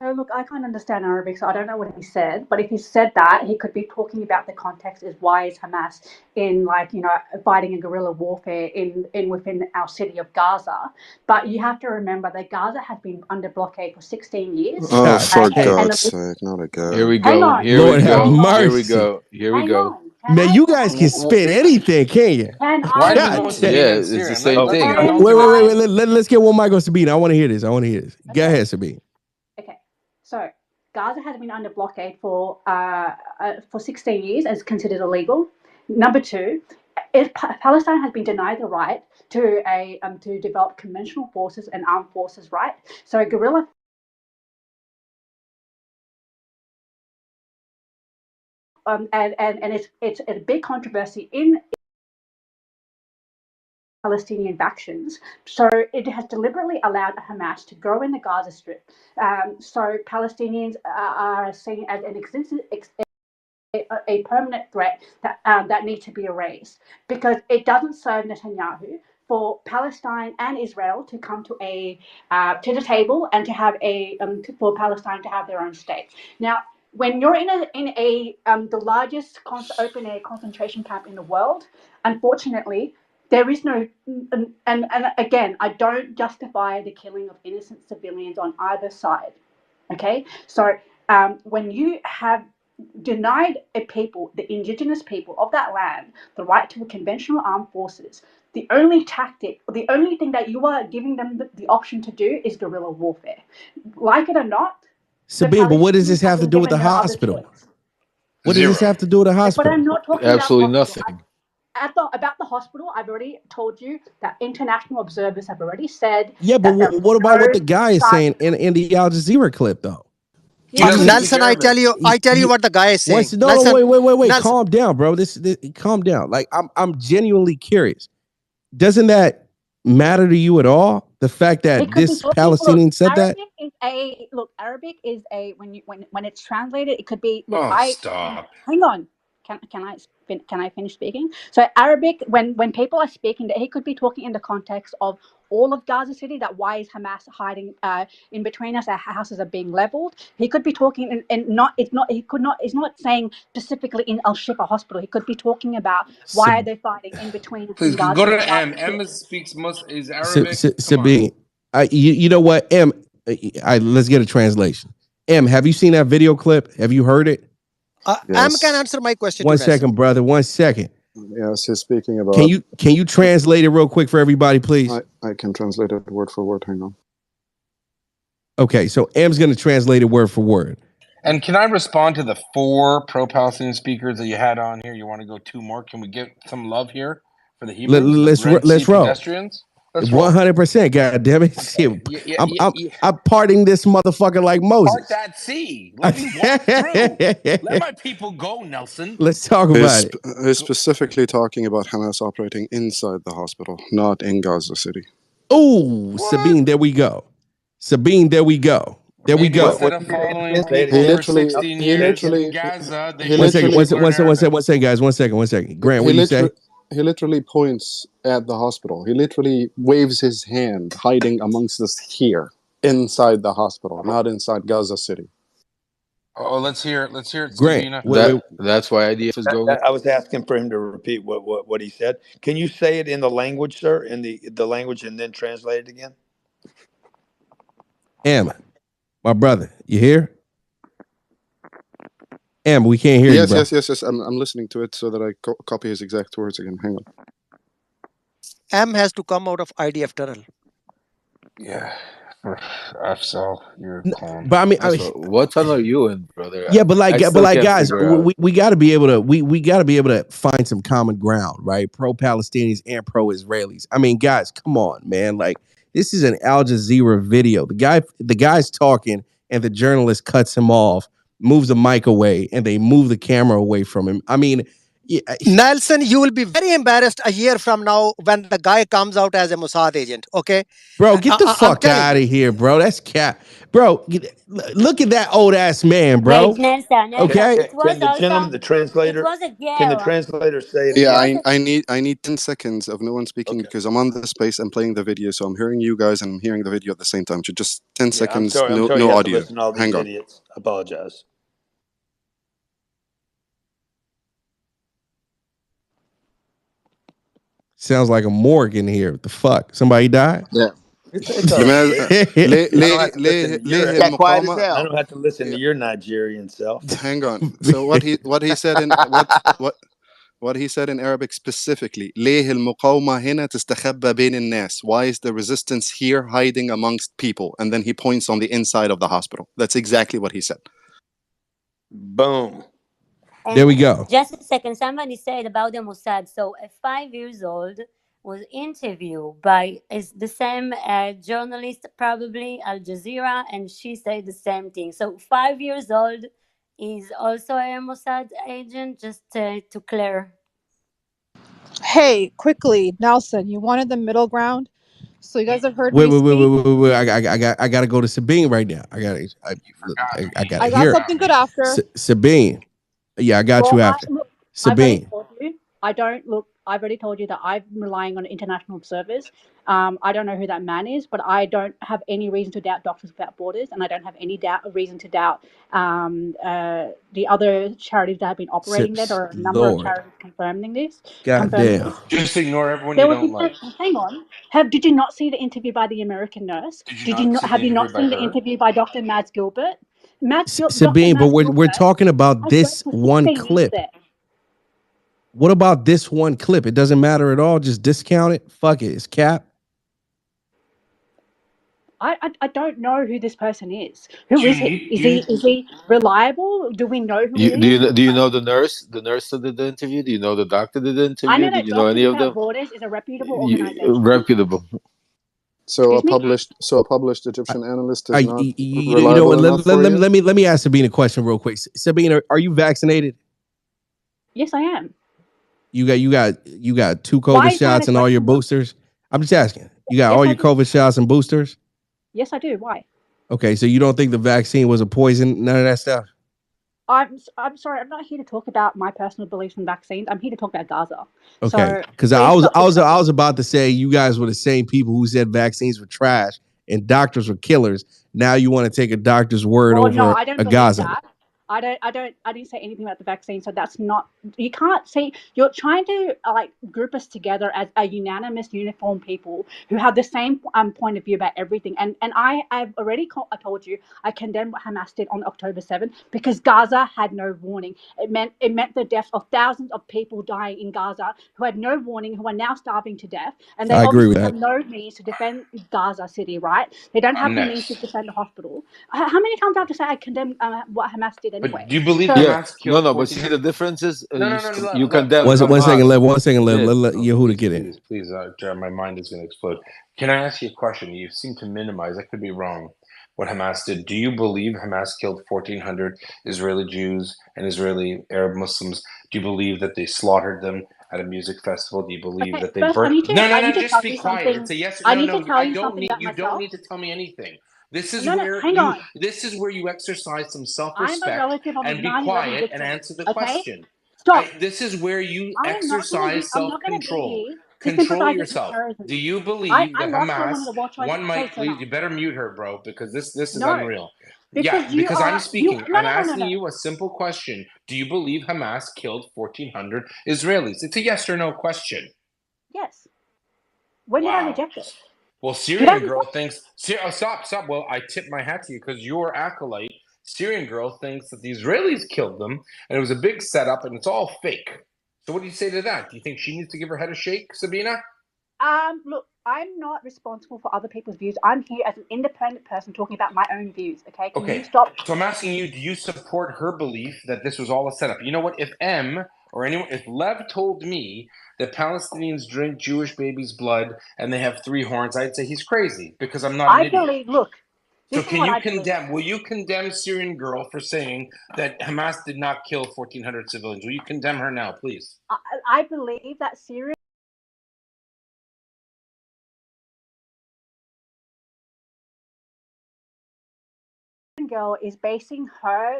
So look, I can't understand Arabic, so I don't know what he said. But if he said that, he could be talking about the context is why is Hamas in, like, you know, fighting a guerrilla warfare in within our city of Gaza. But you have to remember that Gaza has been under blockade for 16 years. Oh, for and God's sake, not again. Here we hang go. on, Here Lord we have go. mercy. Here we go. Here we hang go. on. Can Man, I- you guys can spin anything, can you? Can Why I? did we go Sabine Yeah, and it's the Syrian? same thing. Wait. Let's get one mic on Sabine. I want to hear this. Go ahead, Sabine. Okay, so Gaza has been under blockade for 16 years as considered illegal. Number two, Palestine has been denied the right to develop conventional forces and armed forces, right? So guerrilla and it's a big controversy in Palestinian factions. So it has deliberately allowed Hamas to grow in the Gaza Strip. So Palestinians are seen as a permanent threat that needs to be erased, because it doesn't serve Netanyahu for Palestine and Israel to come to the table and to have for Palestine to have their own state. Now, when you're in the largest open air concentration camp in the world, unfortunately, there is no, and again, I don't justify the killing of innocent civilians on either side. Okay, so when you have denied a people, the indigenous people of that land, the right to a conventional armed forces, the only thing that you are giving them the option to do is guerrilla warfare. Like it or not, Sabine, but what does this have to do with the hospital? What does this have to do with the hospital? But I'm not talking absolutely about hospital. nothing. About the hospital, I've already told you that international observers have already said. Yeah, but what about what the guy is saying in the Al Jazeera clip, though? Nelson, I tell you what the guy is saying. No, wait. Nelson. Calm down, bro. This calm down. Like I'm genuinely curious. Doesn't that matter to you at all? The fact that this Palestinian said that? Arabic is when it's translated, it could be. Stop. Hang on. Can I finish speaking? So Arabic, when people are speaking, he could be talking in the context of all of Gaza City. That why is Hamas hiding in between us? Our houses are being leveled. He could be talking and not. It's not. He could not. It's not saying specifically in Al-Shifa hospital. He could be talking about why are they fighting in between us. Please Gaza go to City. M. M speaks is Arabic. Sabine, you know what? M, let's get a translation. M, have you seen that video clip? Have you heard it? Am can answer my question. One second, brother. 1 second. Yes, he's speaking about. Can you translate it real quick for everybody, please? I can translate it word for word. Hang on. Okay, so M's going to translate it word for word. And can I respond to the 4 pro-Palestinian speakers that you had on here? You want to go 2 more? Can we get some love here for the Hebrews? Let's roll. Pedestrians? 100%. God damn it! I'm parting this motherfucker like Moses. Part that sea. Let me walk through. Let my people go, Nelson. Let's talk about it. He's specifically talking about Hamas operating inside the hospital, not in Gaza City. Oh, Sabine, there we go. There we Maybe go. instead of following Say it people He again. for literally, 16 he years in literally, Gaza, they he One should second. literally, teach learn Arabic. One second, guys. One second. Grant, what do you say? he literally points at the hospital. He literally waves his hand, hiding amongst us here, inside the hospital, not inside Gaza City. Oh, let's hear it. Let's hear it, Grant, Sabina. That's why IDF is going. I was asking for him to repeat what he said. Can you say it in the language, sir? In the language, and then translate it again. Am, my brother, you here? Am, we can't hear you, bro. Yes. I'm listening to it so that I copy his exact words again. Hang on. M has to come out of IDF tunnel. Yeah. Afzal, you're a clown. But I mean, what tunnel are you in, brother? Yeah, but like, guys, we we got to be able to we got to be able to find some common ground, right? Pro-Palestinians and pro-Israelis. I mean, guys, come on, man. Like, this is an Al Jazeera video. The guy's talking, and the journalist cuts him off, moves the mic away, and they move the camera away from him. I mean, Nelson, you will be very embarrassed a year from now when the guy comes out as a Mossad agent. Okay, bro, get the fuck out of here, bro. That's cat, bro. Look at that old ass man, bro. Wait, Nelson. Okay, It was Can the gentleman, the translator, It was a can the girl. translator say it Yeah, again? I need 10 seconds of no one speaking because I'm on the space and playing the video, so I'm hearing you guys and I'm hearing the video at the same time. So just 10 I'm seconds, sorry. no You have audio. to listen to all these Hang on. idiots. I apologize. sounds like a morgue in here. What the fuck? Somebody died? Yeah. It's all right. Got quiet as hell. I don't have to listen to your Nigerian self. Hang on. So what he said in what he said in Arabic specifically, ليه المقاومة هنا تستخبى بين الناس? Why is the resistance here hiding amongst people? And then he points on the inside of the hospital. That's exactly what he said. Boom. And there we go. Just a second. Somebody said about the Mossad. So a 5-year-old was interviewed by the same journalist, probably Al Jazeera, and she said the same thing. So 5 years old is also a Mossad agent, just to clear. Hey, quickly, Nelson, you wanted the middle ground, so you guys have heard Wait. I gotta go to Sabine right now. I gotta got something good after. Sabine. Yeah, I got you after. Sabine. I've already told you that I'm relying on international observers. I don't know who that man is, but I don't have any reason to doubt Doctors Without Borders, and I don't have any reason to doubt the other charities that have been operating there. There are a number of charities confirming this. God damn. Just ignore everyone you don't like. Hang on. Did you not see the interview by the American nurse? Have you not seen the interview by Dr. Mads Gilbert? Sabine, but we're talking about this one clip. What about this one clip? It doesn't matter at all. Just discount it. Fuck it. It's cap. I don't know who this person is. Who is he? Is he reliable? Do we know who he is? Do you know the nurse? The nurse that did the interview? Do you know the doctor that did the interview? I know Did that you know any of them? Borders is a reputable organization. Reputable. So a published Egyptian analyst is not you reliable know what? enough for you? Let me ask Sabine a question real quick. Sabine, are you vaccinated? Yes, I am. You got 2 COVID shots and all your boosters? I'm just asking. You got all your COVID shots and boosters? Yes, I do. Why? Okay, so you don't think the vaccine was a poison? None of that stuff? I'm sorry. I'm not here to talk about my personal beliefs in vaccines. I'm here to talk about Gaza. Okay, because I was about to say you guys were the same people who said vaccines were trash and doctors were killers. Now you want to take a doctor's word over a Gaza. That. I didn't say anything about the vaccine, so that's not. You can't see. You're trying to group us together as a unanimous, uniform people who have the same point of view about everything. And I've already told you I condemned what Hamas did on October 7th because Gaza had no warning. It meant the death of thousands of people dying in Gaza who had no warning, who are now starving to death, and they obviously have no means to defend Gaza City. Right? They don't have the means to defend a hospital. How many times do I have to say I condemn what Hamas did? Anyway. But do you believe Hamas killed? No, but you see the difference is you condemn. One second, let Yehuda get in. Please, Jared, my mind is going to explode. Can I ask you a question? You seem to minimize. I could be wrong. What Hamas did? Do you believe Hamas killed 1,400 Israeli Jews and Israeli Arab Muslims? Do you believe that they slaughtered them at a music festival? Do you believe that they burned? No, just be quiet. It's a yes or no. You don't need to tell me anything. This is No, where hang on. this is where you exercise some I'm a self-respect relative of and be 9/11 quiet and victims. answer the Okay, question. stop. This is where you I am not going to be. exercise I'm not going to be self-control. here to Control sympathise with yourself. Do terrorism. you believe I that lost what I Hamas? wanted to watch on One mic, Facetimate. please. You better mute her, bro, because this is No, unreal. because Yeah, you because I'm are you. speaking. No, I'm no, no, no, asking no. you a simple question. Do you believe Hamas killed 1,400 Israelis? It's a yes or no question. Yes. When did I Wow. reject it? Well, Did I Syrian girl reject? thinks. Stop. Well, I tip my hat to you because your acolyte, Syrian girl, thinks that the Israelis killed them and it was a big setup and it's all fake. So, what do you say to that? Do you think she needs to give her head a shake, Sabina? Look, I'm not responsible for other people's views. I'm here as an independent person talking about my own views. Okay, can you Okay. stop? So I'm asking you: do you support her belief that this was all a setup? You know what? If if Lev told me that Palestinians drink Jewish babies' blood and they have 3 horns, I'd say he's crazy because I'm not an I idiot. believe. Look, So this is can what you I believe. condemn? Will you condemn Syrian girl for saying that Hamas did not kill 1,400 civilians? Will you condemn her now, please? I believe that Syria girl is basing her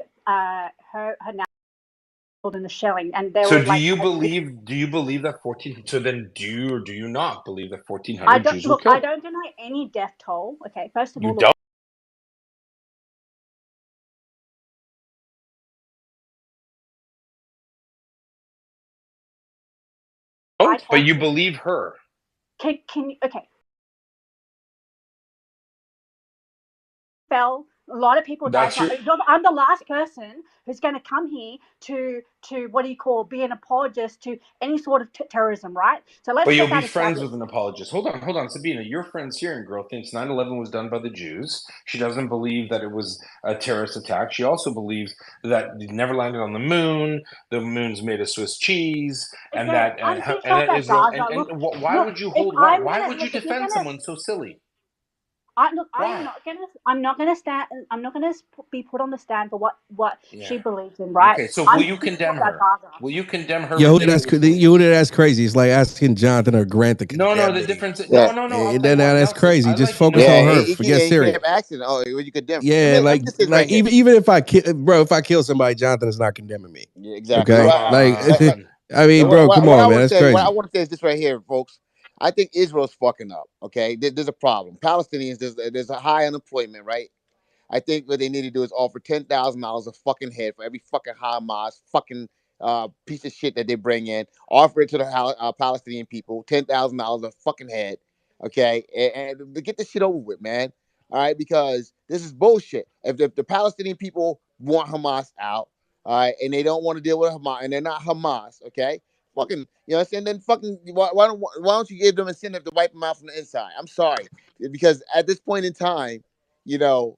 in the shelling, and there So were do like. you believe that 14? So then do you or do you not believe that I 1,400 don't Jews were look. I killed? don't deny any death toll. Okay, first of You all, look. don't, but you believe her. Can you? Okay. Fell. A lot of people died. That's your. I'm the last person who's going to come here to what do you call be an apologist to any sort of terrorism, right? So let's But get you'll be that friends established. with an apologist. Hold on, Sabina. Your friend Syrian girl thinks 9/11 was done by the Jews. She doesn't believe that it was a terrorist attack. She also believes that it never landed on the moon. The moon's made of Swiss cheese, and Okay, that I'm here to and talk that about Israel. Gaza. And Look, why would you if hold? I'm Why gonna would you look, if you're defend gonna someone so silly? I'm Why? not gonna. I'm not gonna stand. I'm not gonna be put on the stand for what Yeah. she believes in. Right? Okay. So will I'm you here to talk condemn about her? Gaza. Will you condemn her Yo, ridiculous belief? that's crazy. It's like asking Jonathan or Grant to No. condemn The me. difference. Yeah, No. I'll tell Then you what, that's Nelson. crazy. I Just like you, focus on yeah. Nelson. her. He Forget kept Syria. asking, "Oh, would you condemn?" Yeah, Let me like just say this right here. even if I kill, bro, if I kill somebody, Jonathan is not condemning me. Yeah, exactly. Okay, Come like on. I mean, bro, come What I on, man, want to that's say, what I crazy. want to say is this right here, folks. I think Israel's fucking up. Okay, there's a problem. Palestinians, there's a high unemployment, right? I think what they need to do is offer $10,000 a fucking head for every fucking Hamas fucking piece of shit that they bring in. Offer it to the Palestinian people, $10,000 a fucking head, okay, and to get this shit over with, man. All right, because this is bullshit. If the Palestinian people want Hamas out, all right, and they don't want to deal with Hamas, and they're not Hamas, okay, fucking, you know what I'm saying? Then fucking, why don't you give them incentive to wipe them out from the inside? I'm sorry, because at this point in time, you know,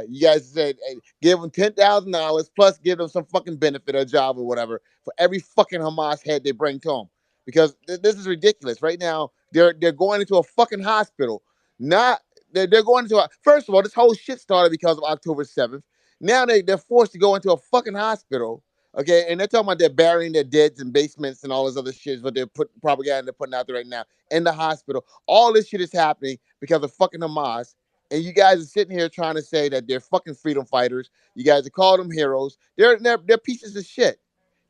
you guys said hey, give them $10,000 plus give them some fucking benefit or job or whatever for every fucking Hamas head they bring to them, because this is ridiculous. Right now, they're going into a fucking hospital. Not they're going into a. First of all, this whole shit started because of October 7th. Now they're forced to go into a fucking hospital. Okay, and they're talking about they're burying their deads in basements and all this other shit. Is what they're propaganda they're putting out there right now in the hospital. All this shit is happening because of fucking Hamas. And you guys are sitting here trying to say that they're fucking freedom fighters. You guys are calling them heroes. They're pieces of shit.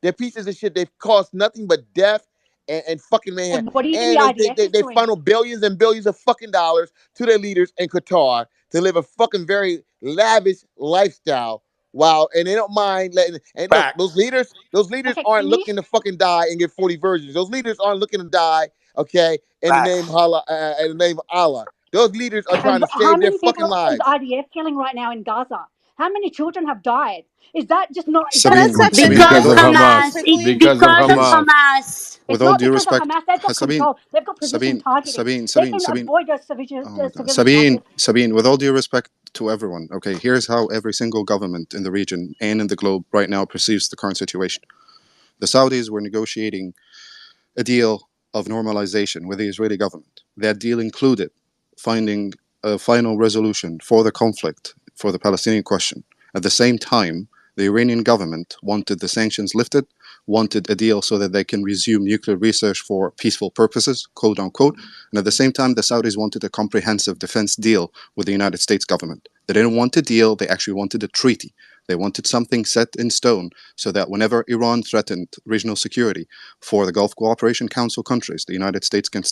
They're pieces of shit. They've caused nothing but death and fucking mayhem. And what do you think And the IDF is they doing? funnel billions and billions of fucking dollars to their leaders in Qatar to live a fucking very lavish lifestyle. Wow, and they don't mind letting. And look, Facts. those leaders Okay, aren't can you? looking to fucking die and get 40 virgins. Those leaders aren't looking to die, okay, in the name Facts. in the name of Allah. Those leaders are trying And to how save their many people fucking is lives. IDF killing right now in Gaza? How many children have died? Is that just not? Is that Can I just Sabine, not step being in Sabine, there Because with Because of all, really Hamas. Hamas. It's quickly? Because of because of Hamas. Hamas. It's with all not due because of respect, Hamas. They've got Sabine, control. They've got precision Sabine, targeting. Sabine, They Sabine, can Sabine. avoid those Oh my God, civilian targets. Sabine. With all due respect to everyone, okay, here's how every single government in the region and in the globe right now perceives the current situation. The Saudis were negotiating a deal of normalization with the Israeli government. That deal included finding a final resolution for the conflict, for the Palestinian question. At the same time, the Iranian government wanted the sanctions lifted, wanted a deal so that they can resume nuclear research for peaceful purposes, quote unquote. And at the same time, the Saudis wanted a comprehensive defense deal with the United States government. They didn't want a deal. They actually wanted a treaty. They wanted something set in stone so that whenever Iran threatened regional security for the Gulf Cooperation Council countries, the United States can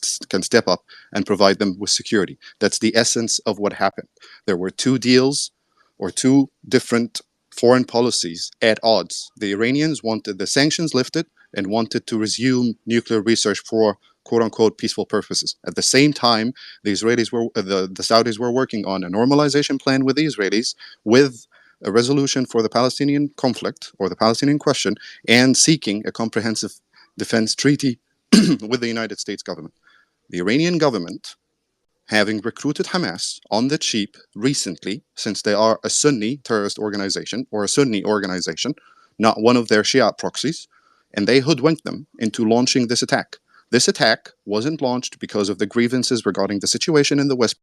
step up and provide them with security. That's the essence of what happened. There were two deals or two different foreign policies at odds. The Iranians wanted the sanctions lifted and wanted to resume nuclear research for quote-unquote peaceful purposes. At the same time, the Saudis were working on a normalization plan with the Israelis, with a resolution for the Palestinian conflict or the Palestinian question, and seeking a comprehensive defense treaty with the United States government. The Iranian government, having recruited Hamas on the cheap recently, since they are a Sunni terrorist organization or a Sunni organization, not one of their Shia proxies, and they hoodwinked them into launching this attack. This attack wasn't launched because of the grievances regarding the situation in the West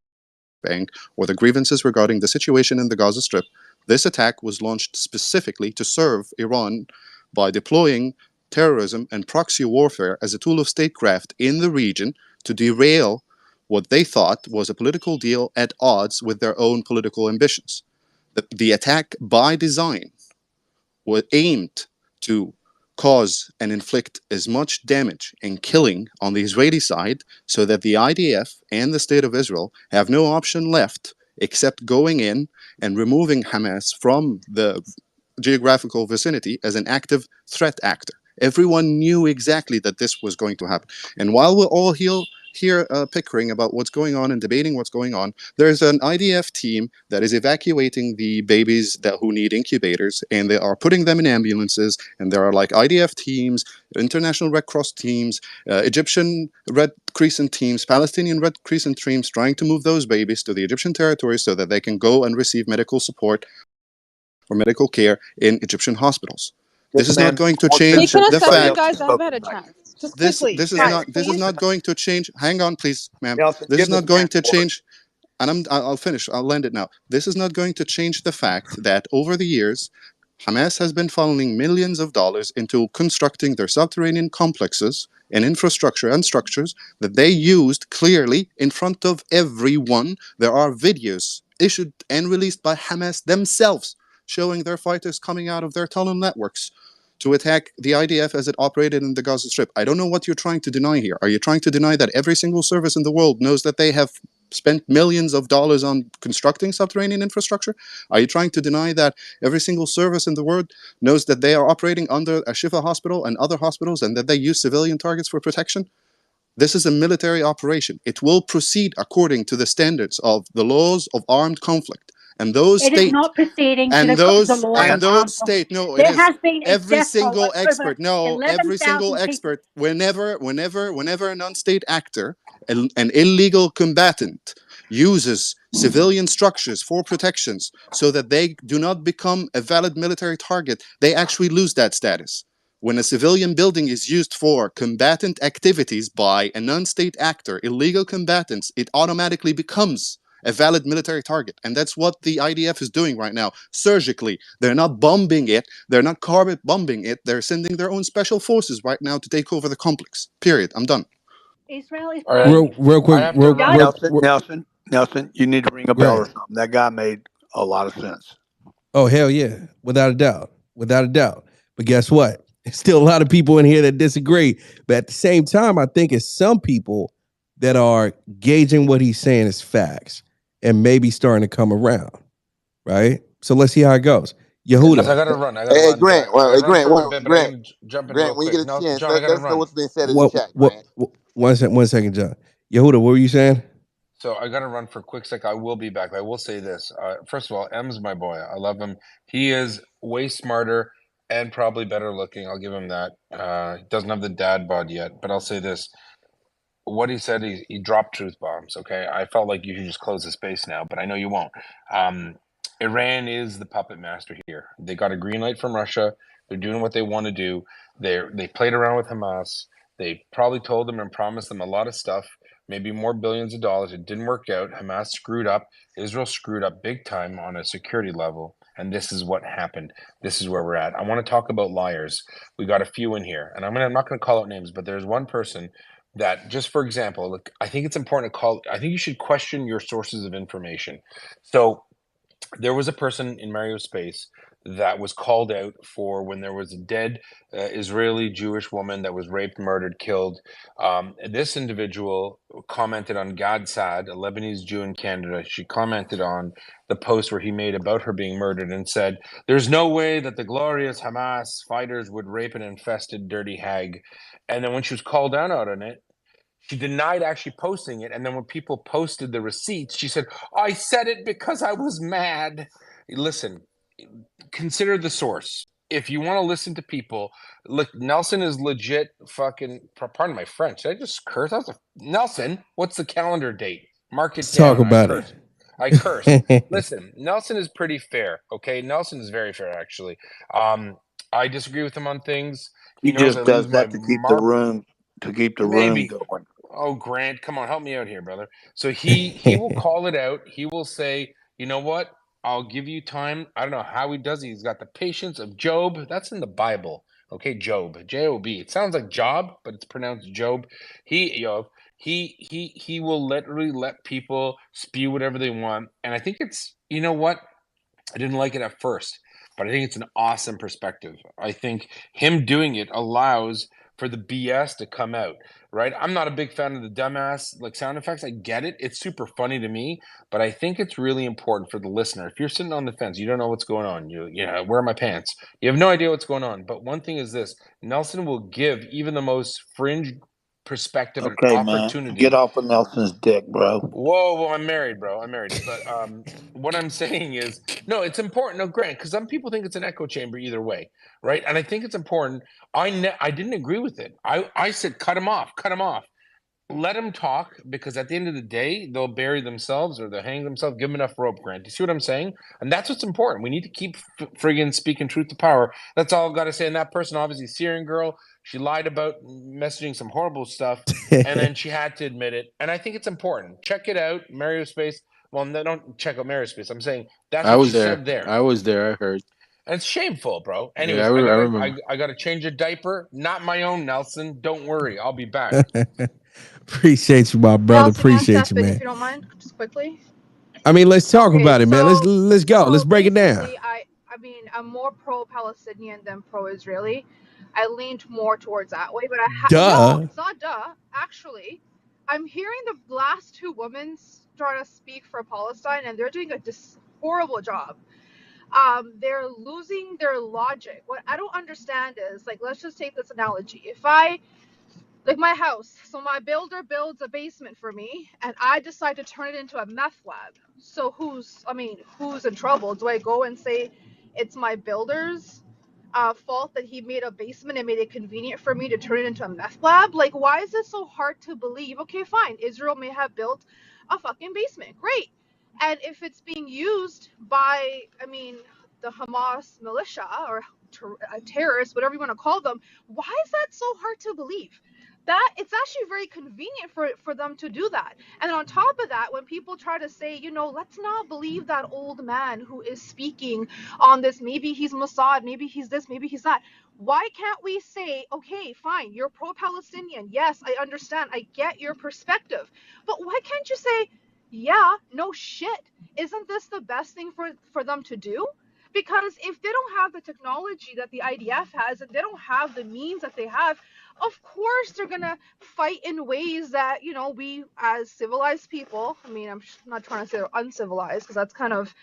Bank or the grievances regarding the situation in the Gaza Strip. This attack was launched specifically to serve Iran by deploying terrorism and proxy warfare as a tool of statecraft in the region to derail what they thought was a political deal at odds with their own political ambitions. The attack by design was aimed to cause and inflict as much damage and killing on the Israeli side so that the IDF and the State of Israel have no option left except going in and removing Hamas from the geographical vicinity as an active threat actor. Everyone knew exactly that this was going to happen. And while we're all here pickering about what's going on and debating what's going on, there's an IDF team that is evacuating the babies who need incubators, and they are putting them in ambulances, and there are like IDF teams, International Red Cross teams, Egyptian Red Crescent teams, Palestinian Red Crescent teams trying to move those babies to the Egyptian territory so that they can go and receive medical support or medical care in Egyptian hospitals. This is not going to change Speak in a the second, fact. guys. I haven't had a chance. Just quickly, This guys, is please. not going to change. Hang on, please, ma'am. Nelson, This give is this not man going to the word. change. And I'll finish. I'll land it now. This is not going to change the fact that over the years, Hamas has been funneling millions of dollars into constructing their subterranean complexes and infrastructure and structures that they used clearly in front of everyone. There are videos issued and released by Hamas themselves showing their fighters coming out of their tunnel networks to attack the IDF as it operated in the Gaza Strip. I don't know what you're trying to deny here. Are you trying to deny that every single service in the world knows that they have spent millions of dollars on constructing subterranean infrastructure? Are you trying to deny that every single service in the world knows that they are operating under a SHIFA hospital and other hospitals and that they use civilian targets for protection? This is a military operation. It will proceed according to the standards of the laws of armed conflict. And those It is state not proceeding to and the those laws and of those armed state conflict. no, it There is has been a every death toll single of over expert. No, every single 11,000 people. expert. Whenever a non-state actor, an illegal combatant, uses civilian structures for protections so that they do not become a valid military target, they actually lose that status. When a civilian building is used for combatant activities by a non-state actor, illegal combatants, it automatically becomes a valid military target. And that's what the IDF is doing right now, surgically. They're not bombing it, they're not carpet bombing it, they're sending their own special forces right now to take over the complex. Period. I'm done. Israel is All right. playing. Real I quick, have to Gaza. Nelson, you need to ring a go bell or ahead. something. That guy made a lot of sense. Oh hell yeah, without a doubt, without a doubt. But guess what? There's still a lot of people in here that disagree. But at the same time, I think it's some people that are gauging what he's saying as facts and maybe starting to come around. Right. So let's see how it goes. Guys, I Yehuda, gotta run. I gotta Hey, run, but Grant. I Well, gotta run Grant. for a bit. But I'm Grant. gonna jump in real Grant. When you quick. get a No, chance, John, I gotta let us know run. what's been said in the chat, Grant. 1 second, John. Yehuda, what were you saying? So I gotta run for a quick sec. I will be back. I will say this. First of all, M's my boy. I love him. He is way smarter and probably better looking. I'll give him that. He doesn't have the dad bod yet, but I'll say this. What he said, he dropped truth bombs. Okay, I felt like you should just close the space now, but I know you won't. Iran is the puppet master here. They got a green light from Russia. They're doing what they want to do. They played around with Hamas. They probably told them and promised them a lot of stuff, maybe more billions of dollars. It didn't work out. Hamas screwed up. Israel screwed up big time on a security level. And this is what happened. This is where we're at. I want to talk about liars. We got a few in here, and I'm not going to call out names, but there's one person that, just for example, look, I think it's important to call. I think you should question your sources of information. So there was a person in Mario's space that was called out for when there was a dead Israeli Jewish woman that was raped, murdered, killed. This individual commented on Gad Saad, a Lebanese Jew in Canada. She commented on the post where he made about her being murdered and said, "There's no way that the glorious Hamas fighters would rape an infested, dirty hag." And then when she was called out on it, she denied actually posting it. And then when people posted the receipts, she said, "I said it because I was mad." Listen, consider the source. If you want to listen to people, look, Nelson is legit fucking, pardon my French. Did I just curse? Nelson, what's the calendar date? Mark it Let's talk down. I about cursed. I cursed. it. Listen, Nelson is pretty fair. Okay. Nelson is very fair, actually. I disagree with him on things. He He knows I just does lose my that to keep the room maybe. going. Oh, Grant, come on, help me out here, brother. So he will call it out. He will say, "You know what? I'll give you time." I don't know how he does it. He's got the patience of Job. That's in the Bible. Okay, Job, Job. It sounds like Job, but it's pronounced Job. Job. He will literally let people spew whatever they want, and I think it's, you know what? I didn't like it at first, but I think it's an awesome perspective. I think him doing it allows for the BS to come out, right? I'm not a big fan of the dumbass like sound effects. I get it. It's super funny to me, but I think it's really important for the listener. If you're sitting on the fence, you don't know what's going on. Where are my pants? You have no idea what's going on. But one thing is this, Nelson will give even the most fringe perspective and Okay, man, get opportunity. off of Nelson's dick, bro. Whoa, I'm married, bro. I'm married. But what I'm saying is, no, it's important. No, Grant, because some people think it's an echo chamber either way, right? And I think it's important. I didn't agree with it. I said cut him off, cut him off. Let them talk, because at the end of the day, they'll bury themselves or they'll hang themselves. Give them enough rope, Grant. You see what I'm saying? And that's what's important. We need to keep friggin' speaking truth to power. That's all I've got to say. And that person, obviously, Syrian girl, she lied about messaging some horrible stuff, and then she had to admit it. And I think it's important. Check it out, Mario Space. Well, no, don't check out Mario Space. I'm saying that's I what was she there. said there. I was there. I heard. And it's shameful, bro. Yeah, Anyways, I I remember. gotta change a diaper. Not my own, Nelson. Don't worry, I'll be back. Appreciate you, my brother. Nelson and Appreciate you, Stefan, if man. you don't mind, just quickly. I mean, let's talk Okay, about it, man. Let's go. Let's break it down. basically, I mean, I'm more pro-Palestinian than pro-Israeli. I leaned more towards that way, but no, Duh. it's not duh. Actually, I'm hearing the last two women trying to speak for Palestine, and they're doing a horrible job. They're losing their logic. What I don't understand is, like, let's just take this analogy. If I like my house, so my builder builds a basement for me and I decide to turn it into a meth lab, so who's in trouble? Do I go and say it's my builder's fault that he made a basement and made it convenient for me to turn it into a meth lab? Like, why is it so hard to believe? Okay, fine, Israel may have built a fucking basement, great, and if it's being used by, the Hamas militia or terrorists, whatever you want to call them, why is that so hard to believe? That it's actually very convenient for them to do that. And on top of that, when people try to say, let's not believe that old man who is speaking on this, maybe he's Mossad, maybe he's this, maybe he's that, why can't we say, okay, fine, you're pro-Palestinian, yes, I understand, I get your perspective, but why can't you say, yeah, no shit, isn't this the best thing for them to do? Because if they don't have the technology that the IDF has and they don't have the means that they have, of course they're gonna fight in ways that we as civilized people, I'm not trying to say uncivilized because that's kind of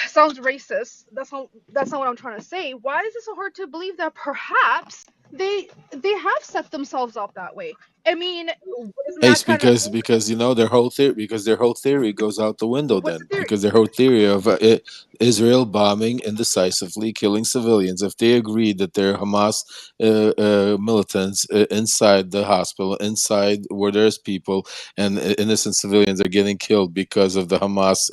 sounds racist. That's not what I'm trying to say. Why is it so hard to believe that perhaps they have set themselves up that way? Isn't Ace, that kind of because their whole theory goes out the window what's the then, theory? because their whole theory of Israel bombing indecisively, killing civilians. If they agreed that there are Hamas militants inside the hospital, inside where there's people, and innocent civilians are getting killed because of the Hamas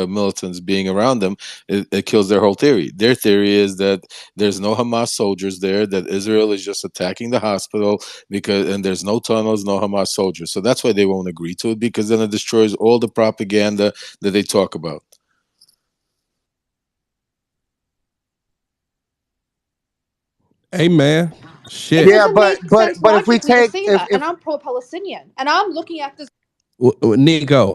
militants being around them, it kills their whole theory. Their theory is that there's no Hamas soldiers there, that Israel is just attacking the hospital, and there's no tunnels, no Hamas soldiers. So that's why they won't agree to it, because then it destroys all the propaganda that they talk about. Hey, man. It Shit. doesn't make sense But if we logically to take say if that, and I'm pro-Palestinian, and I'm looking at this. Nico,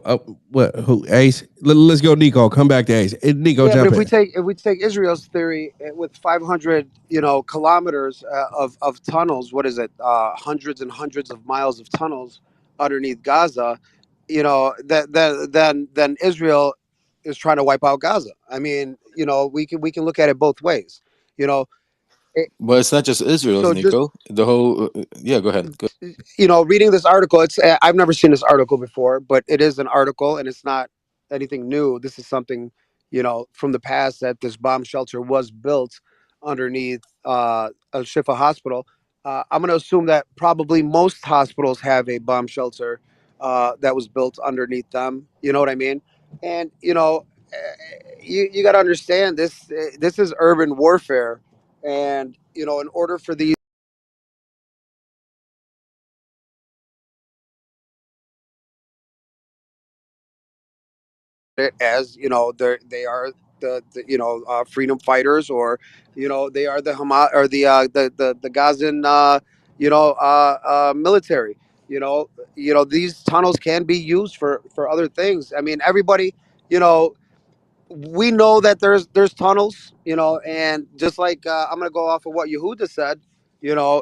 what? Who? Ace? Let's go, Nico. Come back to Ace. Nico, Yeah, but jump if we in. take Israel's theory with 500 kilometers of tunnels, what is it? Hundreds and hundreds of miles of tunnels underneath Gaza. Then Israel is trying to wipe out Gaza. I mean, we can look at it both ways. You know, it, But it's not just Israel's, so just Nico. The whole yeah. Go ahead. Go. reading this article, it's I've never seen this article before, but it is an article and it's not anything new. This is something from the past, that this bomb shelter was built underneath a Shifa hospital. I'm going to assume that probably most hospitals have a bomb shelter that was built underneath them. You know what I mean? And you got to understand this. This is urban warfare, and in order for these it as they are the freedom fighters, or they are the Hamas, or the Gazan military. These tunnels can be used for other things. I mean, everybody, you know we know that there's tunnels, and just like I'm gonna go off of what Yehuda said.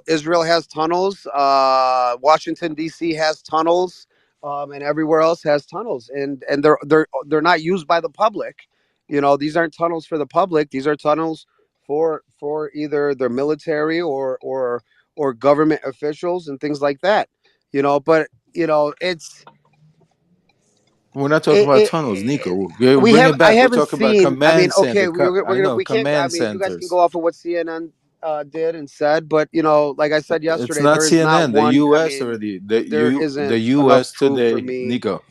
Israel has tunnels, Washington D.C. has tunnels, and everywhere else has tunnels, and they're not used by the public. These aren't tunnels for the public. These are tunnels for either their military or government officials and things like that. But it's We're not talking it, about tunnels, it, Nico. We're we bring have it I back. We're haven't talking about seen. I mean, command okay, center. we're I gonna know we can't. I command mean, you guys can centers. go off of what CNN did and said, but like I said It's yesterday, not there is not CNN. The one. I U.S. mean, already. there The isn't enough U.S. proof for today. me Nico. to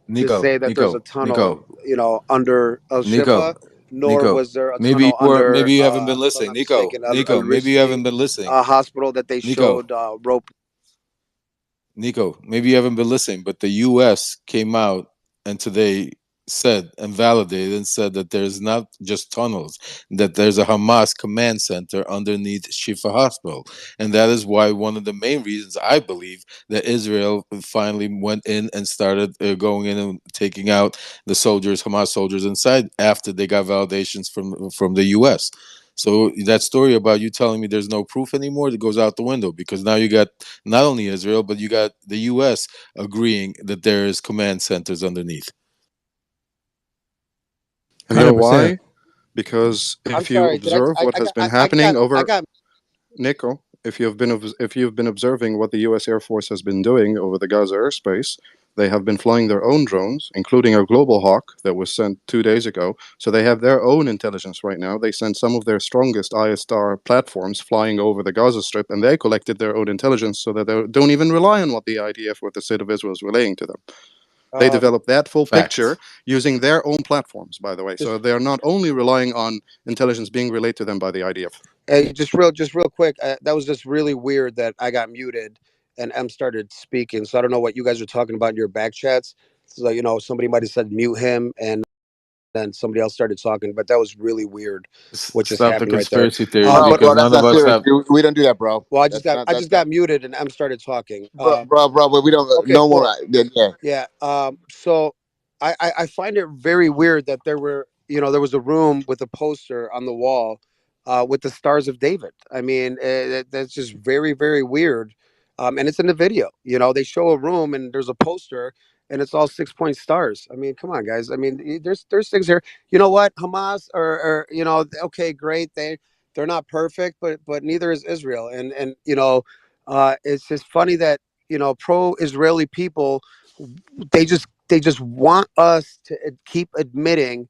Nico. say that there's a Nico. tunnel, Nico. under El Nico. Shifa, nor Nico. was there a Maybe you tunnel were. under, Maybe you haven't been if I'm listening. not Nico. mistaken, Al Nico. Maybe you haven't Rizqi been listening. hospital that they Nico. showed rope. Nico, maybe you haven't been listening, but the U.S. came out and today said and validated and said that there's not just tunnels, that there's a Hamas command center underneath Shifa Hospital. And that is why one of the main reasons I believe that Israel finally went in and started going in and taking out the soldiers, Hamas soldiers inside after they got validations from the U.S. So that story about you telling me there's no proof anymore, that goes out the window, because now you got not only Israel, but you got the U.S. agreeing that there is command centers underneath. And you know 100%. why? Because I'm if you sorry. Did observe what has been happening I over got Nico, if you've been observing what the U.S. Air Force has been doing over the Gaza airspace, they have been flying their own drones, including a Global Hawk that was sent 2 days ago. So they have their own intelligence right now. They sent some of their strongest ISR platforms flying over the Gaza Strip, and they collected their own intelligence so that they don't even rely on what the IDF or the state of Israel is relaying to them. They uh, developed that full picture Facts. using their own platforms, by the way. just So they are not only relying on intelligence being relayed to them by the IDF. Hey, just real quick. That was just really weird that I got muted and M started speaking. So I don't know what you guys are talking about in your back chats. So somebody might have said mute him, and then somebody else started talking. But that was really weird, what just Stop the happened right there. conspiracy theories, No, But because bro, that's none of not us serious. have. We don't do that, bro. well, That's not I that's just not, got muted, and M started talking. bro. But we don't. Okay, No more. cool. Yeah. Yeah. So I find it very weird that there was a room with a poster on the wall with the Stars of David. I mean, that's just very, very weird. And it's in the video. They show a room and there's a poster and it's all 6 point stars. I mean, come on, guys. I mean, there's things here. You know what? Hamas or okay, great. They're not perfect, but neither is Israel. And it's just funny that pro-Israeli people, they just want us to keep admitting,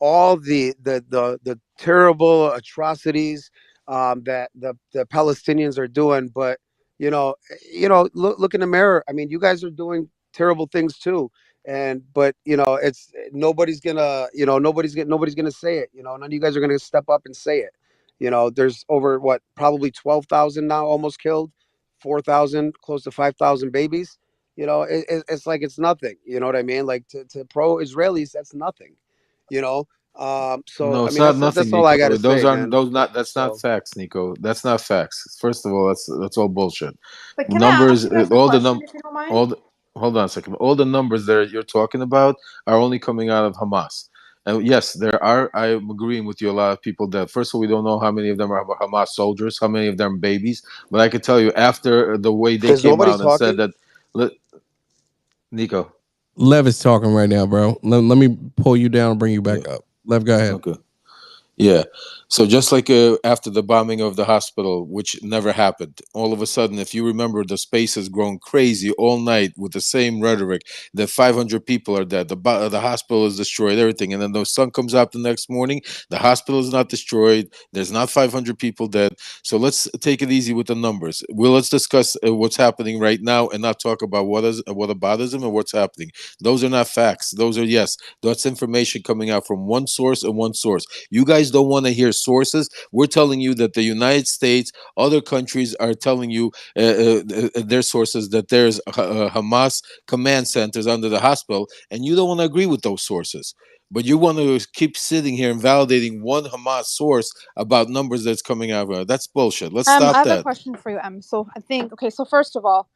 all the terrible atrocities that the Palestinians are doing. But look in the mirror. I mean, you guys are doing terrible things too. But it's nobody's gonna say it. None of you guys are gonna step up and say it. There's over what, probably 12,000 now, almost killed, 4,000, close to 5,000 babies. It's like it's nothing. You know what I mean? Like to pro-Israelis, that's nothing. You know. So No, I it's mean, not that's nothing, all I got Nico. to Those say, aren't man. those not. That's not So facts, Nico. That's not facts. First of all, that's all bullshit. But can I ask Numbers, you guys a all the question, if you don't mind? all the hold on a second. All the numbers that you're talking about are only coming out of Hamas. And yes, there are. I'm agreeing with you. A lot of people that first of all, we don't know how many of them are Hamas soldiers, how many of them are babies. But I can tell you, after the way they Is came nobody out and said talking? that, Nico. Lev is talking right now, bro. Let me pull you down and bring you back Yeah. up. Lev, go ahead. Okay. Yeah. So just like after the bombing of the hospital, which never happened, all of a sudden, if you remember, the space has grown crazy all night with the same rhetoric that 500 people are dead, the hospital is destroyed, everything. And then the sun comes up the next morning, the hospital is not destroyed, there's not 500 people dead. So let's take it easy with the numbers. Let's discuss what's happening right now and not talk about what aboutism and what's happening. Those are not facts. Those are, yes, that's information coming out from one source and one source. You guys don't want to hear sources. We're telling you that the United States, other countries are telling you their sources that there's Hamas command centers under the hospital, and you don't want to agree with those sources. But you want to keep sitting here and validating one Hamas source about numbers that's coming out of it. That's bullshit. Let's I stop have a that. question for you, So I think, okay, so first of all,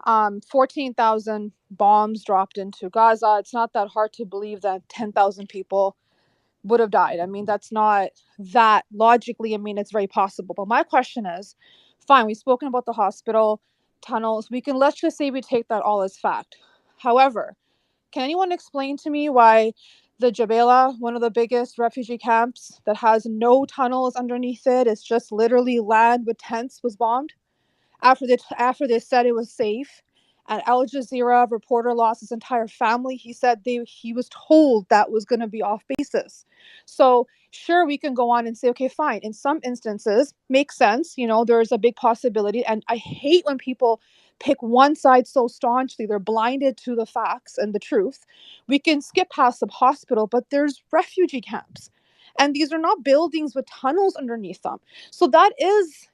14,000 bombs dropped into Gaza. It's not that hard to believe that 10,000 people would have died. I mean, that's not that logically, I mean, it's very possible. But my question is, fine, we've spoken about the hospital, tunnels. Let's just say we take that all as fact. However, can anyone explain to me why the Jabalia, one of the biggest refugee camps that has no tunnels underneath it, it's just literally land with tents, was bombed? After they said it was safe, and Al Jazeera reporter lost his entire family. He said he was told that was going to be off basis. So sure, we can go on and say, okay, fine. In some instances, makes sense. There's a big possibility, and I hate when people pick one side so staunchly. They're blinded to the facts and the truth. We can skip past the hospital, but there's refugee camps. And these are not buildings with tunnels underneath them. So that is,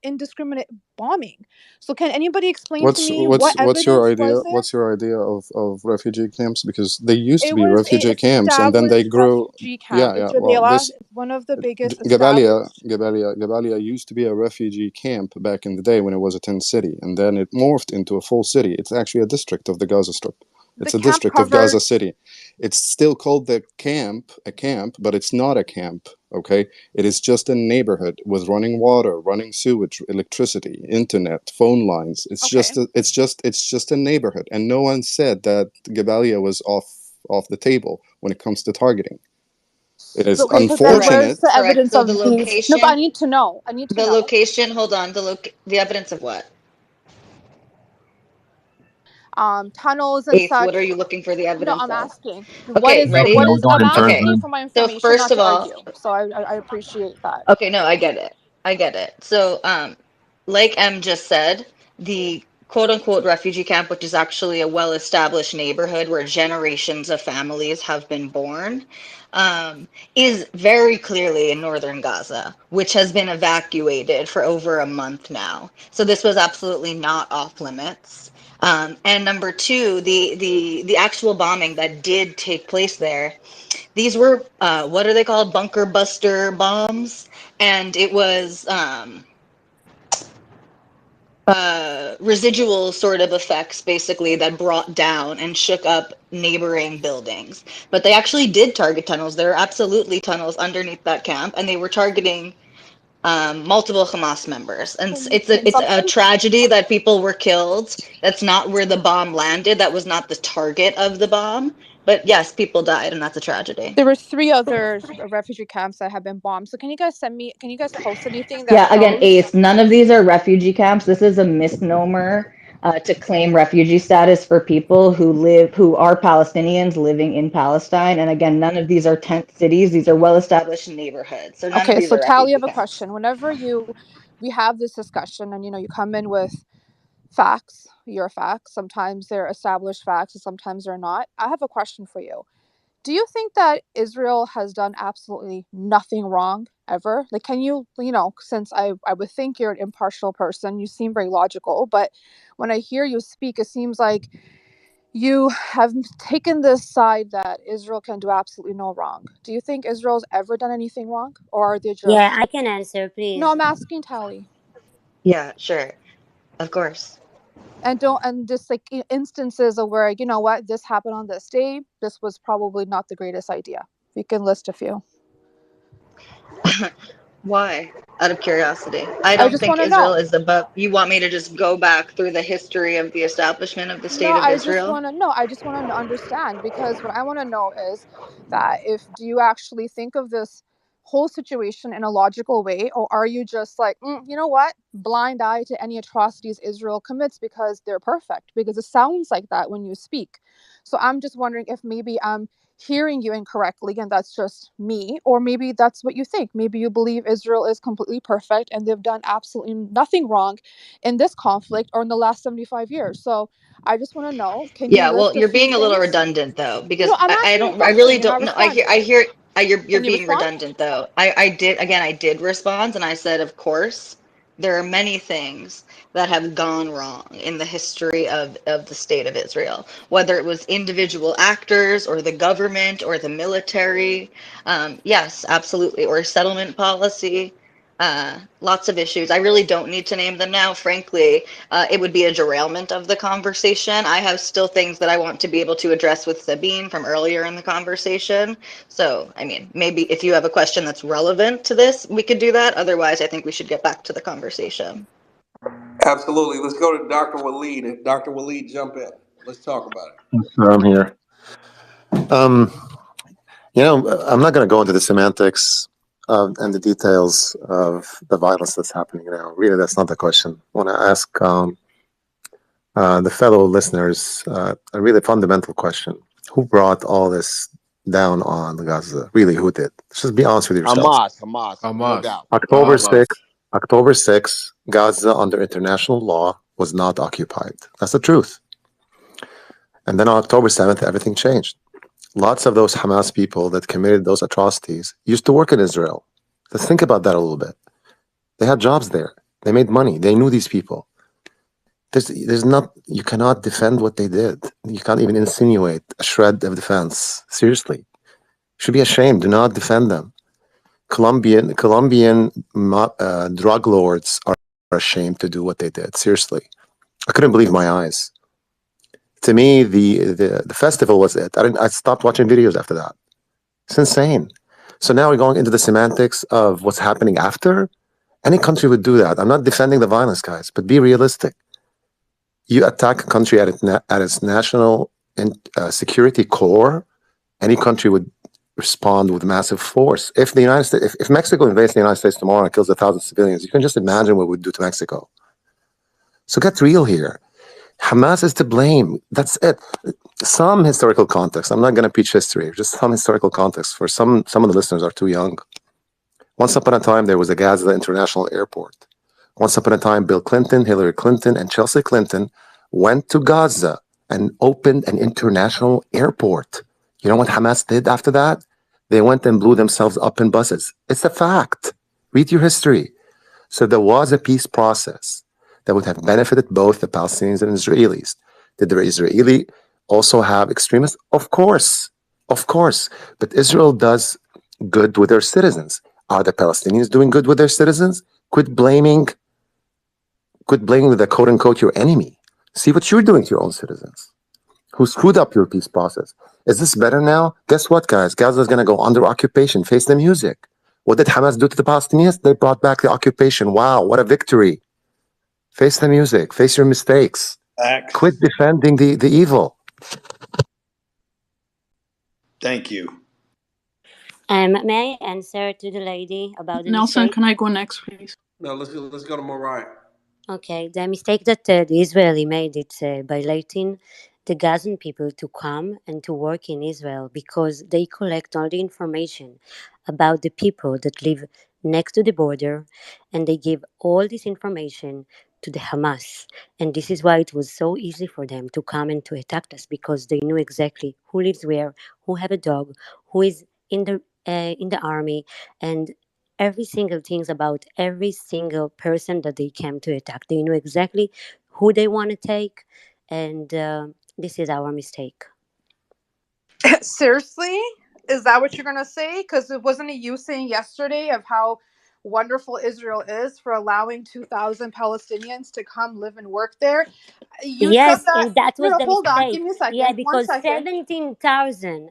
indiscriminate bombing. So can anybody explain to me what What's your evidence idea? was there? What's your idea of refugee camps? Because they used to It be was a refugee camps, and then they established grew. refugee camp. Yeah, The yeah. Well, Jabalia this is one of the biggest Gabalia, established. Gabalia used to be a refugee camp back in the day when it was a tent city, and then it morphed into a full city. It's actually a district of the Gaza Strip. The It's a camp district of Gaza covered. City. It's still called a camp, but it's not a camp. Okay, it is just a neighborhood with running water, running sewage, electricity, internet, phone lines. Okay. It's just a neighborhood, and no one said that Gabalia was off the table when it comes to targeting. It is Okay, so then Correct. where's unfortunate. the Correct. evidence So of the these? No, but I location, need to know. I need to the know. location, hold on, the evidence of what? Tunnels and Ace, what such. are you looking for the No, evidence I'm of? asking. What Okay, is the ready? what Are we is? going I'm in turns, asking Okay. you man? for my So information, first not of to all, argue. So I appreciate that. okay, no, I get it. I get it. So, like M just said, the quote unquote refugee camp, which is actually a well established neighborhood where generations of families have been born, is very clearly in northern Gaza, which has been evacuated for over a month now. So this was absolutely not off limits. And number two, the actual bombing that did take place there, these were what are they called, bunker buster bombs, and it was residual sort of effects basically that brought down and shook up neighboring buildings. But they actually did target tunnels. There are absolutely tunnels underneath that camp, and they were targeting multiple Hamas members. And Can it's a something? tragedy that people were killed. That's not where the bomb landed. That was not the target of the bomb. But yes, people died, and that's a tragedy. There were three other refugee camps that have been bombed. So can you guys send me? Can you guys post anything that Yeah, again, shows? Ace, none of these are refugee camps. This is a misnomer to claim refugee status for people who are Palestinians living in Palestine. And again, none of these are tent cities. These are well-established neighborhoods. So none of Okay, these so are Tally, I refugee have a camps. question. Whenever we have this discussion, and you come in with facts, your facts. Sometimes they're established facts, and sometimes they're not. I have a question for you. Do you think that Israel has done absolutely nothing wrong ever? Like, can since I would think you're an impartial person, you seem very logical, but when I hear you speak, it seems like you have taken this side that Israel can do absolutely no wrong. Do you think Israel's ever done anything wrong? Or are they Yeah, just. I can answer, No, please. I'm asking Tally. Yeah, sure. Of course. and don't and just like instances of where you know what this happened on this day. This was probably not the greatest idea. We can list a few. Why? Out of curiosity. I I don't just think want to Israel know. is above. You want me to just go back through the history of the establishment of the No, state of I just Israel? want to know. I just want to understand because what I want to know is that if do you actually think of this whole situation in a logical way, or are you just like, you know what, blind eye to any atrocities Israel commits because they're perfect? Because it sounds like that when you speak. So I'm just wondering if maybe I'm hearing you incorrectly and that's just me, or maybe that's what you think. Maybe you believe Israel is completely perfect and they've done absolutely nothing wrong in this conflict or in the last 75 years. So I just want to know, can you Yeah, well, list a you're few being a little things? redundant though, No, because I'm I asking you a don't, I question. really You're not don't know. responding. You're Can you being respond? redundant though. I did, again, I did respond and I said, of course, there are many things that have gone wrong in the history of the state of Israel, whether it was individual actors or the government or the military. Yes, absolutely. Or settlement policy. Lots of issues. I really don't need to name them now. Frankly, it would be a derailment of the conversation. I have still things that I want to be able to address with Sabine from earlier in the conversation. So, I mean, maybe if you have a question that's relevant to this, we could do that. Otherwise, I think we should get back to the conversation. Absolutely. Let's go to Dr. Waleed. Dr. Waleed, jump in. Let's talk about it. I'm here. I'm not going to go into the semantics and the details of the violence that's happening now. Really, that's not the question. I want to ask the fellow listeners a really fundamental question. Who brought all this down on Gaza? Really, who did? Let's just be honest with yourselves. Hamas, no Hamas. doubt. October Hamas. 6th, October 6th, Gaza under international law was not occupied. That's the truth. And then on October 7th, everything changed. Lots of those Hamas people that committed those atrocities used to work in Israel. Let's think about that a little bit. They had jobs there. They made money. They knew these people. There's not, you cannot defend what they did. You can't even insinuate a shred of defense. Seriously. You should be ashamed. Do not defend them. Colombian drug lords are ashamed to do what they did. Seriously. I couldn't believe my eyes. To me, the festival was it. I stopped watching videos after that. It's insane. So now we're going into the semantics of what's happening after. Any country would do that. I'm not defending the violence, guys, but be realistic. You attack a country at its national security core, any country would respond with massive force. If the United States, if Mexico invades the United States tomorrow and kills 1,000 civilians, you can just imagine what it would do to Mexico. So get real here. Hamas is to blame. That's it. Some historical context. I'm not going to preach history. Just some historical context. For some of the listeners are too young. Once upon a time, there was a Gaza International Airport. Once upon a time, Bill Clinton, Hillary Clinton, and Chelsea Clinton went to Gaza and opened an international airport. You know what Hamas did after that? They went and blew themselves up in buses. It's a fact. Read your history. So there was a peace process that would have benefited both the Palestinians and Israelis. Did the Israeli also have extremists? Of course. Of course. But Israel does good with their citizens. Are the Palestinians doing good with their citizens? Quit blaming the quote unquote your enemy. See what you're doing to your own citizens who screwed up your peace process. Is this better now? Guess what, guys? Gaza is going to go under occupation. Face the music. What did Hamas do to the Palestinians? They brought back the occupation. Wow, what a victory. Face the music. Face your mistakes. Quit defending the evil. Thank you. May I answer to the lady about the Nelson, mistake? can I go next, please? No, let's go to Mariah. Okay, the mistake that the Israeli made it by letting the Gazan people to come and to work in Israel because they collect all the information about the people that live next to the border and they give all this information to the Hamas. And this is why it was so easy for them to come and to attack us because they knew exactly who lives where, who have a dog, who is in the army, and every single things about every single person that they came to attack. They knew exactly who they want to take, and this is our mistake. Seriously? Is that what you're gonna say? Because it wasn't it you saying yesterday of how wonderful Israel is for allowing 2,000 Palestinians to come live and work there. You said Yes, that. and that No, was no, the hold on. mistake. Give me a Yeah, second. One because second. 17,000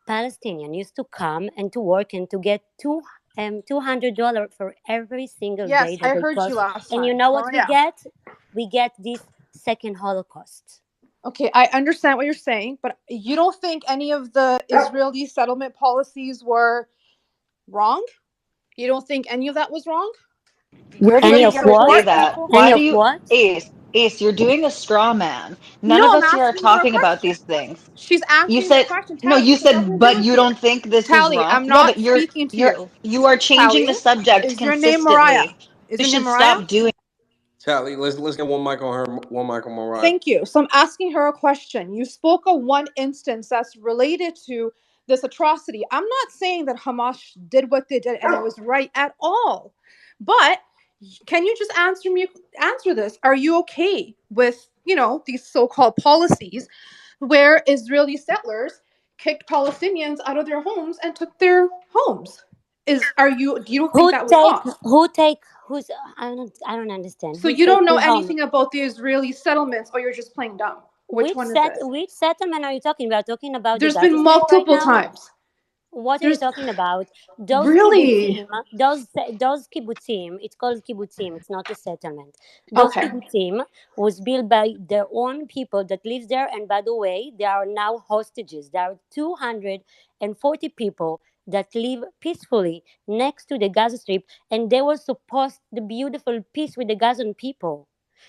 Palestinians used to come and to work and to get $200 for every single day Yes, that I they heard you cross. last And you time. know what Oh, we yeah. get? We get this second Holocaust. Okay, I understand what you're saying, but you don't think any of the Israeli settlement policies were wrong? You don't think any of that was wrong? Where do you Any Everybody hear of her what? say support that? people? Why Any do of you, what? Ace, you're doing a straw man. None No, of I'm us here are asking her a talking about question. these things. She's You answering the said, question. no, Tally, you this has nothing said, to do but with you you. don't think this is Tally, wrong. I'm Yeah, not but speaking to you. you are changing the Tally, subject is your name Mariah? consistently. Is We your name should Mariah? stop doing. Tally, let's get one mic on her, one mic on Mariah. Thank you. So I'm asking her a question. You spoke of one instance that's related to this atrocity. I'm not saying that Hamas did what they did and it was right at all. But can you just answer this? Are you okay with, these so-called policies where Israeli settlers kicked Palestinians out of their homes and took their homes? Do you think that was wrong? Who's, I don't understand. So Who you take don't know who home? anything about the Israeli settlements, or you're just playing dumb? Which one is it? Which settlement are you talking about? Talking about the There's Gaza been Strip right multiple now? times. What are you There's talking about? Those really kibbutzim, those kibbutzim, it's called kibbutzim, it's not a settlement. Those okay. kibbutzim was built by their own people that live there, and by the way, they are now hostages. There are 240 people that live peacefully next to the Gaza Strip, and they were supposed the beautiful peace with the Gazan people.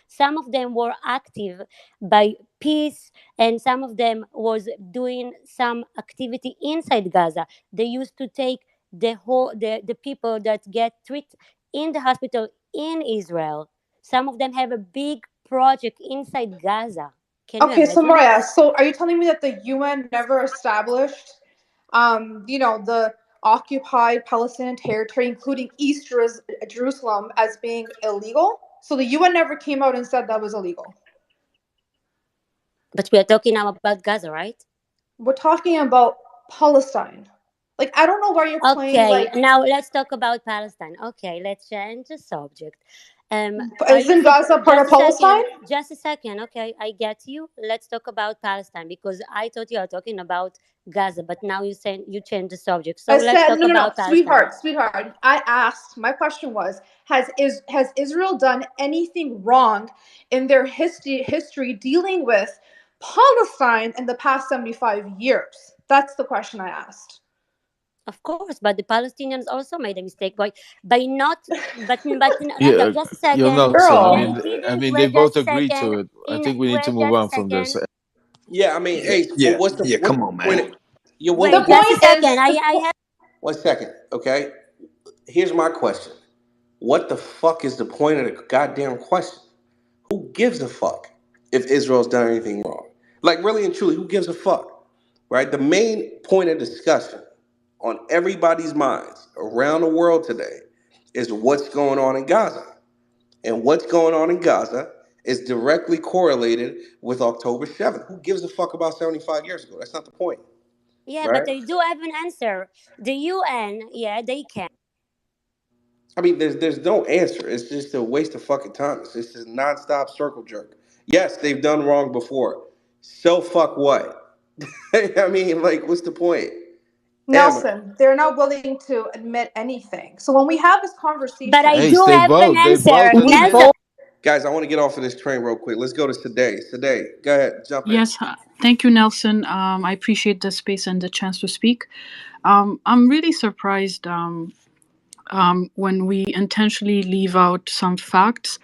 Some of them were active by peace, and some of them was doing some activity inside Gaza. They used to take the people that get treated in the hospital in Israel. Some of them have a big project inside Gaza. Can you Okay, so imagine? Mariah, so are you telling me that the UN never established, the occupied Palestinian territory, including East Jerusalem, as being illegal? So the UN never came out and said that was illegal. But we are talking now about Gaza, right? We're talking about Palestine. Like, I don't know why you're playing Okay, like. now let's talk about Palestine. Okay, let's change the subject. Are you Isn't Gaza part just of a second? Palestine? Just a second. Okay, I get you. Let's talk about Palestine because I thought you are talking about Gaza, but now you say you change the subject. So I let's said talk no, no, no, about Palestine. sweetheart. I asked. My question was: has Israel done anything wrong in their history dealing with Palestine in the past 75 years? That's the question I asked. Of course, but the Palestinians also made a mistake by not. But Yeah, just a you second. Nelson. Girl. They didn't They wait. both Just a agreed second. to it. I think we need to Wait. move Just a on from this. second. Yeah, I mean, Yeah, hey, yeah, yeah. what's Come the on, point? man. Yeah, The Wait. Just a point second. is, I have. 1 second, okay? Here's my question. What the fuck is the point of the goddamn question? Who gives a fuck if Israel's done anything wrong? Like, really and truly, who gives a fuck? Right? The main point of discussion on everybody's minds around the world today is what's going on in Gaza. And what's going on in Gaza is directly correlated with October 7th. Who gives a fuck about 75 years ago? That's not the point, Yeah, but right? they do have an answer. The UN, yeah, they can. I mean, there's no answer. It's just a waste of fucking time. It's just a nonstop circle jerk. Yes, they've done wrong before. So fuck what? I mean, like, what's the point? Amber. Nelson, they're not willing to admit anything. So when we have this But I conversation, Ace, do they have an both answer. We admit. Nelson, both. Guys, I want to get off of this train real quick. Let's go to Sadeh. Sadeh, go ahead, jump in. Yes, thank you, Nelson. I appreciate the space and the chance to speak. I'm really surprised when we intentionally leave out some facts.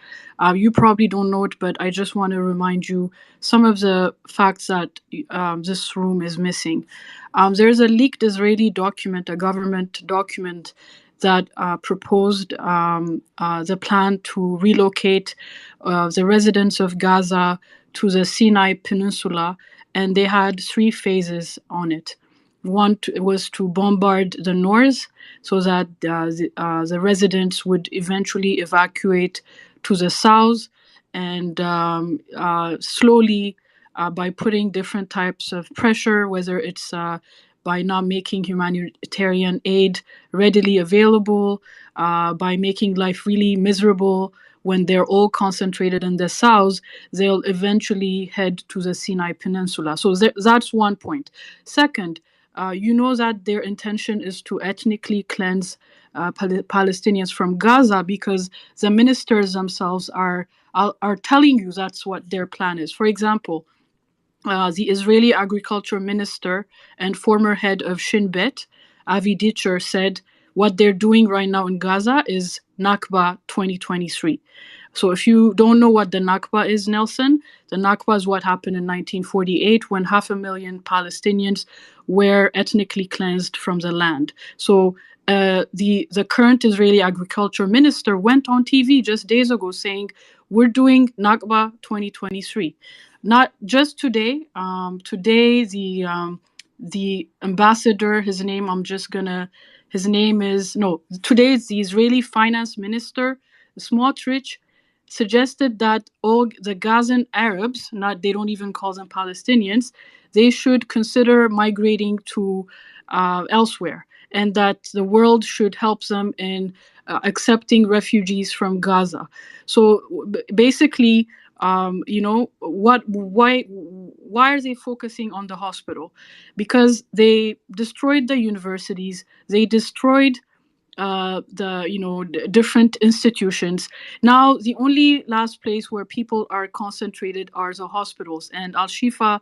You probably don't know it, but I just want to remind you some of the facts that this room is missing. There's a leaked Israeli document, a government document that proposed the plan to relocate the residents of Gaza to the Sinai Peninsula, and they had 3 phases on it. One was to bombard the north so that the residents would eventually evacuate to the south, and slowly, by putting different types of pressure, whether it's by not making humanitarian aid readily available, by making life really miserable. When they're all concentrated in the south, they'll eventually head to the Sinai Peninsula. So that's one point. Second, you know that their intention is to ethnically cleanse Palestinians from Gaza, because the ministers themselves are telling you that's what their plan is. For example, the Israeli agriculture minister and former head of Shin Bet, Avi Ditcher, said what they're doing right now in Gaza is Nakba 2023. So if you don't know what the Nakba is, Nelson, the Nakba is what happened in 1948 when 500,000 Palestinians were ethnically cleansed from the land. So the current Israeli agriculture minister went on TV just days ago saying, we're doing Nakba 2023. Not just today. Today, the ambassador, today it's the Israeli finance minister, Smotrich, suggested that all the Gazan Arabs, they don't even call them Palestinians, they should consider migrating to elsewhere, and that the world should help them in accepting refugees from Gaza. So basically, why are they focusing on the hospital? Because they destroyed the universities, they destroyed different institutions. Now the only last place where people are concentrated are the hospitals, and Al-Shifa,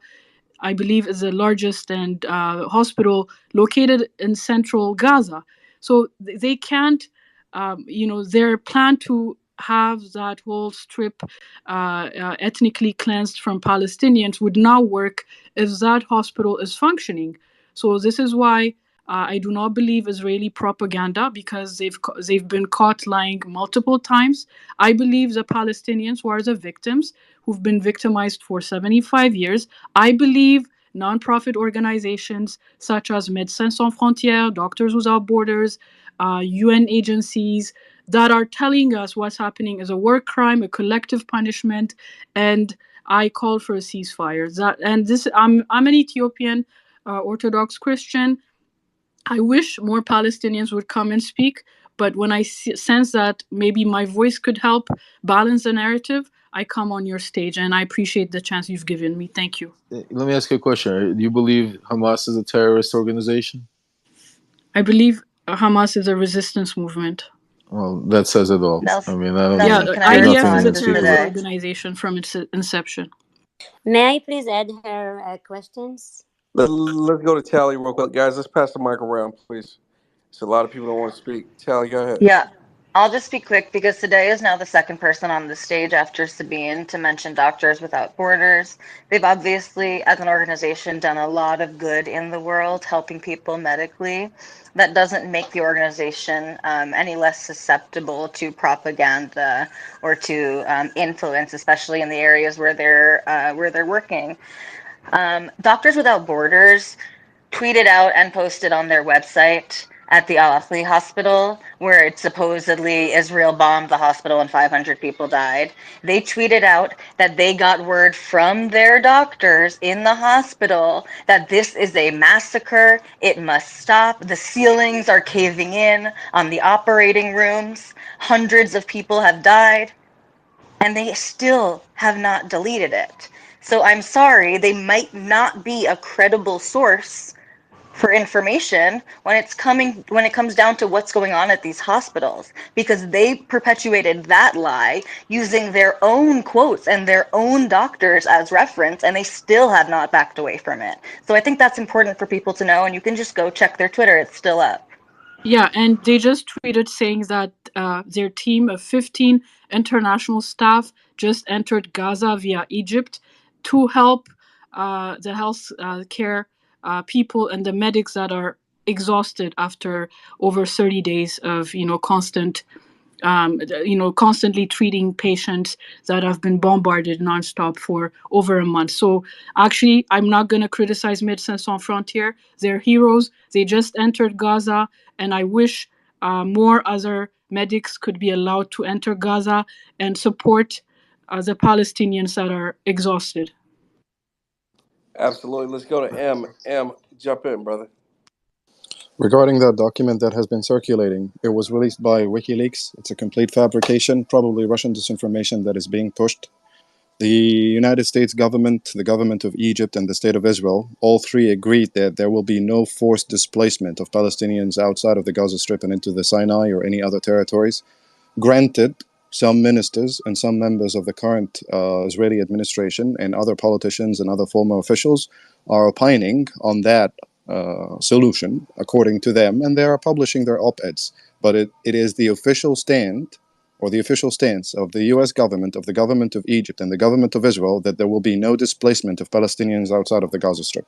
I believe, is the largest and hospital located in central Gaza. So they can't, their plan to have that whole strip ethnically cleansed from Palestinians would not work if that hospital is functioning. So this is why I do not believe Israeli propaganda, because they've been caught lying multiple times. I believe the Palestinians who are the victims, who've been victimized for 75 years. I believe nonprofit organizations such as Médecins Sans Frontières, Doctors Without Borders, UN agencies that are telling us what's happening is a war crime, a collective punishment, and I call for a ceasefire. I'm an Ethiopian Orthodox Christian. I wish more Palestinians would come and speak, but when I sense that maybe my voice could help balance the narrative, I come on your stage, and I appreciate the chance you've given me. Thank you. Let me ask you a question. Do you believe Hamas is a terrorist organization? I believe Hamas is a resistance movement. Well, that says it all. Nelson, I mean, I don't Nelson, know. can I There's nothing IDF is even a respond to to speak terrorist about. today? organization from its inception. May I please add her questions? Let's go to Tally real quick, guys. Let's pass the mic around, please. So a lot of people don't want to speak. Tally, go ahead. Yeah, I'll just be quick because today is now the second person on the stage after Sabine to mention Doctors Without Borders. They've obviously, as an organization, done a lot of good in the world, helping people medically. That doesn't make the organization any less susceptible to propaganda or to influence, especially in the areas where they're working. Doctors Without Borders tweeted out and posted on their website at the Al Ahli hospital, where it supposedly Israel bombed the hospital and 500 people died. They tweeted out that they got word from their doctors in the hospital that this is a massacre. It must stop. The ceilings are caving in on the operating rooms. Hundreds of people have died, and they still have not deleted it. So I'm sorry, they might not be a credible source for information when it comes down to what's going on at these hospitals, because they perpetuated that lie using their own quotes and their own doctors as reference, and they still have not backed away from it. So I think that's important for people to know, and you can just go check their Twitter. It's still up. Yeah, and they just tweeted saying that their team of 15 international staff just entered Gaza via Egypt to help the health care people and the medics that are exhausted after over 30 days of constantly treating patients that have been bombarded nonstop for over a month. So actually, I'm not going to criticize Médecins Sans Frontières. They're heroes. They just entered Gaza, and I wish more other medics could be allowed to enter Gaza and support the Palestinians that are exhausted. Absolutely. Let's go to M. M, jump in, brother. Regarding that document that has been circulating, it was released by WikiLeaks. It's a complete fabrication, probably Russian disinformation that is being pushed. The United States government, the government of Egypt, and the state of Israel, all three agreed that there will be no forced displacement of Palestinians outside of the Gaza Strip and into the Sinai or any other territories. Granted, some ministers and some members of the current Israeli administration and other politicians and other former officials are opining on that solution, according to them, and they are publishing their op-eds. But it is the official stand or the official stance of the US government, of the government of Egypt, and the government of Israel that there will be no displacement of Palestinians outside of the Gaza Strip.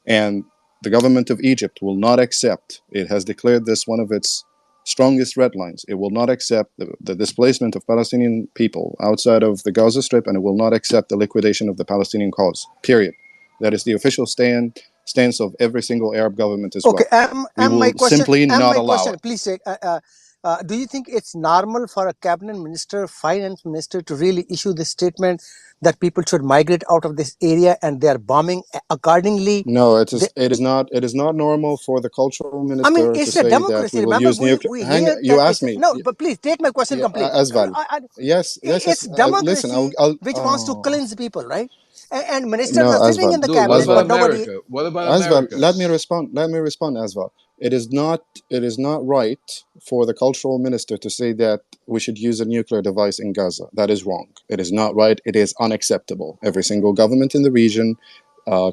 And the government of Egypt will not accept, it has declared this one of its strongest red lines. It will not accept the displacement of Palestinian people outside of the Gaza Strip, and it will not accept the liquidation of the Palestinian cause, period. That is the official stance of every single Arab government as Okay, well. We my will question, simply not allow it. please say, do you think it's normal for a cabinet minister, finance minister, to really issue this statement that people should migrate out of this area and they are bombing accordingly? No, it is not normal for the cultural I mean, minister to it's a say that democracy. we will Remember, use nuclear. we Hang, hear you that asked it's me. no, but please take my question Yeah, complete. Asval. Yes, It's listen, democracy I'll which wants to oh. cleanse people, right? And ministers No, are sitting Asval. in the Dude, what cabinet, about but Asval. nobody. America? What about Asval, America? let me respond. Let me respond, Asval. It is not right for the cultural minister to say that we should use a nuclear device in Gaza. That is wrong. It is not right. It is unacceptable. Every single government in the region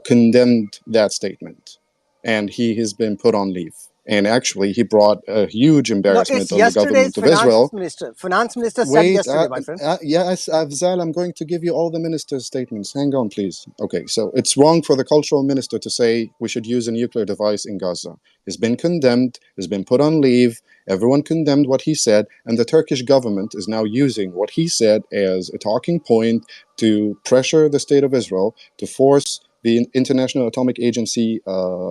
condemned that statement, and he has been put on leave. And actually, he brought a huge No, it's embarrassment on the yesterday's government of Israel. Finance minister said Wait, yesterday, my friend. yes, Afzal, I'm going to give you all the minister's statements. Hang on, please. Okay, so it's wrong for the cultural minister to say we should use a nuclear device in Gaza. He's been condemned, he's been put on leave, everyone condemned what he said, and the Turkish government is now using what he said as a talking point to pressure the state of Israel to force the International Atomic Agency,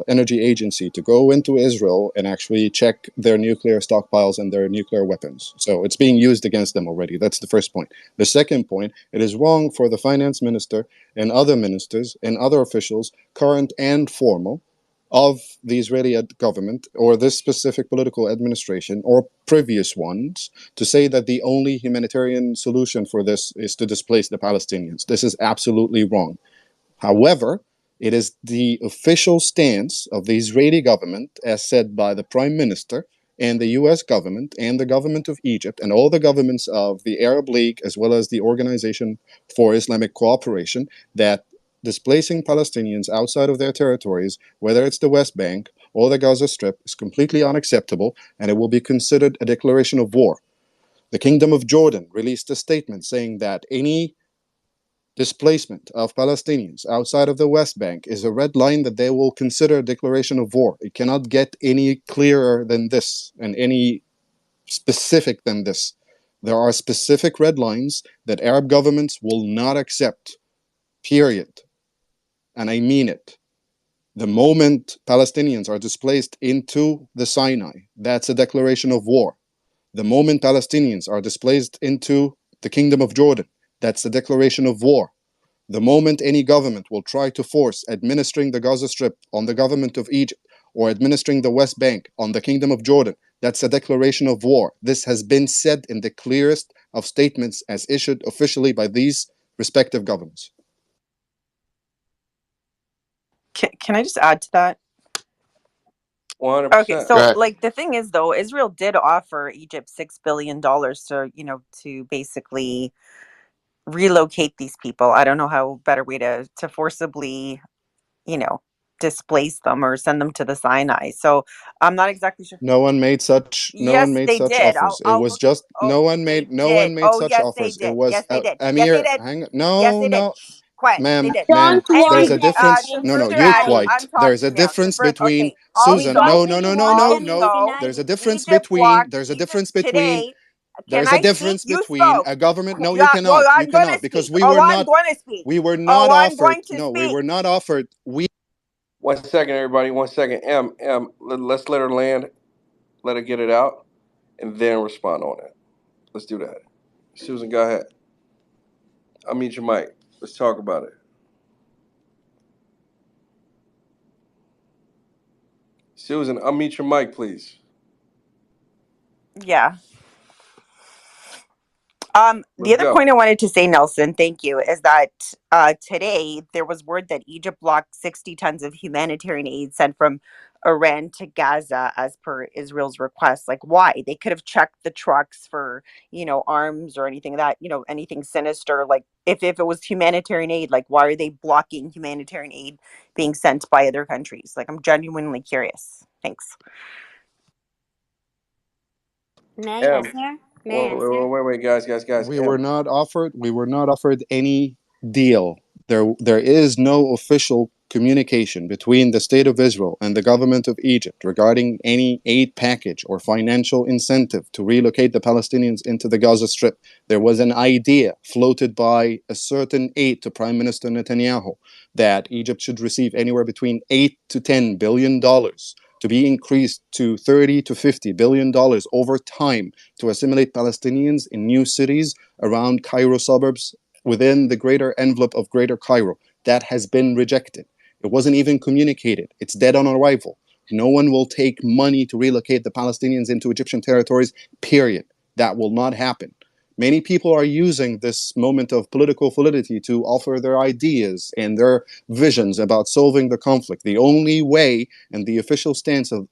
Energy Agency, to go into Israel and actually check their nuclear stockpiles and their nuclear weapons. So it's being used against them already. That's the first point. The second point, it is wrong for the finance minister and other ministers and other officials, current and former, of the Israeli government or this specific political administration or previous ones to say that the only humanitarian solution for this is to displace the Palestinians. This is absolutely wrong. However, it is the official stance of the Israeli government, as said by the Prime Minister and the US government and the government of Egypt and all the governments of the Arab League, as well as the Organization for Islamic Cooperation, that displacing Palestinians outside of their territories, whether it's the West Bank or the Gaza Strip, is completely unacceptable and it will be considered a declaration of war. The Kingdom of Jordan released a statement saying that any displacement of Palestinians outside of the West Bank is a red line that they will consider a declaration of war. It cannot get any clearer than this and any specific than this. There are specific red lines that Arab governments will not accept, period. And I mean it. The moment Palestinians are displaced into the Sinai, that's a declaration of war. The moment Palestinians are displaced into the Kingdom of Jordan, that's a declaration of war. The moment any government will try to force administering the Gaza Strip on the government of Egypt or administering the West Bank on the Kingdom of Jordan, that's a declaration of war. This has been said in the clearest of statements as issued officially by these respective governments. Can I just add to that? 100%. Okay, so like the thing is though, Israel did offer Egypt $6 billion to basically relocate these people. I don't know how better way to forcibly, displace them or send them to the Sinai. So I'm not exactly sure. No one made such Yes, they did. offers. It I'll was look at. just Oh, no one they made did. Oh, such yes, they offers. It did. was Yes, they did. Yes, they Amir, did. hang on. Yes, No, they did. no. Shh, quiet. They Ma'am, did. ma'am, Don't there's Anyways, a want difference. to to No, further you add, say. I'm quiet. There's a talking now. difference between Okay. Susan. Because No, we no, no, no, want no, them no. in Also, There's a Egypt. difference Egypt between blocked. there's a Egypt difference between today. Can there's a I speak? difference You between spoke. a government. No, Yeah. Well, I'm you going to cannot speak. because we Oh, were I'm not going to speak. we were Oh, not I'm offered. going to No, we speak. were not offered. We 1 second, everybody. 1 second. Let's let her land. Let her get it out, and then respond on it. Let's do that. Susan, go ahead. Unmute your mic. Let's talk about it. Susan, unmute your mic, please. Yeah. The Let's other go. point I wanted to say, Nelson, thank you, is that today there was word that Egypt blocked 60 tons of humanitarian aid sent from Iran to Gaza as per Israel's request. Like, why? They could have checked the trucks for, arms or anything that, anything sinister. Like, if it was humanitarian aid, like, why are they blocking humanitarian aid being sent by other countries? Like, I'm genuinely curious. Thanks. May I M. answer? May I answer? Wait, guys. We M. were not offered. We were not offered any deal. There is no official communication between the state of Israel and the government of Egypt regarding any aid package or financial incentive to relocate the Palestinians into the Gaza Strip. There was an idea floated by a certain aide to Prime Minister Netanyahu that Egypt should receive anywhere between $8 to $10 billion to be increased to $30 to $50 billion over time to assimilate Palestinians in new cities around Cairo suburbs within the greater envelope of Greater Cairo. That has been rejected. It wasn't even communicated. It's dead on arrival. No one will take money to relocate the Palestinians into Egyptian territories, period. That will not happen. Many people are using this moment of political validity to offer their ideas and their visions about solving the conflict. The only way, and the official stance of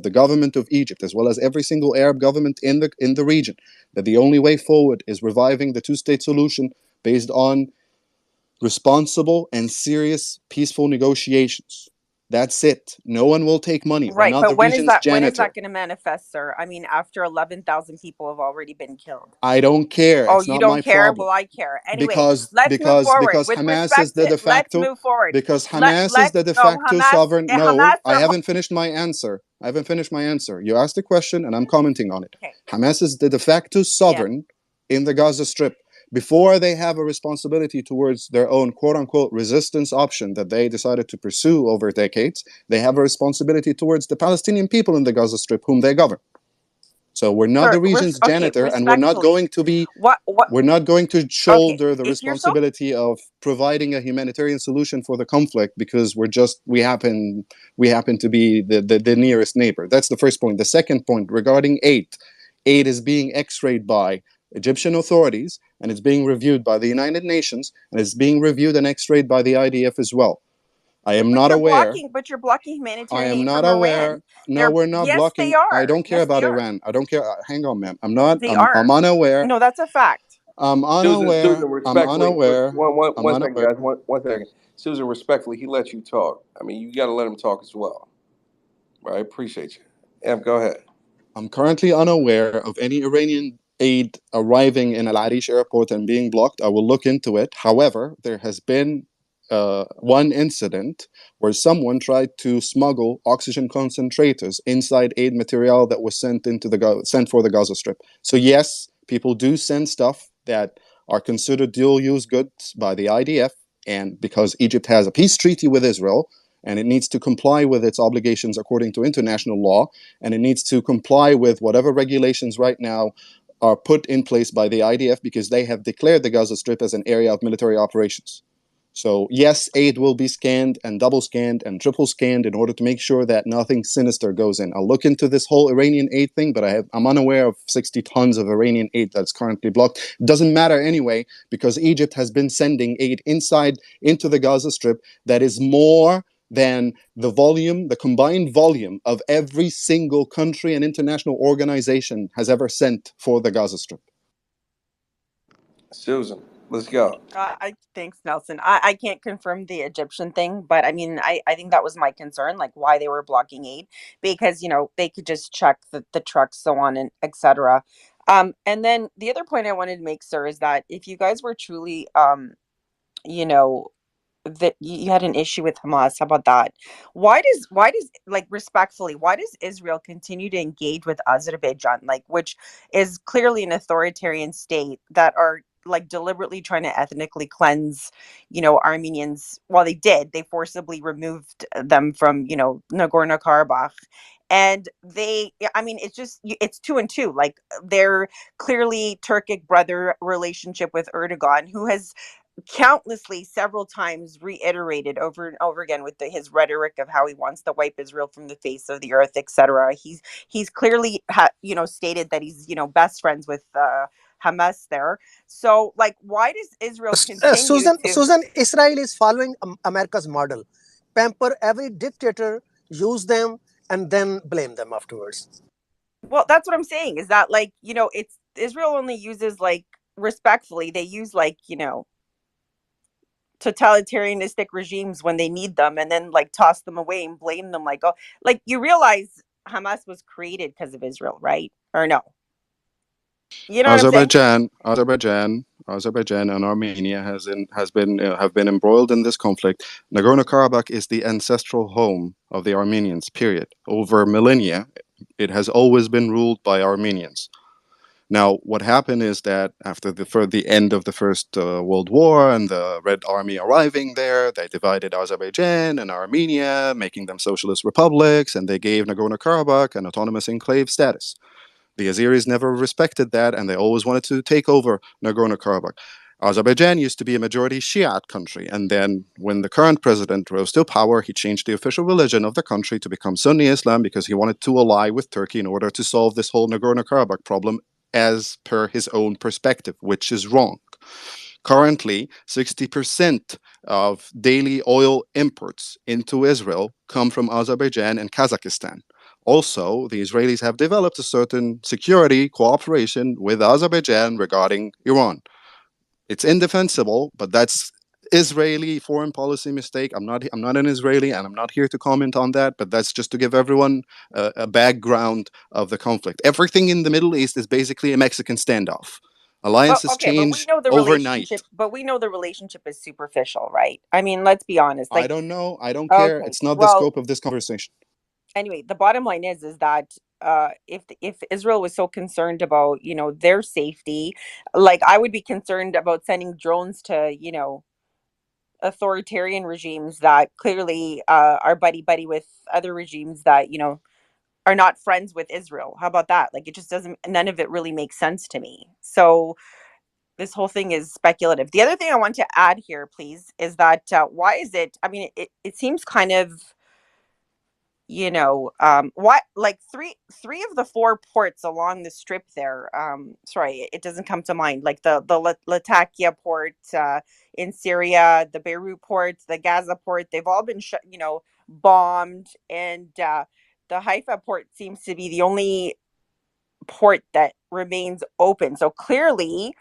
the government of Egypt, as well as every single Arab government in the region, that the only way forward is reviving the two-state solution based on responsible and serious peaceful negotiations. That's it. No one will take money. We're Right, not the but region's when is janitor. that going to manifest, sir? I mean, after 11,000 people have already been killed. I don't care. Oh, It's you not my don't care? problem. Well, I care. Anyway, Because let's move because forward. because With Hamas is respect the to, de let's facto move forward. because Hamas is the de No, facto sovereign. No, Hamas I or haven't finished my answer. I haven't finished my answer. You asked a question and I'm commenting on it. okay, Hamas is the de facto yeah. sovereign in the Gaza Strip. Before they have a responsibility towards their own quote unquote resistance option that they decided to pursue over decades, they have a responsibility towards the Palestinian people in the Gaza Strip whom they govern. So we're not Sir, the region's okay, janitor, and respectfully, what? we're not going to Okay, shoulder the if you're so responsibility of providing a humanitarian solution for the conflict because we happen to be the nearest neighbor. That's the first point. The second point regarding aid is being x-rayed by Egyptian authorities, and it's being reviewed by the United Nations, and it's being reviewed and x-rayed by the IDF as well. I am not aware. but you're blocking I humanitarian am aid not from aware. Iran. No, we're not Yes, they blocking. I are. don't care Yes, they about are. Iran. I don't care. Hang on, ma'am. I'm not. They I'm are. unaware. No, that's a fact. I'm Susan, unaware. I'm respectfully, unaware. I'm one second, unaware. guys. One second. Susan, respectfully, he let you talk. I mean, you got to let him talk as well. Right? Appreciate you. M, go ahead. I'm currently unaware of any Iranian aid arriving in Al Arish airport and being blocked. I will look into it. However, there has been one incident where someone tried to smuggle oxygen concentrators inside aid material that was sent for the Gaza Strip. So yes, people do send stuff that are considered dual-use goods by the IDF, and because Egypt has a peace treaty with Israel and it needs to comply with its obligations according to international law, and it needs to comply with whatever regulations right now are put in place by the IDF because they have declared the Gaza Strip as an area of military operations. So yes, aid will be scanned and double scanned and triple scanned in order to make sure that nothing sinister goes in. I'll look into this whole Iranian aid thing, but I'm unaware of 60 tons of Iranian aid that's currently blocked. It doesn't matter anyway, because Egypt has been sending aid into the Gaza Strip that is more than the combined volume of every single country and international organization has ever sent for the Gaza Strip. Susan, let's go. Thanks, Nelson. I can't confirm the Egyptian thing, but I mean, I think that was my concern, like why they were blocking aid, because they could just check the trucks, so on and etc. And then the other point I wanted to make, sir, is that if you guys were truly you know that you had an issue with Hamas. How about that? Why does like respectfully, why does Israel continue to engage with Azerbaijan, like which is clearly an authoritarian state that are like deliberately trying to ethnically cleanse, Armenians? Well, they forcibly removed them from, Nagorno-Karabakh. And I mean, it's two and two. Like, they're clearly Turkic brother relationship with Erdogan, who has countlessly several times reiterated over and over again with his rhetoric of how he wants to wipe Israel from the face of the earth, etc. He's clearly stated that he's best friends with Hamas there. So like, why does Israel continue to? Susan, Israel is following America's model. Pamper every dictator, use them, and then blame them afterwards. Well, that's what I'm saying, is that like, it's Israel only uses, like, respectfully, they use, like, totalitarianistic regimes when they need them, and then like toss them away and blame them, like, oh, like, you realize Hamas was created because of Israel, right? Or no? You know what I'm saying? Azerbaijan, and Armenia has been have been embroiled in this conflict. Nagorno-Karabakh is the ancestral home of the Armenians. Period. Over millennia, it has always been ruled by Armenians. Now, what happened is that after the end of the First World War and the Red Army arriving there, they divided Azerbaijan and Armenia, making them socialist republics, and they gave Nagorno-Karabakh an autonomous enclave status. The Azeris never respected that, and they always wanted to take over Nagorno-Karabakh. Azerbaijan used to be a majority Shiite country, and then when the current president rose to power, he changed the official religion of the country to become Sunni Islam because he wanted to ally with Turkey in order to solve this whole Nagorno-Karabakh problem as per his own perspective, which is wrong. Currently, 60% of daily oil imports into Israel come from Azerbaijan and Kazakhstan. Also, the Israelis have developed a certain security cooperation with Azerbaijan regarding Iran. It's indefensible, but that's Israeli foreign policy mistake. I'm not an Israeli, and I'm not here to comment on that, but that's just to give everyone a background of the conflict. Everything in the Middle East is basically a Mexican standoff. But Alliances okay, but we change know the overnight. relationship. But we know the relationship is superficial, right? I mean, let's be honest. I Like, don't know. I don't care. okay, It's not the well, scope of this conversation. anyway, the bottom line is that if Israel was so concerned about their safety, like, I would be concerned about sending drones to authoritarian regimes that clearly are buddy buddy with other regimes that are not friends with Israel. How about that? Like, it just doesn't. None of it really makes sense to me. So this whole thing is speculative. The other thing I want to add here, please, is that why is it? I mean, it seems kind of what, like, three of the four ports along the strip there, sorry, it doesn't come to mind, like the Latakia port in Syria, the Beirut port, the Gaza port, they've all been bombed, and the Haifa port seems to be the only port that remains open. So clearly,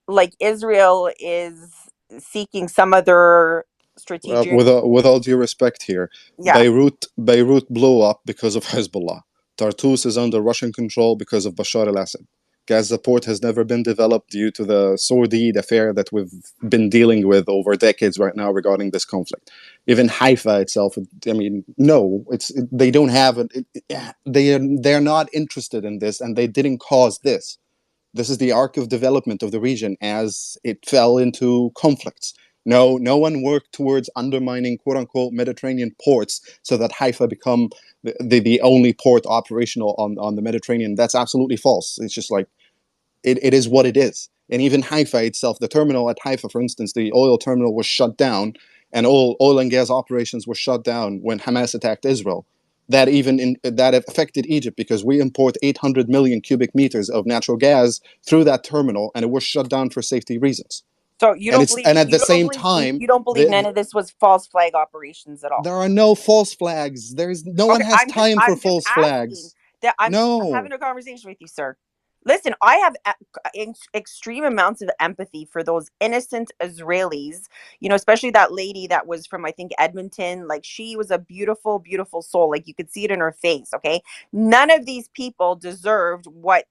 like, Israel is seeking some other strategic. With all due respect here, Yeah. Beirut blew up because of Hezbollah. Tartus is under Russian control because of Bashar al-Assad. Gaza port has never been developed due to the sordid affair that we've been dealing with over decades right now regarding this conflict. Even Haifa itself, I mean, no, they don't have it. They're not interested in this, and they didn't cause this. This is the arc of development of the region as it fell into conflicts. No, no one worked towards undermining "quote unquote" Mediterranean ports so that Haifa become the only port operational on the Mediterranean. That's absolutely false. It's just like it is what it is. And even Haifa itself, the terminal at Haifa, for instance, the oil terminal was shut down, and all oil and gas operations were shut down when Hamas attacked Israel. That affected Egypt because we import 800 million cubic meters of natural gas through that terminal, and it was shut down for safety reasons. So And at the same time, you don't believe none of this was false flag operations at all. there are no false flags. No one Okay, has time for I'm just false asking flags. that. I'm No, having a conversation with you, sir. Listen, I have extreme amounts of empathy for those innocent Israelis, especially that lady that was from, I think, Edmonton. Like, she was a beautiful, beautiful soul. Like, you could see it in her face, okay? None of these people deserved what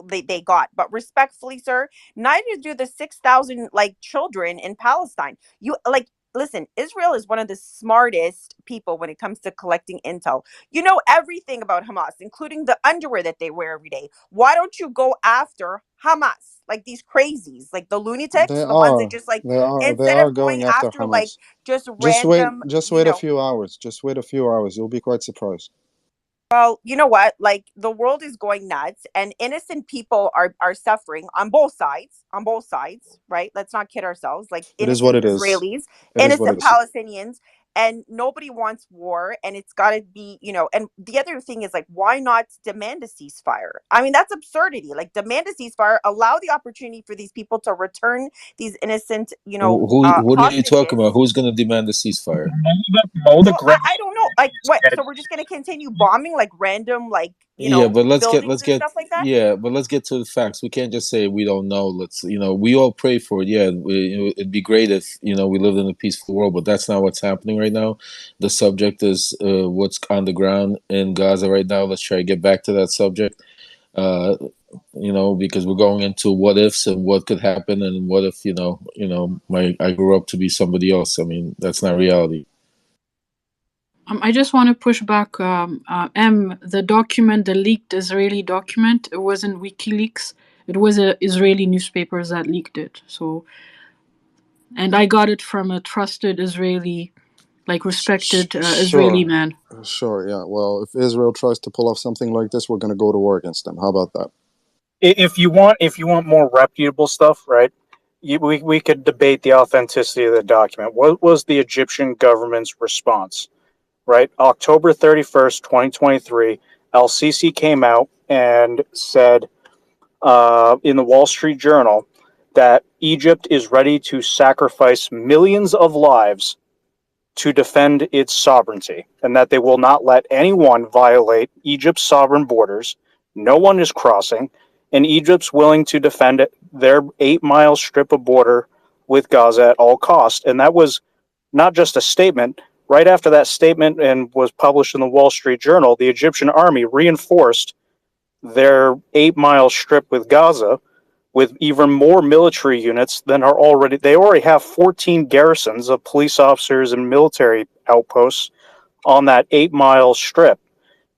they got. But respectfully, sir, neither do the 6,000, like, children in Palestine. You, like, listen, Israel is one of the smartest people when it comes to collecting intel. You know everything about Hamas, including the underwear that they wear every day. Why don't you go after Hamas? Like, these crazies, like the lunatics, the ones that just, like, they instead are of going going after after, like, Hamas. just random, Just wait a few hours. Just wait a few hours. You'll be quite surprised. Well, you know what? Like the world is going nuts and innocent people are suffering on both sides, right? Let's not kid ourselves. Like It is what innocent it is. Israelis, It is what it innocent is. Palestinians, and nobody wants war and it's got to be, and the other thing is like why not demand a ceasefire? I mean, that's absurdity. Like demand a ceasefire, allow the opportunity for these people to return these innocent, What are you talking hostages. about? Who's going to demand the ceasefire? Mow the Well, grass. I don't know. Like what? So we're just gonna continue bombing like random Yeah, but buildings and stuff like that? let's get to the facts. We can't just say we don't know. We all pray for it. Yeah, it'd be great if we lived in a peaceful world, but that's not what's happening right now. The subject is what's on the ground in Gaza right now. Let's try to get back to that subject. Uh, because we're going into what ifs and what could happen, and what if I grew up to be somebody else. I mean, that's not reality. I just want to push back. The document, the leaked Israeli document, it wasn't WikiLeaks. It was Israeli newspapers that leaked it. So, and I got it from a trusted Israeli, respected Israeli Sure. man. Sure, yeah. Well, if Israel tries to pull off something like this, we're going to go to war against them. How about that? If you want more reputable stuff, right? We could debate the authenticity of the document. What was the Egyptian government's response? Right, October 31st, 2023, El Sisi came out and said in the Wall Street Journal that Egypt is ready to sacrifice millions of lives to defend its sovereignty and that they will not let anyone violate Egypt's sovereign borders. No one is crossing, and Egypt's willing to defend their 8-mile strip of border with Gaza at all costs. And that was not just a statement. Right after that statement and was published in the Wall Street Journal, the Egyptian army reinforced their 8-mile strip with Gaza with even more military units than are already. They already have 14 garrisons of police officers and military outposts on that 8-mile strip.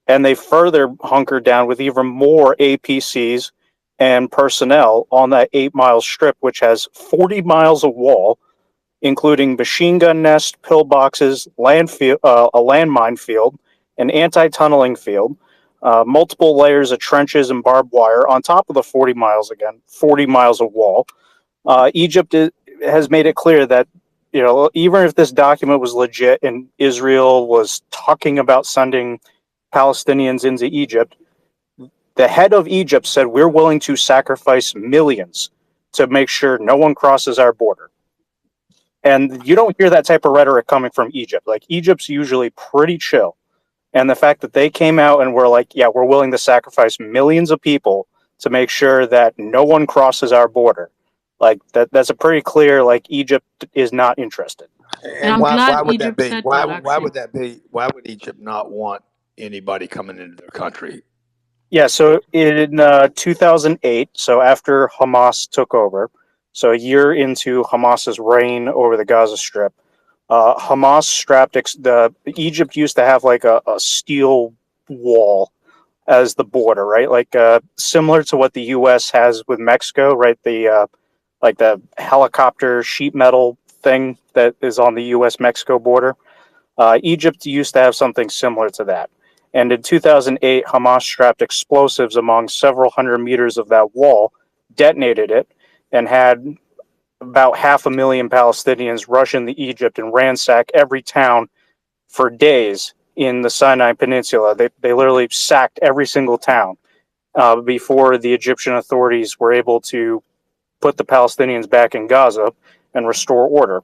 And they further hunkered down with even more APCs and personnel on that 8-mile strip, which has 40 miles of wall, including machine gun nests, pillboxes, a landmine field, an anti-tunneling field, multiple layers of trenches and barbed wire on top of the 40 miles again, 40 miles of wall. Egypt has made it clear that, even if this document was legit and Israel was talking about sending Palestinians into Egypt, the head of Egypt said, we're willing to sacrifice millions to make sure no one crosses our border. And you don't hear that type of rhetoric coming from Egypt. Like, Egypt's usually pretty chill. And the fact that they came out and were like, yeah, we're willing to sacrifice millions of people to make sure that no one crosses our border. Like, that's a pretty clear, Egypt is not interested. And And I'm glad why would that Egypt be? said Why that, why actually. would that be? Why would Egypt not want anybody coming into their country? Yeah, so in 2008, so after Hamas took over, so a year into Hamas's reign over the Gaza Strip, Hamas strapped Egypt used to have like a steel wall as the border, right? Similar to what the U.S. has with Mexico, right? The helicopter sheet metal thing that is on the U.S.-Mexico border. Egypt used to have something similar to that. And in 2008, Hamas strapped explosives among several hundred meters of that wall, detonated it, and had about 500,000 Palestinians rush into Egypt and ransack every town for days in the Sinai Peninsula. They literally sacked every single town before the Egyptian authorities were able to put the Palestinians back in Gaza and restore order.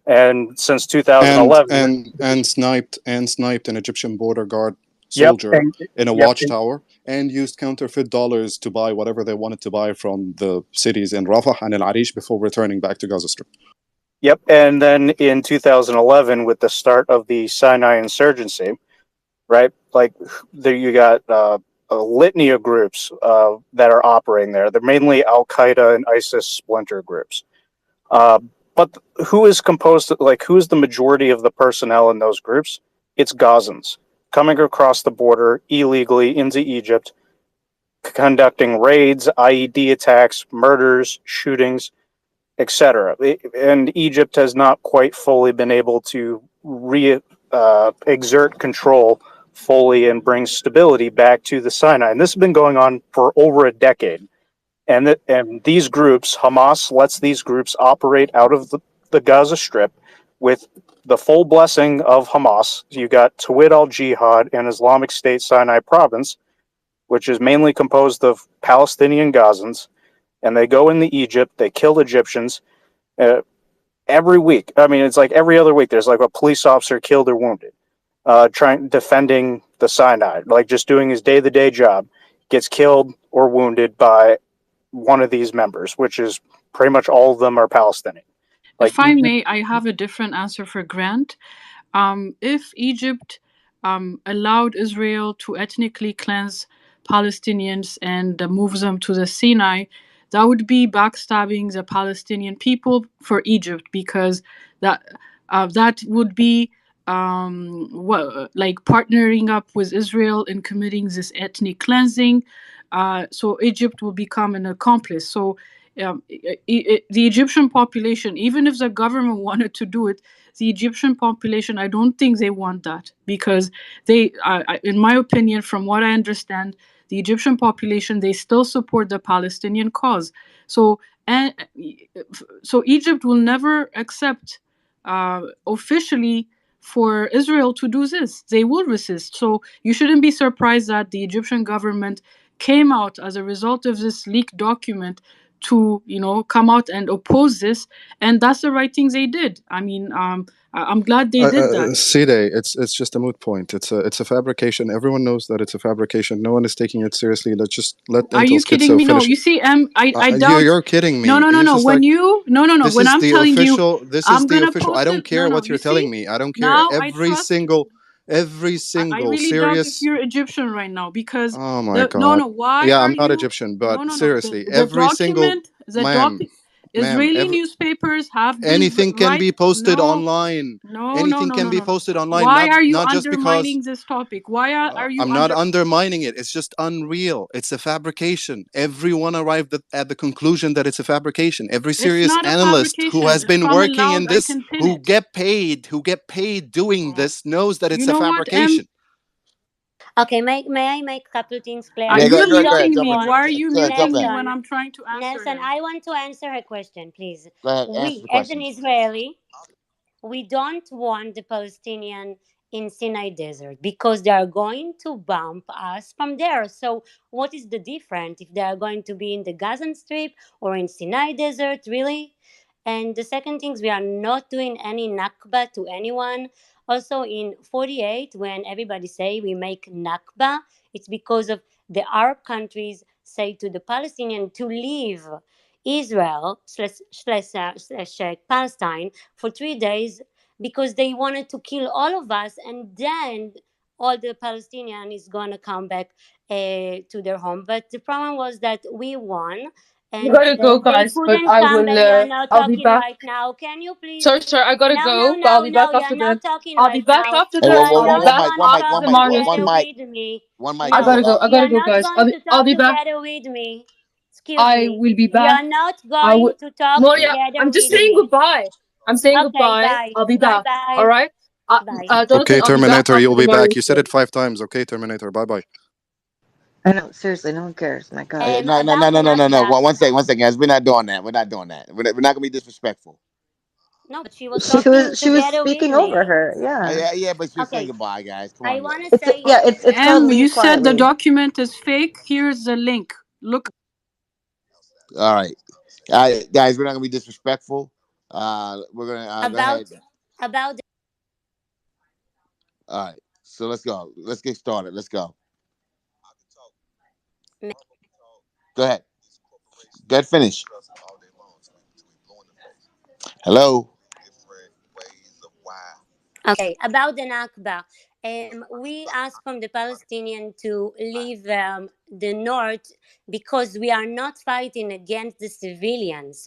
And since and 2011, and sniped an Egyptian border guard yep, soldier in a yep, watchtower, and used counterfeit dollars to buy whatever they wanted to buy from the cities in Rafah and Al Arish before returning back to Gaza Strip. yep. And then in 2011, with the start of the Sinai insurgency, right? There you got a litany of groups that are operating there. They're mainly Al Qaeda and ISIS splinter groups. But who is composed of, who is the majority of the personnel in those groups? It's Gazans coming across the border illegally into Egypt, conducting raids, IED attacks, murders, shootings, etc. And Egypt has not quite fully been able to exert control fully and bring stability back to the Sinai. And this has been going on for over a decade. And these groups, Hamas lets these groups operate out of the Gaza Strip with the full blessing of Hamas. You got Tawhid al-Jihad and Islamic State Sinai Province, which is mainly composed of Palestinian Gazans, and they go into Egypt, they kill Egyptians every week. I mean, it's like every other week there's like a police officer killed or wounded, defending the Sinai, like just doing his day-to-day job, gets killed or wounded by one of these members, which is pretty much all of them are Palestinian. Like, if I may, I have a different answer for Grant. If Egypt allowed Israel to ethnically cleanse Palestinians and moves them to the Sinai, that would be backstabbing the Palestinian people for Egypt, because that would be like partnering up with Israel in committing this ethnic cleansing. So Egypt will become an accomplice. So the Egyptian population, even if the government wanted to do it, the Egyptian population, I don't think they want that, because they, in my opinion, from what I understand, the Egyptian population, they still support the Palestinian cause. So Egypt will never accept officially for Israel to do this. They will resist. So you shouldn't be surprised that the Egyptian government came out as a result of this leaked document to come out and oppose this, and that's the right thing they did. I mean, I'm glad they did that. Side, it's just a moot point. It's a fabrication. Everyone knows that it's a fabrication. No one is taking it seriously. Let's just let Are you Intel's kidding me? finish. No, you see, I doubt. You're kidding me. No. When this when is I'm the telling official. you, This I'm is the gonna official. post I don't it. care what you're telling me. I don't care. Now I trust. Every I single really doubt if serious. you're Egyptian right now, because Oh my God. why Yeah, are I'm not you? Egyptian, but No. seriously, The every single. document, Ma'am, Israeli newspapers have been anything can be posted online. No. Anything can be posted online. Why are you not just because. undermining this topic? Why are you I'm not undermining it. It's just unreal. It's a fabrication. Everyone arrived at the conclusion that it's a fabrication. Every serious analyst who has been working in this, who get paid doing this, knows that it's a fabrication. Okay, may I make a couple things clear? You're Go ahead, muting jump me. in. Why are you Go ahead, jump muting me in. when I'm trying to answer Nelson, him? I want to answer her question, please. Go ahead, answer We, the as an questions. Israeli, we don't want the Palestinian in Sinai Desert because they are going to bump us from there. So what is the difference if they are going to be in the Gazan Strip or in Sinai Desert, really? And the second thing is, we are not doing any Nakba to anyone. Also in 48, when everybody say we make Nakba, it's because of the Arab countries say to the Palestinian to leave Israel slash Palestine for 3 days because they wanted to kill all of us, and then all the Palestinian is gonna come back to their home. But the problem was that we won, I and gotta go, they guys, but couldn't I come will. back. You are not I'll be talking back. right now. Can you please? Sorry, I gotta No, go, but I'll be back you are after not the. talking I'll be right back now. after Hey, You this. are I'll be not back going to after talk the Mario together speech. with me. One mic, I please. gotta No, go. I you gotta are go, not guys. going to I'll talk be back. together with me. Excuse I me. will be You back. are not I will. going to talk Moria, together I'm just with saying me. goodbye. I'm saying Okay, goodbye. bye. I'll be Bye back. All bye. right. Bye. Jonathan, Okay, I'll be back Terminator, after you'll the be Mario back. You said speech. it 5 times. Okay, Terminator, bye bye. I know, seriously, no one cares. My God. No. About the No. Nakba. One second, guys. We're not doing that. We're not gonna be disrespectful. No, but she was She talking was together with speaking over me. her. Yeah. Yeah, but she's saying Okay, goodbye, guys. Come I on, want to guys. say. It's called You Leave said the Quietly. document is fake. Here's the link. Look. All right, guys. We're not gonna be disrespectful. We're gonna go ahead. About All right, so let's go. Let's get started. Let's go. Go ahead. Get finished. Hello. Okay, about the Nakba. We asked from the Palestinian to leave the north because we are not fighting against the civilians.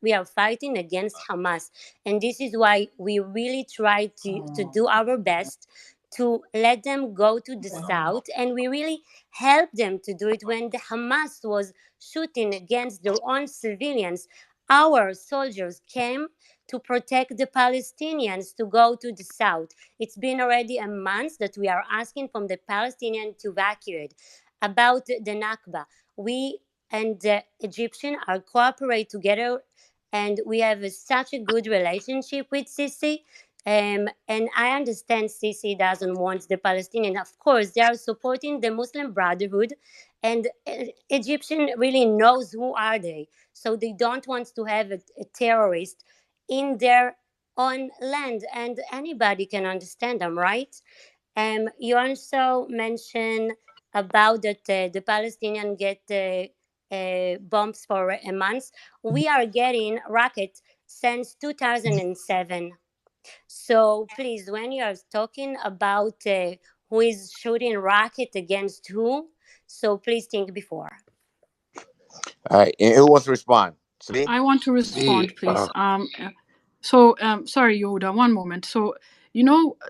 We are fighting against Hamas, and this is why we really try to do our best to let them go to the south, and we really helped them to do it when the Hamas was shooting against their own civilians. Our soldiers came to protect the Palestinians to go to the south. It's been already a month that we are asking from the Palestinians to evacuate. About the Nakba, we and the Egyptian are cooperate together, and we have such a good relationship with Sisi. And I understand Sisi doesn't want the Palestinian. Of course, they are supporting the Muslim Brotherhood, and Egyptian really knows who are they. So they don't want to have a terrorist in their own land, and anybody can understand them, right? You also mentioned about that the Palestinians get bombs for a month. We are getting rockets since 2007. So please, when you are talking about who is shooting rocket against who, so please think before. All right, and who wants to respond? Sabine? I want to respond, please. Sorry, Yehuda, one moment. So,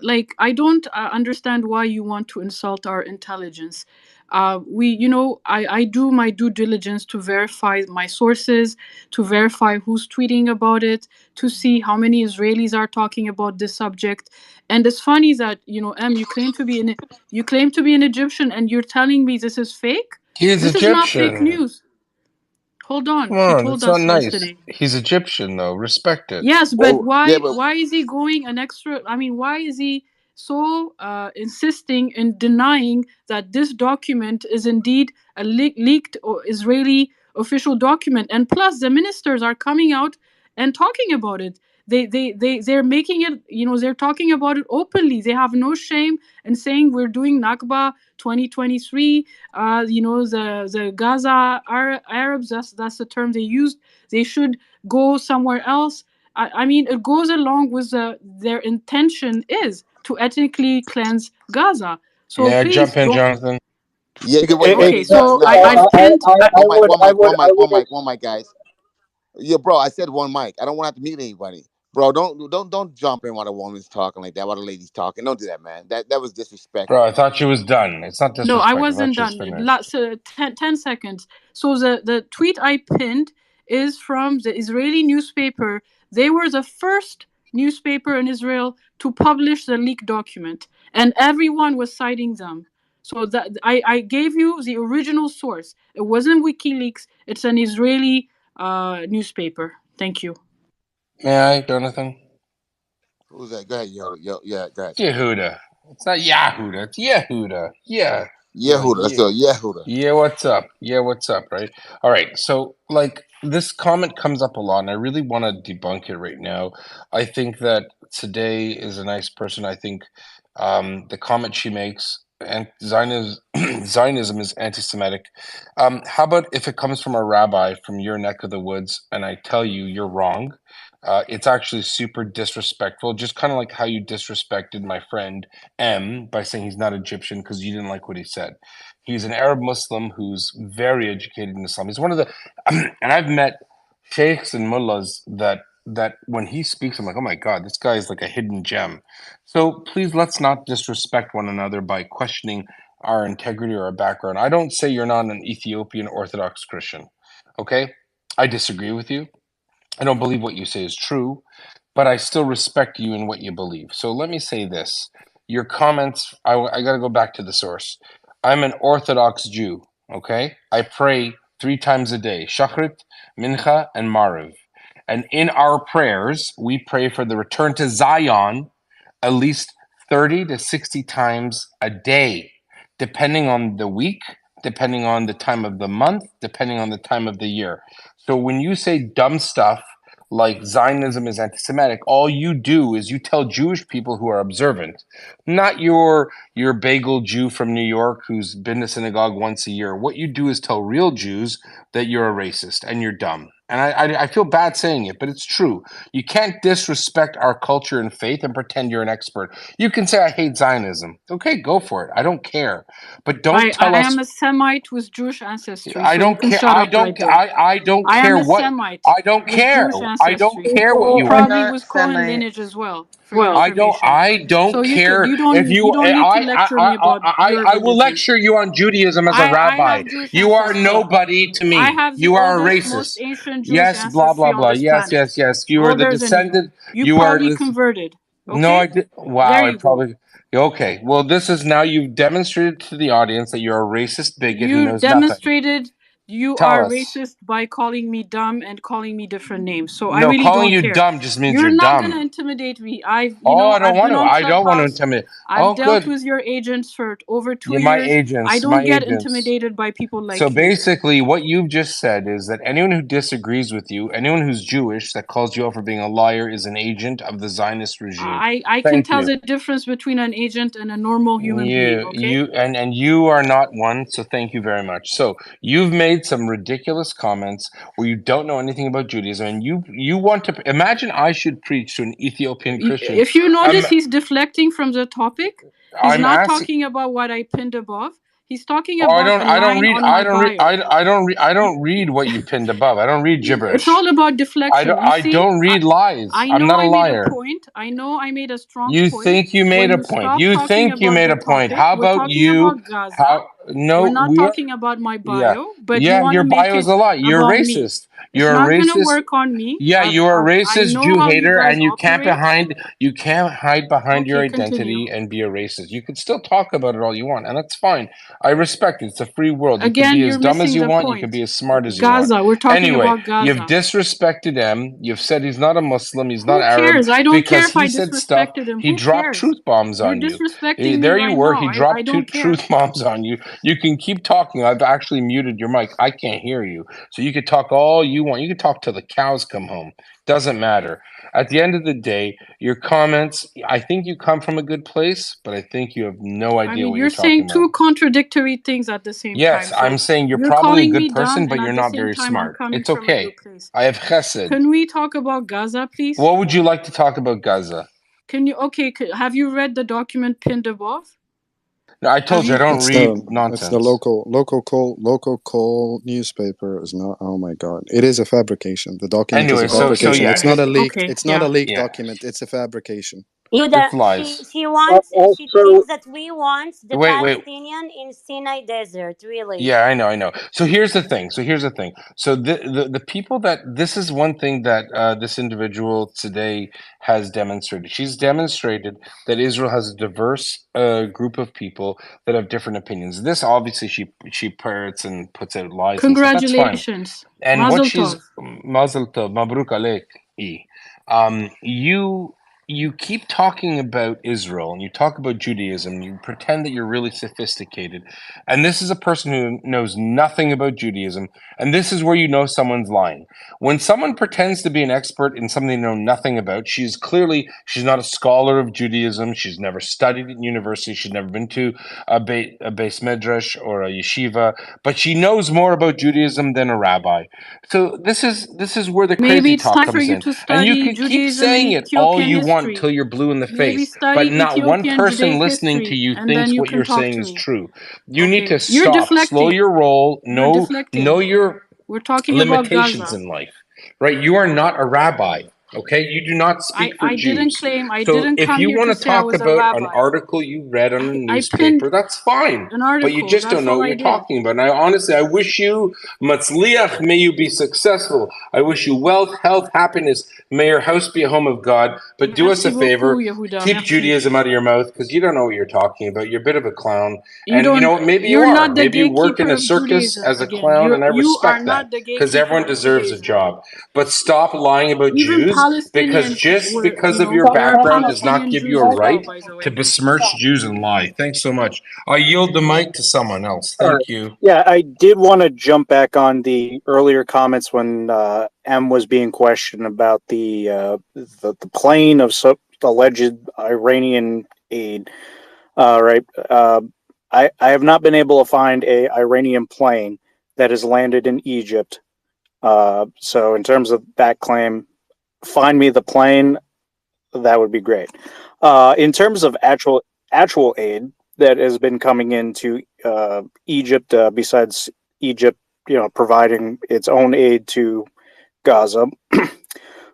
like, I don't understand why you want to insult our intelligence. I do my due diligence to verify my sources, to verify who's tweeting about it, to see how many Israelis are talking about this subject. And it's funny that, you claim to be an Egyptian, and you're telling me this is fake. He's This is not fake Egyptian. news. Hold on. Come He on, told that's not us nice. yesterday. He's Egyptian, though. Respect it. Yes, but Yeah, why is he going an extra? I mean, why is he so insisting in denying that this document is indeed a leaked or Israeli official document? And plus, the ministers are coming out and talking about it. They're making it, they're talking about it openly. They have no shame in saying we're doing Nakba 2023. The Gaza Arabs, that's the term they used. They should go somewhere else. I mean, it goes along with their intention is to ethnically cleanse Gaza. So May I please jump in, don't. Jonathan? Yeah, Okay, so I pinned. One mic, guys. Yeah, bro, I said one mic. I don't want to have to mute anybody. Bro, don't jump in while the woman's talking like that, while the lady's talking. Don't do that, man. That was disrespectful. Bro, I thought she was done. It's not No, I disrespect. I thought wasn't she was done. finished. 10 seconds. So the tweet I pinned is from the Israeli newspaper. They were the first newspaper in Israel to publish the leaked document, and everyone was citing them. So that I gave you the original source. It wasn't WikiLeaks. It's an Israeli newspaper. Thank you. May I, Jonathan? Who's that? Go ahead, yeah, go ahead. Yehuda. It's not Yahuda. It's Yehuda. Yeah. Yehuda. Let's go, Yehuda. Yeah, what's up? Yeah, what's up, right? All right, so, like, this comment comes up a lot, and I really want to debunk it right now. I think that today is a nice person. I think the comment she makes, and Zionism is anti-Semitic. How about if it comes from a rabbi from your neck of the woods, and I tell you you're wrong? It's actually super disrespectful, just kind of like how you disrespected my friend M by saying he's not Egyptian because you didn't like what he said. He's an Arab Muslim who's very educated in Islam. He's one of the, and I've met sheikhs and mullahs that when he speaks, I'm like, oh my God, this guy is like a hidden gem. So please, let's not disrespect one another by questioning our integrity or our background. I don't say you're not an Ethiopian Orthodox Christian, okay? I disagree with you. I don't believe what you say is true, but I still respect you in what you believe. So let me say this. Your comments, I got to go back to the source. I'm an Orthodox Jew, okay? I pray 3 times a day, Shachrit, Mincha, and Mariv. And in our prayers, we pray for the return to Zion at least 30 to 60 times a day, depending on the week, depending on the time of the month, depending on the time of the year. So when you say dumb stuff like Zionism is anti-Semitic, all you do is you tell Jewish people who are observant, not your bagel Jew from New York who's been to synagogue once a year. What you do is tell real Jews that you're a racist and you're dumb. And I feel bad saying it, but it's true. You can't disrespect our culture and faith and pretend you're an expert. You can say, I hate Zionism. Okay, go for it. I don't care. But don't tell us. I am a Semite with Jewish ancestry. I so don't you can care. shut up right there. I don't I care am a what. Semite I don't with care. Jewish I don't ancestry. care what you are. Probably not with Cohen Semite. lineage as well. For your I information. don't So care you don't need to lecture me about your I will religion. lecture you on Judaism as a I rabbi. have Jewish You are ancestry. nobody to me. I have the You are a oldest, most racist. ancient African Jewish Yes, blah ancestry blah on blah. this Yes, planet. yes, yes. You are All the there's in here. descendant. You You are probably this. converted. No, I Okay? did. There Wow, I you go. probably. Okay, well, this is now you've demonstrated to the audience that you're a racist bigot who You knows nothing. demonstrated you Tell are us. racist by calling me dumb and calling me different names. So I No, really calling don't you care. dumb just means You're you're not gonna dumb. intimidate me. I've Oh, I don't I've want been to. on I don't want to Clubhouse. intimidate. I've Oh, dealt good. with your agents for over 2 You're my years. I agents. don't My get agents. intimidated by people So like you. basically, what you've just said is that anyone who disagrees with you, anyone who's Jewish that calls you out for being a liar, is an agent of the Zionist regime. I can Thank tell you. the difference between an agent and a normal human being, okay? You are not one, so thank you very much. So you've made some ridiculous comments where you don't know anything about Judaism, and you want to imagine I should preach to an Ethiopian Christian. If you notice, he's deflecting from the topic. He's I'm not asking. talking about what I pinned above. He's talking Oh, about a line on my bio. I don't read what you pinned above. I don't read gibberish. It's all about deflection. You I see, don't read lies. I I'm know not a I made a liar. point. I know I made a strong You point. think you made When a you point. stop You talking think you about made the a point. topic, How we're about talking you? about Gaza. How no, We're not we're talking about my yeah. bio, but you Yeah, want to your make bio is it a lie. You're about me. racist. It's You're a not going to racist. work on me. Yeah, you're a I racist know Jew how you hater, guys and operate. you can't hide behind your Okay, identity continue. and be a racist. You can still talk about it all you want, and that's fine. I respect it. It's a free world. You can Again, be as you're dumb as missing you the want. You can point. be as smart as you want. Gaza, we're talking Anyway, about Gaza. you've disrespected him. You've said he's not a Muslim. He's not Who Arab cares? I don't care because if I he said stuff. disrespected him. He Who dropped cares? truth bombs You're on you. disrespecting me There you right were. now. He I dropped don't care. truth bombs on you. You can keep talking. I've actually muted your mic. I can't hear you. So you could talk all you want. You could talk till the cows come home. Doesn't matter. At the end of the day, your comments, I think you come from a good place, but I think you have no I idea mean, what you're you're talking saying about. two contradictory things at the same Yes, time. I'm So saying you're you're probably a calling good me dumb, person, but and you're at the not same very time, I'm smart. coming It's from a okay. good place. I have chesed. Can we talk about Gaza, please? What would you like to talk about Gaza? Can you? Okay, have you read the document pinned above? No, I told you I don't read nonsense. It's the local call newspaper is not. Oh my god! It is a fabrication. The document Anyway, is a fabrication. yeah, it's not a leaked. Okay, it's not a leaked yeah. document. It's a fabrication. Yuda, It's lies. she wants, she Also, thinks that we want the Wait. Palestinian in Sinai Desert, really. Yeah, I know. So here's the thing. So the people that this is one thing that this individual today has demonstrated. She's demonstrated that Israel has a diverse group of people that have different opinions. This obviously she parrots and puts out lies. congratulations. And stuff. That's fine. And Mazel what she's tov. Mazel tov, Mabruk Alek. You keep talking about Israel and you talk about Judaism. You pretend that you're really sophisticated. And this is a person who knows nothing about Judaism. And this is where you know someone's lying. When someone pretends to be an expert in something they know nothing about, she's not a scholar of Judaism. She's never studied at university. She's never been to a Beis Midrash or a yeshiva. But she knows more about Judaism than a rabbi. So this is where the Maybe crazy it's talk time for comes you in. to And you study can keep Judaism and saying it all Ethiopian you want history. till you're blue in the Maybe face. But study not one Ethiopian person Judaic listening to history, you and then thinks you what can you're talk saying to is me. true. You need Okay, to you're stop. Slow deflecting. your roll. You're deflecting. Know your We're talking about limitations Gaza. in life, right? You are not a rabbi, okay? You do not speak for I didn't Jews. claim. I So didn't if come you here want to to say I talk was a about an rabbi. article you read on a I pinned newspaper, that's fine. an But you article. just That's don't know all what I you're did. talking about. And I honestly, I wish you matzliach, may you be successful. I wish you wealth, health, happiness. May your house be a home of God. But do us Merci a favor, beaucoup, Yehuda. keep Merci. Judaism out of your mouth because you don't know what you're talking about. You're a bit of a clown. You don't. You know what? Maybe you You're are. not the Maybe you work in gatekeeper a of circus Judaism. as a Again, clown, and I you are respect that not the because gatekeeper everyone of deserves a Judaism. job. But stop lying about Even Jews because Palestinians just were, because of your there are background does not Palestinian give you Jews a as well, right by the way. to besmirch Jews and lie. Thanks so much. I yield the mic to someone else. all right. Thank you. Yeah, I did want to jump back on the earlier comments when M was being questioned about the plane of alleged Iranian aid. Right. I have not been able to find a Iranian plane that has landed in Egypt. So in terms of that claim, find me the plane. That would be great. In terms of actual aid that has been coming into Egypt, besides Egypt, providing its own aid to Gaza,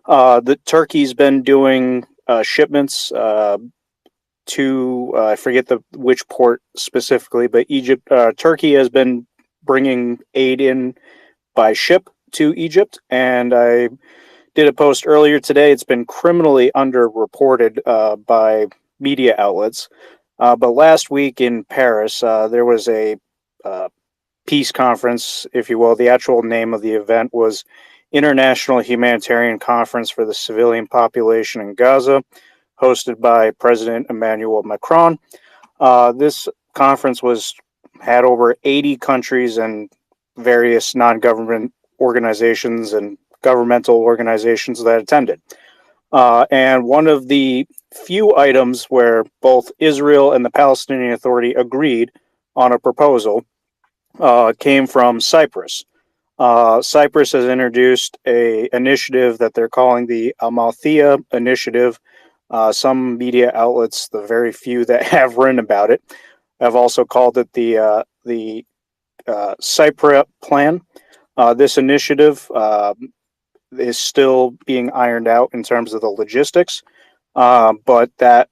the Turkey's been doing shipments to I forget which port specifically, but Turkey has been bringing aid in by ship to Egypt, and I did a post earlier today. It's been criminally underreported by media outlets. But last week in Paris, there was a peace conference, if you will. The actual name of the event was International Humanitarian Conference for the Civilian Population in Gaza, hosted by President Emmanuel Macron. This conference had over 80 countries and various non-government organizations and governmental organizations that attended. And one of the few items where both Israel and the Palestinian Authority agreed on a proposal came from Cyprus. Cyprus has introduced an initiative that they're calling the Amalthea Initiative. Some media outlets, the very few that have written about it, have also called it the Cypriot Plan. This initiative is still being ironed out in terms of the logistics, but that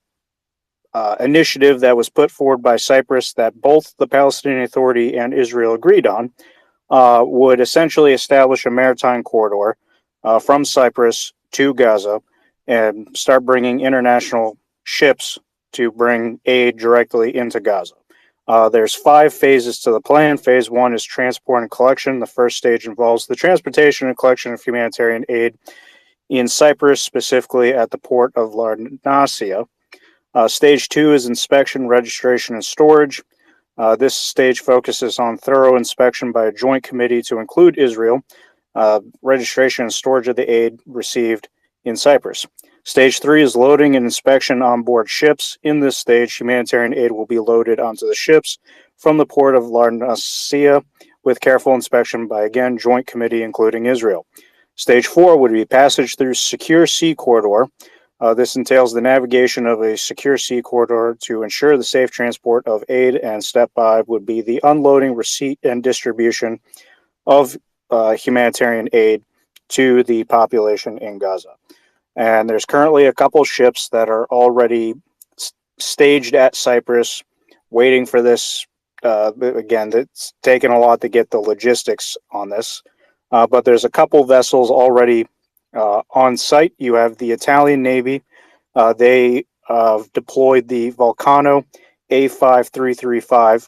initiative that was put forward by Cyprus that both the Palestinian Authority and Israel agreed on would essentially establish a maritime corridor from Cyprus to Gaza and start bringing international ships to bring aid directly into Gaza. There's 5 phases to the plan. Phase 1 is transport and collection. The first stage involves the transportation and collection of humanitarian aid in Cyprus, specifically at the port of Larnasia. Stage 2 is inspection, registration, and storage. This stage focuses on thorough inspection by a joint committee to include Israel, registration and storage of the aid received in Cyprus. Stage 3 is loading and inspection on board ships. In this stage, humanitarian aid will be loaded onto the ships from the port of Larnasia with careful inspection by, again, joint committee including Israel. Stage 4 would be passage through secure sea corridor. This entails the navigation of a secure sea corridor to ensure the safe transport of aid, and step 5 would be the unloading, receipt, and distribution of humanitarian aid to the population in Gaza. And there's currently a couple ships that are already staged at Cyprus waiting for this. Again, it's taken a lot to get the logistics on this, but there's a couple vessels already on site. You have the Italian Navy. They deployed the Vulcano A5335,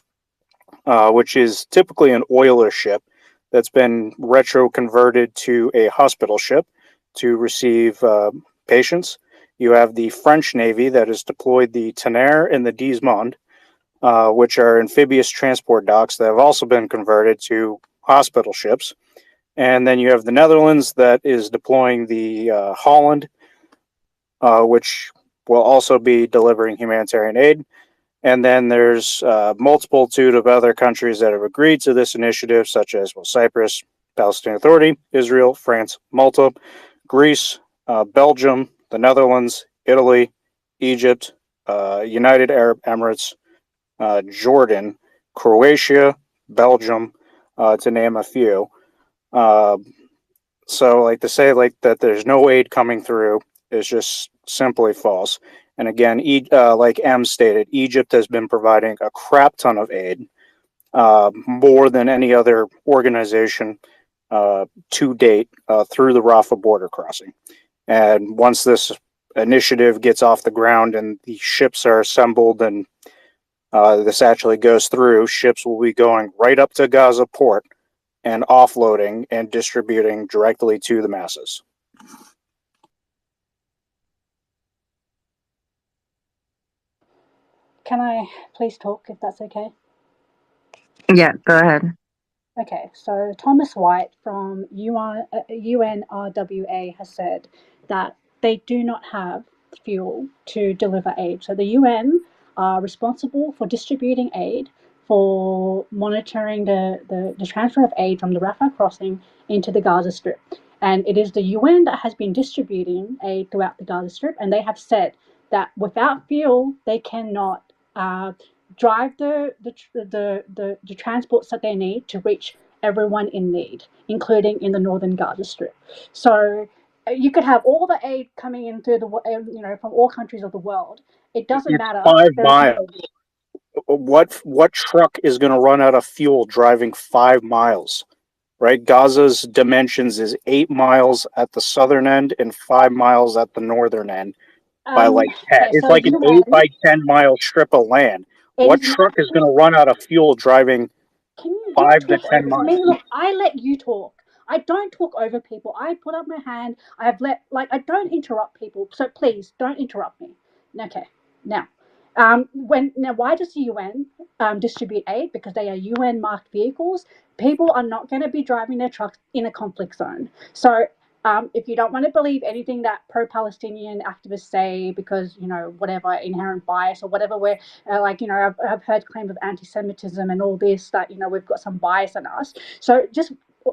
which is typically an oiler ship that's been retro converted to a hospital ship to receive patients. You have the French Navy that has deployed the Tonnerre and the Dismond, which are amphibious transport docks that have also been converted to hospital ships. And then you have the Netherlands that is deploying the Holland, which will also be delivering humanitarian aid. And then there's a multitude of other countries that have agreed to this initiative, such as Cyprus, Palestinian Authority, Israel, France, Malta, Greece, Belgium, the Netherlands, Italy, Egypt, United Arab Emirates, Jordan, Croatia, Belgium, to name a few. So, like, to say like that there's no aid coming through is just simply false. And again, like M stated, Egypt has been providing a crap ton of aid, more than any other organization to date through the Rafah border crossing. And once this initiative gets off the ground and the ships are assembled and this actually goes through, ships will be going right up to Gaza port and offloading and distributing directly to the masses. Can I please talk, if that's okay? Yeah, go ahead. Okay, so Thomas White from UNRWA has said that they do not have fuel to deliver aid. So the UN are responsible for distributing aid, for monitoring the transfer of aid from the Rafah crossing into the Gaza Strip. And it is the UN that has been distributing aid throughout the Gaza Strip, and they have said that without fuel, they cannot drive the transports that they need to reach everyone in need, including in the northern Gaza Strip. So you could have all the aid coming in through from all countries of the world. It doesn't It's matter. 5 There's no miles. What truck is going to run out of fuel driving 5 miles? right? Gaza's dimensions is 8 miles at the southern end and 5 miles at the northern end by like 10. Okay, It's so like an 8 UN, by 10 mile strip of land. it What is not. truck is going to run out of fuel driving Can you not 5 to talk 10 over me? miles? Look, I let you talk. I don't talk over people. I put up my hand. I have let, like, I don't interrupt people. So please don't interrupt me. Okay. Now, why does the UN distribute aid? Because they are UN marked vehicles. People are not going to be driving their trucks in a conflict zone. So if you don't want to believe anything that pro-Palestinian activists say, because whatever inherent bias or whatever, where I've heard claims of anti-Semitism and all this, that we've got some bias in us. So just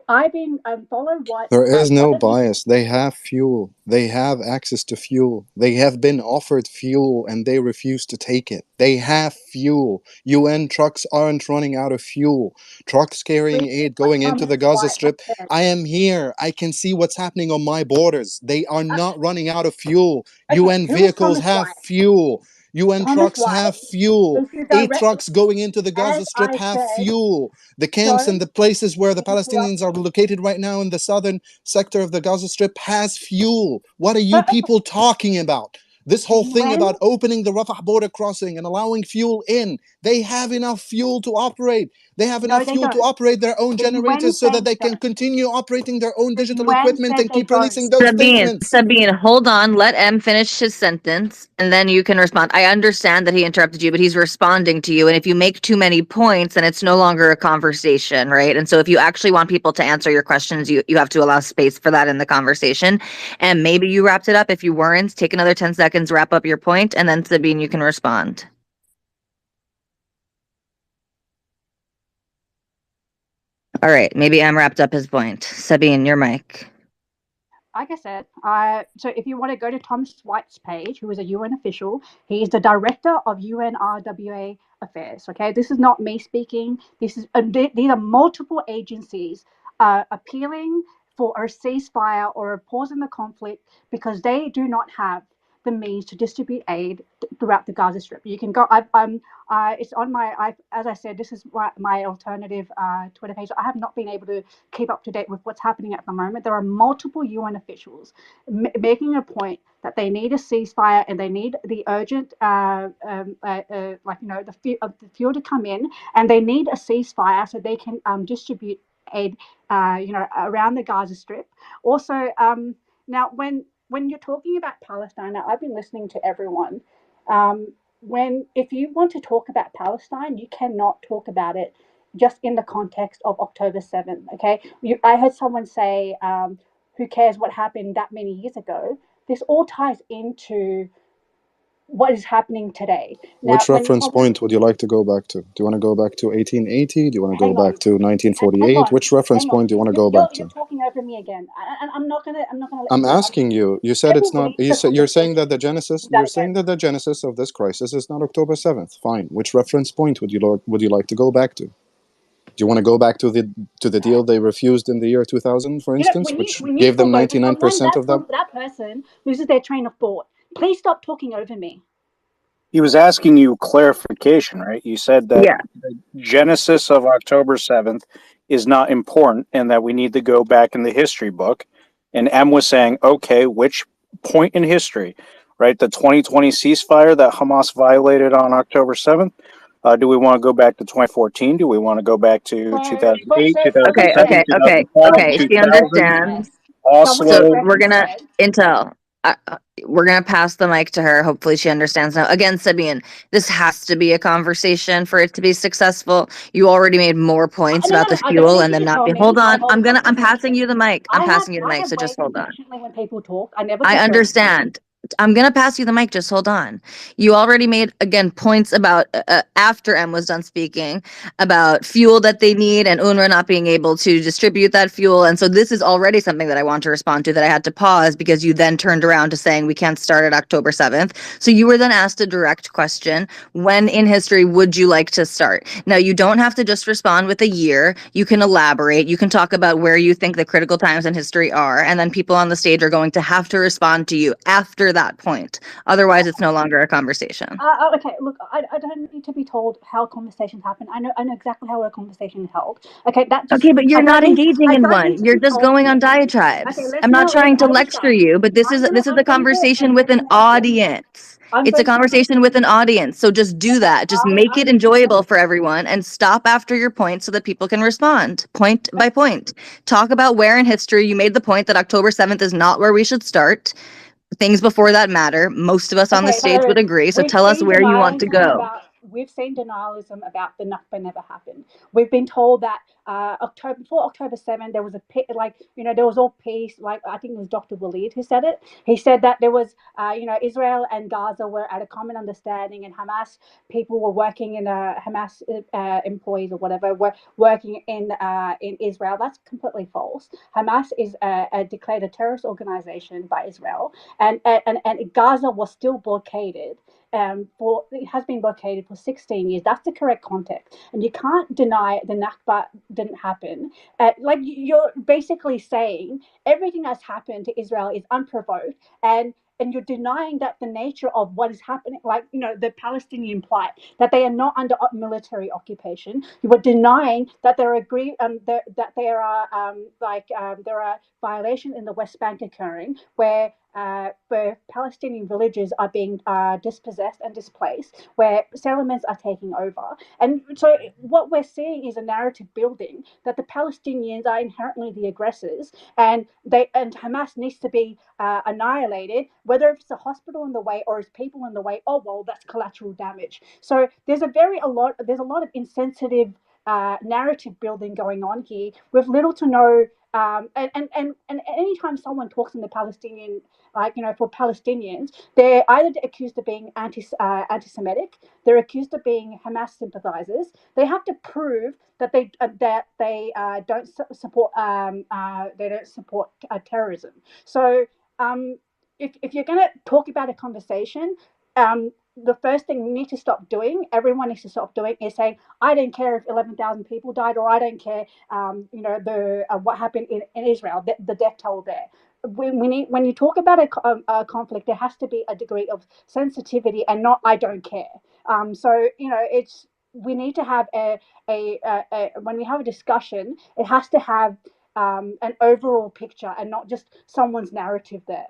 I've been following what There is no what it is. bias. They have fuel. They have access to fuel. They have been offered fuel and they refuse to take it. They have fuel. UN trucks aren't running out of fuel. Trucks carrying aid What going into Thomas the Gaza White has Strip. said. I am here. I can see what's happening on my borders. They are not running out of fuel. Okay, UN who is vehicles Thomas have White? fuel. UN Thomas trucks White have fuel. is the 8 director, trucks going into the as Gaza Strip I have said. fuel. The camps and Don't the places where the interrupt Palestinians are located right now in the southern sector of the Gaza Strip has fuel. What are So you okay, people talking about? This the whole thing UN. about opening the Rafah border crossing and allowing fuel in, they have enough fuel to operate. They have No, enough they fuel to don't. operate their own The UN generators so said that they they can don't. continue operating their own The digital UN equipment said and they keep don't. releasing those statements. Sabine, hold on. Let M finish his sentence and then you can respond. I understand that he interrupted you, but he's responding to you. And if you make too many points, then it's no longer a conversation, right? And so if you actually want people to answer your questions, you have to allow space for that in the conversation. And maybe you wrapped it up. If you weren't, take another 10 seconds, wrap up your point, and then Sabine, you can respond. All right, maybe M wrapped up his point. Sabine, your mic. Like I said, so if you want to go to Thomas White's page, who is a UN official, he is the director of UNRWA affairs. Okay, this is not me speaking. These are multiple agencies appealing for a ceasefire or a pause in the conflict because they do not have the means to distribute aid throughout the Gaza Strip. You can go. It's on my. As I said, this is my alternative Twitter page. I have not been able to keep up to date with what's happening at the moment. There are multiple UN officials making a point that they need a ceasefire and they need the urgent, the fuel to come in, and they need a ceasefire so they can distribute aid, around the Gaza Strip. Also, now when you're talking about Palestine, now I've been listening to everyone. If you want to talk about Palestine, you cannot talk about it just in the context of October 7th. Okay, I heard someone say, "Who cares what happened that many years ago?" This all ties into what is happening today. Now, Which when you reference talk, point would you like to go back to? Do you want to go back to 1880? Do you want to go hang back on, to hang 1948? on, Which reference hang on. point do you want to go You're back to? you're talking over me again, and I'm not gonna let you I'm do that. asking you. You said Let me it's not. read the You're saying conversation. that the genesis. Do that You're again. saying that the genesis of this crisis is not October 7th. Fine. Which reference point would you like to go back to? Do you want to go back to the deal they refused in the year 2000, for instance, When you which when you gave them talk over someone, 99% of that? that person loses their train of thought. Please stop talking over me. He was asking you clarification, right? You said that Yeah. the genesis of October 7th is not important and that we need to go back in the history book. And M was saying, okay, which point in history, right? The 2020 ceasefire that Hamas violated on October 7th? Do we want to go back to 2014? Do we want to go back to So 2008, Okay, 2007, okay, okay, 2005, okay. She 2000, understands. someone So Oslo? we're correctly gonna said. Intel. We're gonna pass the mic to her. Hopefully, she understands now. Again, Sabine, this has to be a conversation for it to be successful. You already made more points No, no, about the no. I don't fuel need and you then to not tell be. me. Hold I on. hold I'm passing conversation. you the mic. I'm passing you the I mic. have So just waited hold on. patiently when people talk. I never I suppress them. understand. I'm going to pass you the mic. Just hold on. You already made, again, points about after M was done speaking about fuel that they need and UNRWA not being able to distribute that fuel. And so this is already something that I want to respond to that I had to pause because you then turned around to saying we can't start at October 7th. So you were then asked a direct question. When in history would you like to start? Now, you don't have to just respond with a year. You can elaborate. You can talk about where you think the critical times in history are. And then people on the stage are going to have to respond to you after that point. Otherwise, it's no longer a conversation. Okay, look, I don't need to be told how conversations happen. I know exactly how a conversation is held. Okay, that just Okay, but you're not engaging I in don't need one. to You're be just told. going on Okay, diatribes. let's I'm not now trying to lecture understand. you, but this is a conversation with an audience. I'm It's a going to. conversation with an audience. So just do that. Just make it enjoyable for everyone and stop after your point so that people can respond point by point. Talk about where in history you made the point that October 7th is not where we should start. Things before that matter. Most of us on the Okay, stage so would agree. So tell us where you want to go. we've seen denialism about the Nakba never happened. We've been told that before October 7th there was there was all peace. Like I think it was Dr. Walid who said it. He said that there was Israel and Gaza were at a common understanding, and Hamas people were working in Hamas employees or whatever were working in Israel. That's completely false. Hamas is declared a terrorist organization by Israel, and Gaza was still blockaded. It has been blockaded for 16 years. That's the correct context, and you can't deny the Nakba didn't happen. Like you're basically saying everything that's happened to Israel is unprovoked, and you're denying that the nature of what is happening, like the Palestinian plight, that they are not under military occupation. You are denying that there are violations in the West Bank occurring, where Palestinian villages are being dispossessed and displaced, where settlements are taking over. And so what we're seeing is a narrative building that the Palestinians are inherently the aggressors, and Hamas needs to be annihilated, whether it's a hospital in the way or it's people in the way. Oh well, that's collateral damage. So there's a lot of insensitive narrative building going on here with little to no and anytime someone talks in the Palestinian, for Palestinians, they're either accused of being anti-Semitic, they're accused of being Hamas sympathizers. They have to prove that they don't support terrorism. So if you're going to talk about a conversation, the first thing we need to stop doing, everyone needs to stop doing, is saying, I don't care if 11,000 people died, or I don't care, what happened in Israel, the death toll there. When you talk about a conflict, there has to be a degree of sensitivity and not I don't care. We need to have when we have a discussion, it has to have an overall picture and not just someone's narrative there.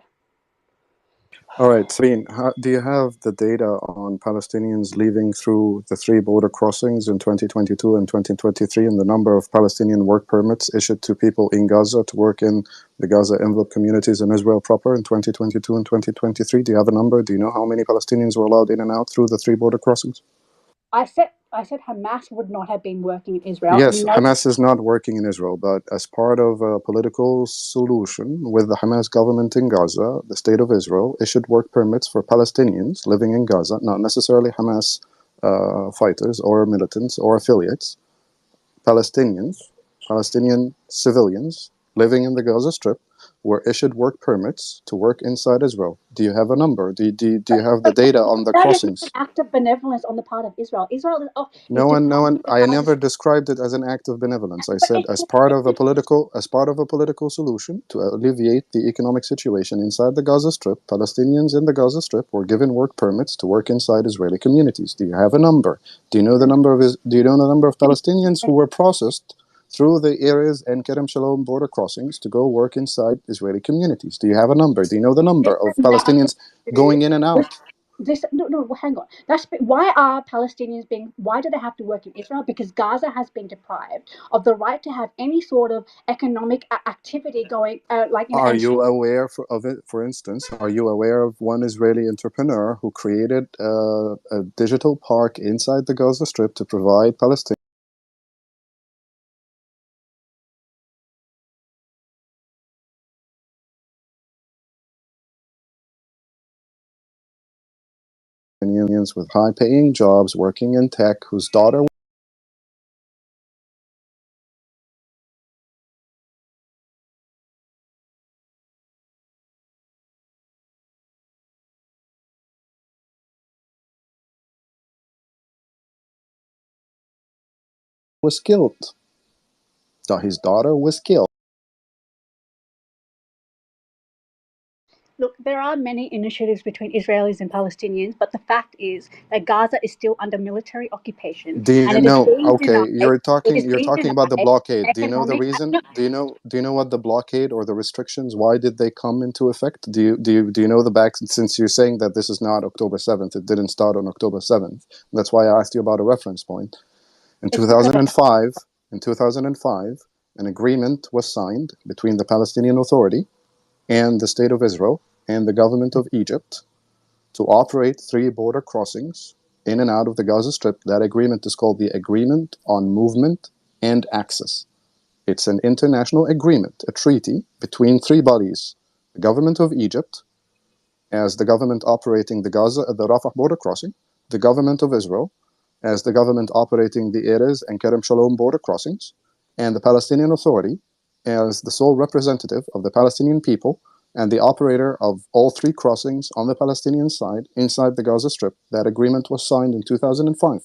All right, Sabine, do you have the data on Palestinians leaving through the three border crossings in 2022 and 2023, and the number of Palestinian work permits issued to people in Gaza to work in the Gaza envelope communities in Israel proper in 2022 and 2023? Do you have a number? Do you know how many Palestinians were allowed in and out through the three border crossings? I said Hamas would not have been working in Israel. Yes, Hamas is not working in Israel, but as part of a political solution with the Hamas government in Gaza, the state of Israel issued work permits for Palestinians living in Gaza, not necessarily Hamas fighters or militants or affiliates, Palestinian civilians living in the Gaza Strip were issued work permits to work inside Israel. Do you have a number? Do you have the data on the that is crossings? an act of benevolence on the part of Israel. Israel is No one. I never described it as an act of benevolence. I said as part of a political solution to alleviate the economic situation inside the Gaza Strip. Palestinians in the Gaza Strip were given work permits to work inside Israeli communities. Do you have a number? Do you know the number of Palestinians who were processed through the areas and Kerem Shalom border crossings to go work inside Israeli communities? Do you have a number? Do you know the number of Palestinians going in and out? No, hang on. Why are Palestinians being? Why do they have to work in Israel? Because Gaza has been deprived of the right to have any sort of economic activity going. Are you aware of it? For instance, are you aware of one Israeli entrepreneur who created a digital park inside the Gaza Strip to provide Palestinians with high-paying jobs working in tech, whose daughter was killed? His daughter was killed. Look, there are many initiatives between Israelis and Palestinians, but the fact is that Gaza is still under military occupation, Do you and it is know? being Okay, denied. It is you're being talking about the denied blockade. Do you know the economic. reason? No, Do you know what the blockade or the restrictions? Why did they come into effect? Do you know the back? Since you're saying that this is not October 7th, it didn't start on October 7th. That's why I asked you about a reference point. In it's not about. 2005, in 2005, an agreement was signed between the Palestinian Authority and the State of Israel and the government of Egypt to operate 3 border crossings in and out of the Gaza Strip. That agreement is called the Agreement on Movement and Access. It's an international agreement, a treaty between 3 bodies: the government of Egypt, as the government operating the Rafah border crossing, the government of Israel, as the government operating the Erez and Kerem Shalom border crossings, and the Palestinian Authority as the sole representative of the Palestinian people and the operator of all 3 crossings on the Palestinian side inside the Gaza Strip. That agreement was signed in 2005.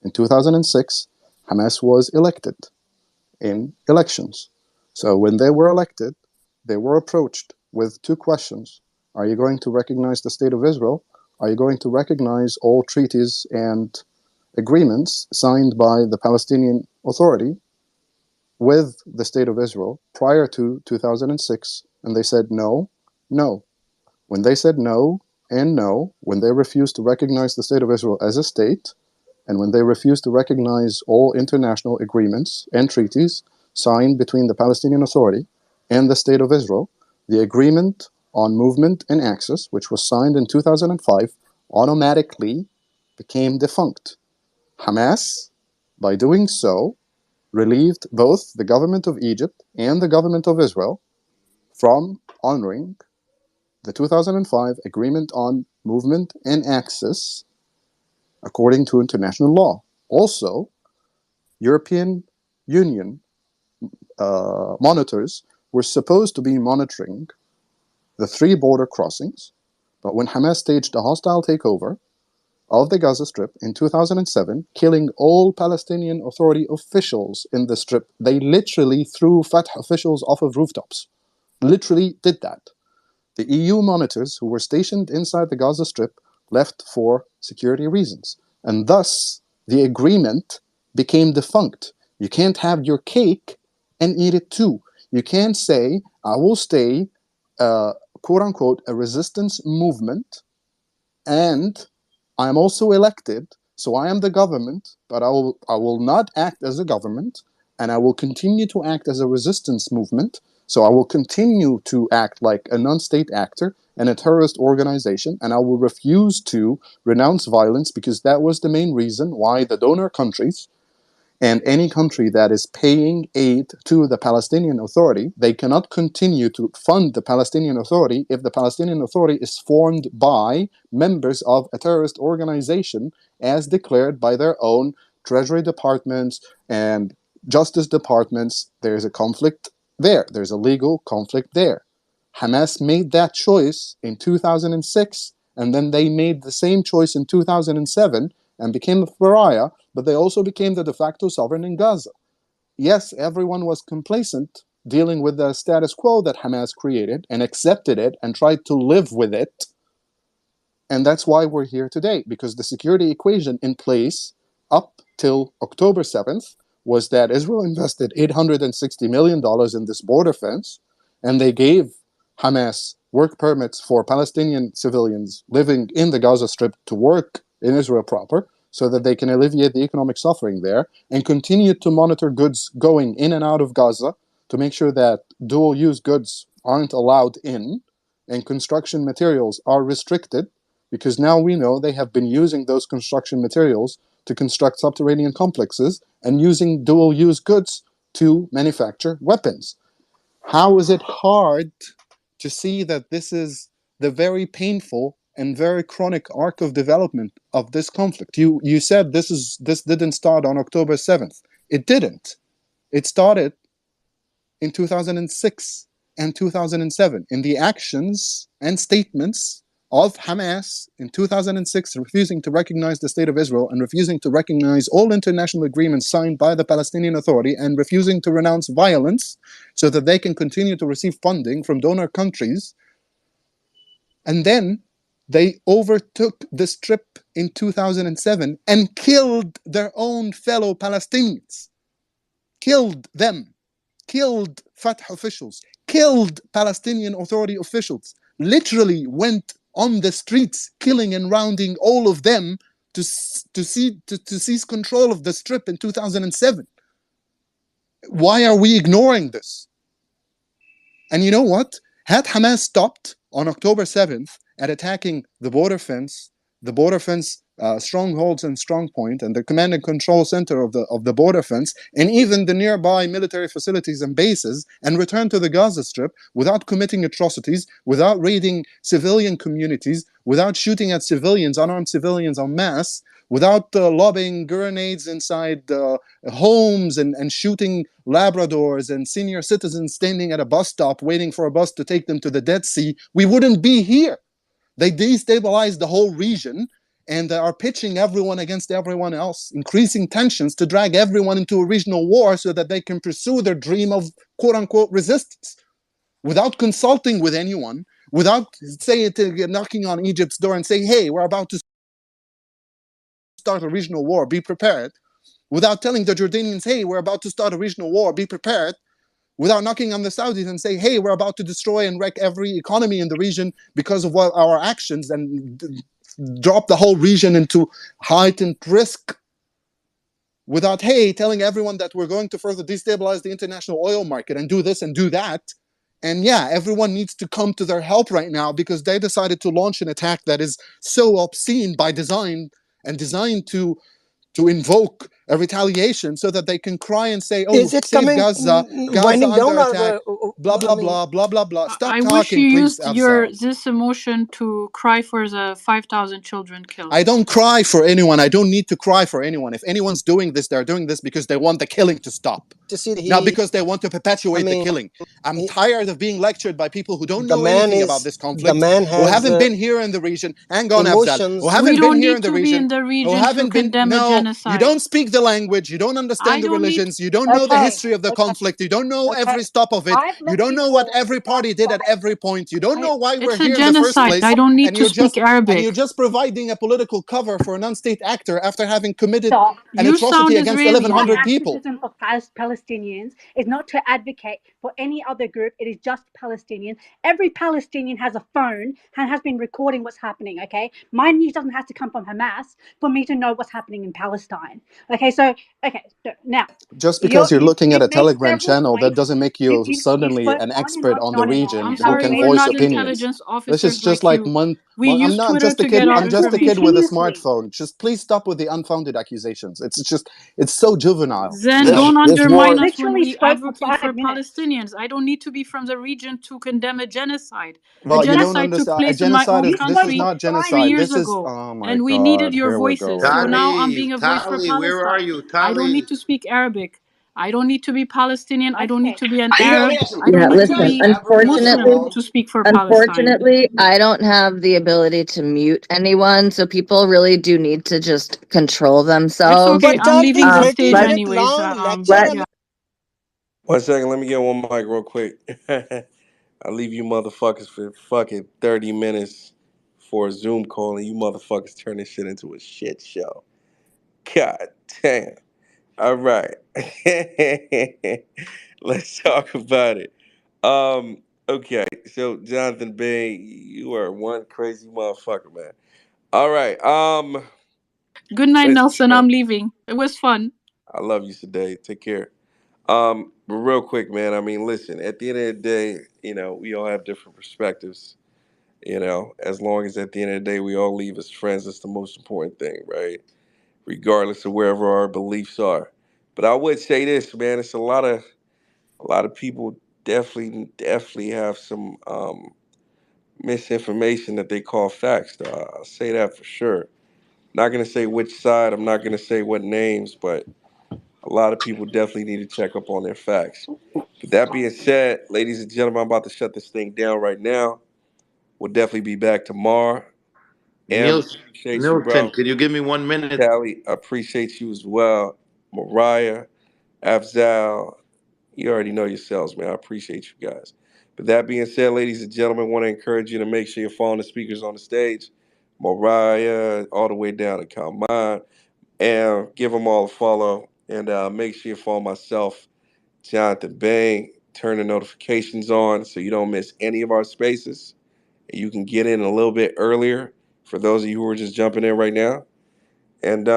In 2006, Hamas was elected in elections. So when they were elected, they were approached with 2 questions. Are you going to recognize the State of Israel? Are you going to recognize all treaties and agreements signed by the Palestinian Authority with the State of Israel prior to 2006? And they said no, no. When they said no and no, when they refused to recognize the State of Israel as a state, and when they refused to recognize all international agreements and treaties signed between the Palestinian Authority and the State of Israel, the Agreement on Movement and Access, which was signed in 2005, automatically became defunct. Hamas, by doing so, relieved both the government of Egypt and the government of Israel from honoring the 2005 Agreement on Movement and Access according to international law. Also, European Union monitors were supposed to be monitoring the 3 border crossings, but when Hamas staged a hostile takeover of the Gaza Strip in 2007, killing all Palestinian Authority officials in the Strip, they literally threw Fatah officials off of rooftops. Literally did that. The EU monitors who were stationed inside the Gaza Strip left for security reasons. And thus, the agreement became defunct. You can't have your cake and eat it too. You can't say, I will stay, quote unquote, a resistance movement, and I'm also elected, so I am the government, but I will not act as a government, and I will continue to act as a resistance movement. So I will continue to act like a non-state actor and a terrorist organization, and I will refuse to renounce violence, because that was the main reason why the donor countries and any country that is paying aid to the Palestinian Authority, they cannot continue to fund the Palestinian Authority if the Palestinian Authority is formed by members of a terrorist organization as declared by their own Treasury departments and Justice departments. There's a conflict there. There's a legal conflict there. Hamas made that choice in 2006, and then they made the same choice in 2007 and became a pariah, but they also became the de facto sovereign in Gaza. Yes, everyone was complacent dealing with the status quo that Hamas created and accepted it and tried to live with it. And that's why we're here today, because the security equation in place up till October 7th was that Israel invested $860 million in this border fence, and they gave Hamas work permits for Palestinian civilians living in the Gaza Strip to work in Israel proper, so that they can alleviate the economic suffering there, and continue to monitor goods going in and out of Gaza to make sure that dual-use goods aren't allowed in, and construction materials are restricted, because now we know they have been using those construction materials to construct subterranean complexes and using dual-use goods to manufacture weapons. How is it hard to see that this is the very painful and very chronic arc of development of this conflict? You said this didn't start on October 7th. It didn't. It started in 2006 and 2007 in the actions and statements of Hamas in 2006, refusing to recognize the State of Israel and refusing to recognize all international agreements signed by the Palestinian Authority and refusing to renounce violence so that they can continue to receive funding from donor countries And then they overtook the Strip in 2007 and killed their own fellow Palestinians. Killed them. Killed Fatah officials. Killed Palestinian Authority officials. Literally went on the streets, killing and rounding all of them to seize control of the Strip in 2007. Why are we ignoring this? And you know what? Had Hamas stopped on October 7th at attacking the border fence strongholds and strong point, and the command and control center of the border fence, and even the nearby military facilities and bases, and returned to the Gaza Strip without committing atrocities, without raiding civilian communities, without shooting at civilians, unarmed civilians en masse, without lobbing grenades inside homes and shooting Labradors and senior citizens standing at a bus stop waiting for a bus to take them to the Dead Sea, we wouldn't be here. They destabilized the whole region, and they are pitching everyone against everyone else, increasing tensions to drag everyone into a regional war so that they can pursue their dream of quote-unquote resistance without consulting with anyone, without knocking on Egypt's door and saying, hey, we're about to start a regional war, be prepared, without telling the Jordanians, hey, we're about to start a regional war, be prepared, without knocking on the Saudis and saying, hey, we're about to destroy and wreck every economy in the region because of what our actions, and drop the whole region into heightened risk, without, hey, telling everyone that we're going to further destabilize the international oil market and do this and do that. And yeah, everyone needs to come to their help right now because they decided to launch an attack that is so obscene by design and designed to invoke a retaliation so that they can cry and say, oh, Is it save coming Gaza, Gaza winding under down, or attack, blah, I blah, mean, blah, blah, blah, blah. Stop I wish you talking, please, used Afzal. this emotion to cry for the 5,000 children killed. I don't cry for anyone. I don't need to cry for anyone. If anyone's doing this, they're doing this because they want the killing to stop. to see Not because they want to perpetuate the mean, killing. I'm he, tired of being lectured by people who don't the know man anything about is this the conflict, man who has haven't been here in the region. Hang on, Afzal. Who emotions. We haven't been don't here in need the to be region. in the Who region to haven't been. condemn a No, you genocide. don't speak the language. You don't I understand the don't need. religions. You don't know the Okay, history of the okay, conflict. You don't know okay. every stop of it. I've You let don't you know what talk. every party That's did at fine. every point. You don't know why we're It's a here in the first genocide. place. I don't need And to speak Arabic. you're just providing a political cover for a non-state actor after having committed Stop. an You atrocity sound against Israeli. My 1,100 Again. people. activism for Palestinians is not to advocate for any other group. It is just Palestinian. Every Palestinian has a phone and has been recording what's happening. Okay, my news doesn't have to come from Hamas for me to know what's happening in Palestine. Okay, so now Just because you're looking at a you've made Telegram several channel, that points. doesn't make you You suddenly spoke an on and expert on on and the on and on. I'm region who sorry, can Okay, we're voice not opinions. intelligence This is officers just like like you. We I'm use not Twitter just a to kid. get our I'm just a kid repeatedly. with a information. smartphone. Just please stop with the unfounded accusations. It's so juvenile. Then Enough. don't There's undermine more. us when Literally we spoke for advocate for 5 minutes. Palestinians. I don't need to be from the region to condemn a genocide. A Well, you don't genocide took understand. A place in my genocide own is. You This spoke is for country not 3 5 genocide. years This is. ago, Oh my and we needed God. your Here we go voices. So again. now I'm being Tali, a voice for Tali, where are Palestine. you? I don't Tali. need to speak Arabic. I don't need to be Palestinian. I don't need Okay. to be an You gotta Arab. listen. I don't Yeah, need You to guys listen, be ever unfortunately, Muslim involved? to speak for Palestine. unfortunately, I don't have the ability to mute anyone, so people really do need to just control It's themselves. okay. But I'm that leaving the stage Let 30-minute anyways. long lecture, let I mean, Yeah. 1 second. Let me get one mic real quick. I'll leave you motherfuckers for fucking 30 minutes for a Zoom call, and you motherfuckers turn this shit into a shit show. God damn. All right. Let's talk about it. Okay. So Jonathan Bay, you are one crazy motherfucker, man. All right. Good night, Listen, Nelson. man. I'm leaving. It was fun. I love you today. Take care. But real quick, man. I mean, listen. At the end of the day, we all have different perspectives. As long as at the end of the day we all leave as friends, that's the most important thing, right? Regardless of wherever our beliefs are. But I would say this, man. It's a lot of people definitely have some misinformation that they call facts. I'll say that for sure. Not gonna say which side. I'm not gonna say what names, but a lot of people definitely need to check up on their facts. With that being said, ladies and gentlemen, I'm about to shut this thing down right now. We'll definitely be back tomorrow. Appreciate you, Nilton, bro. could you give me 1 minute? Callie, I appreciate you as well. Mariah, Afzal, You already know yourselves, man. I appreciate you guys. But that being said, ladies and gentlemen, want to encourage you to make sure you're following the speakers on the stage. Mariah, all the way down to Kalman, and give them all a follow. And make sure you follow myself, Jonathan Bang. Turn the notifications on so you don't miss any of our spaces. And you can get in a little bit earlier for those of you who are just jumping in right now. And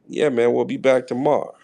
yeah, man, we'll be back tomorrow.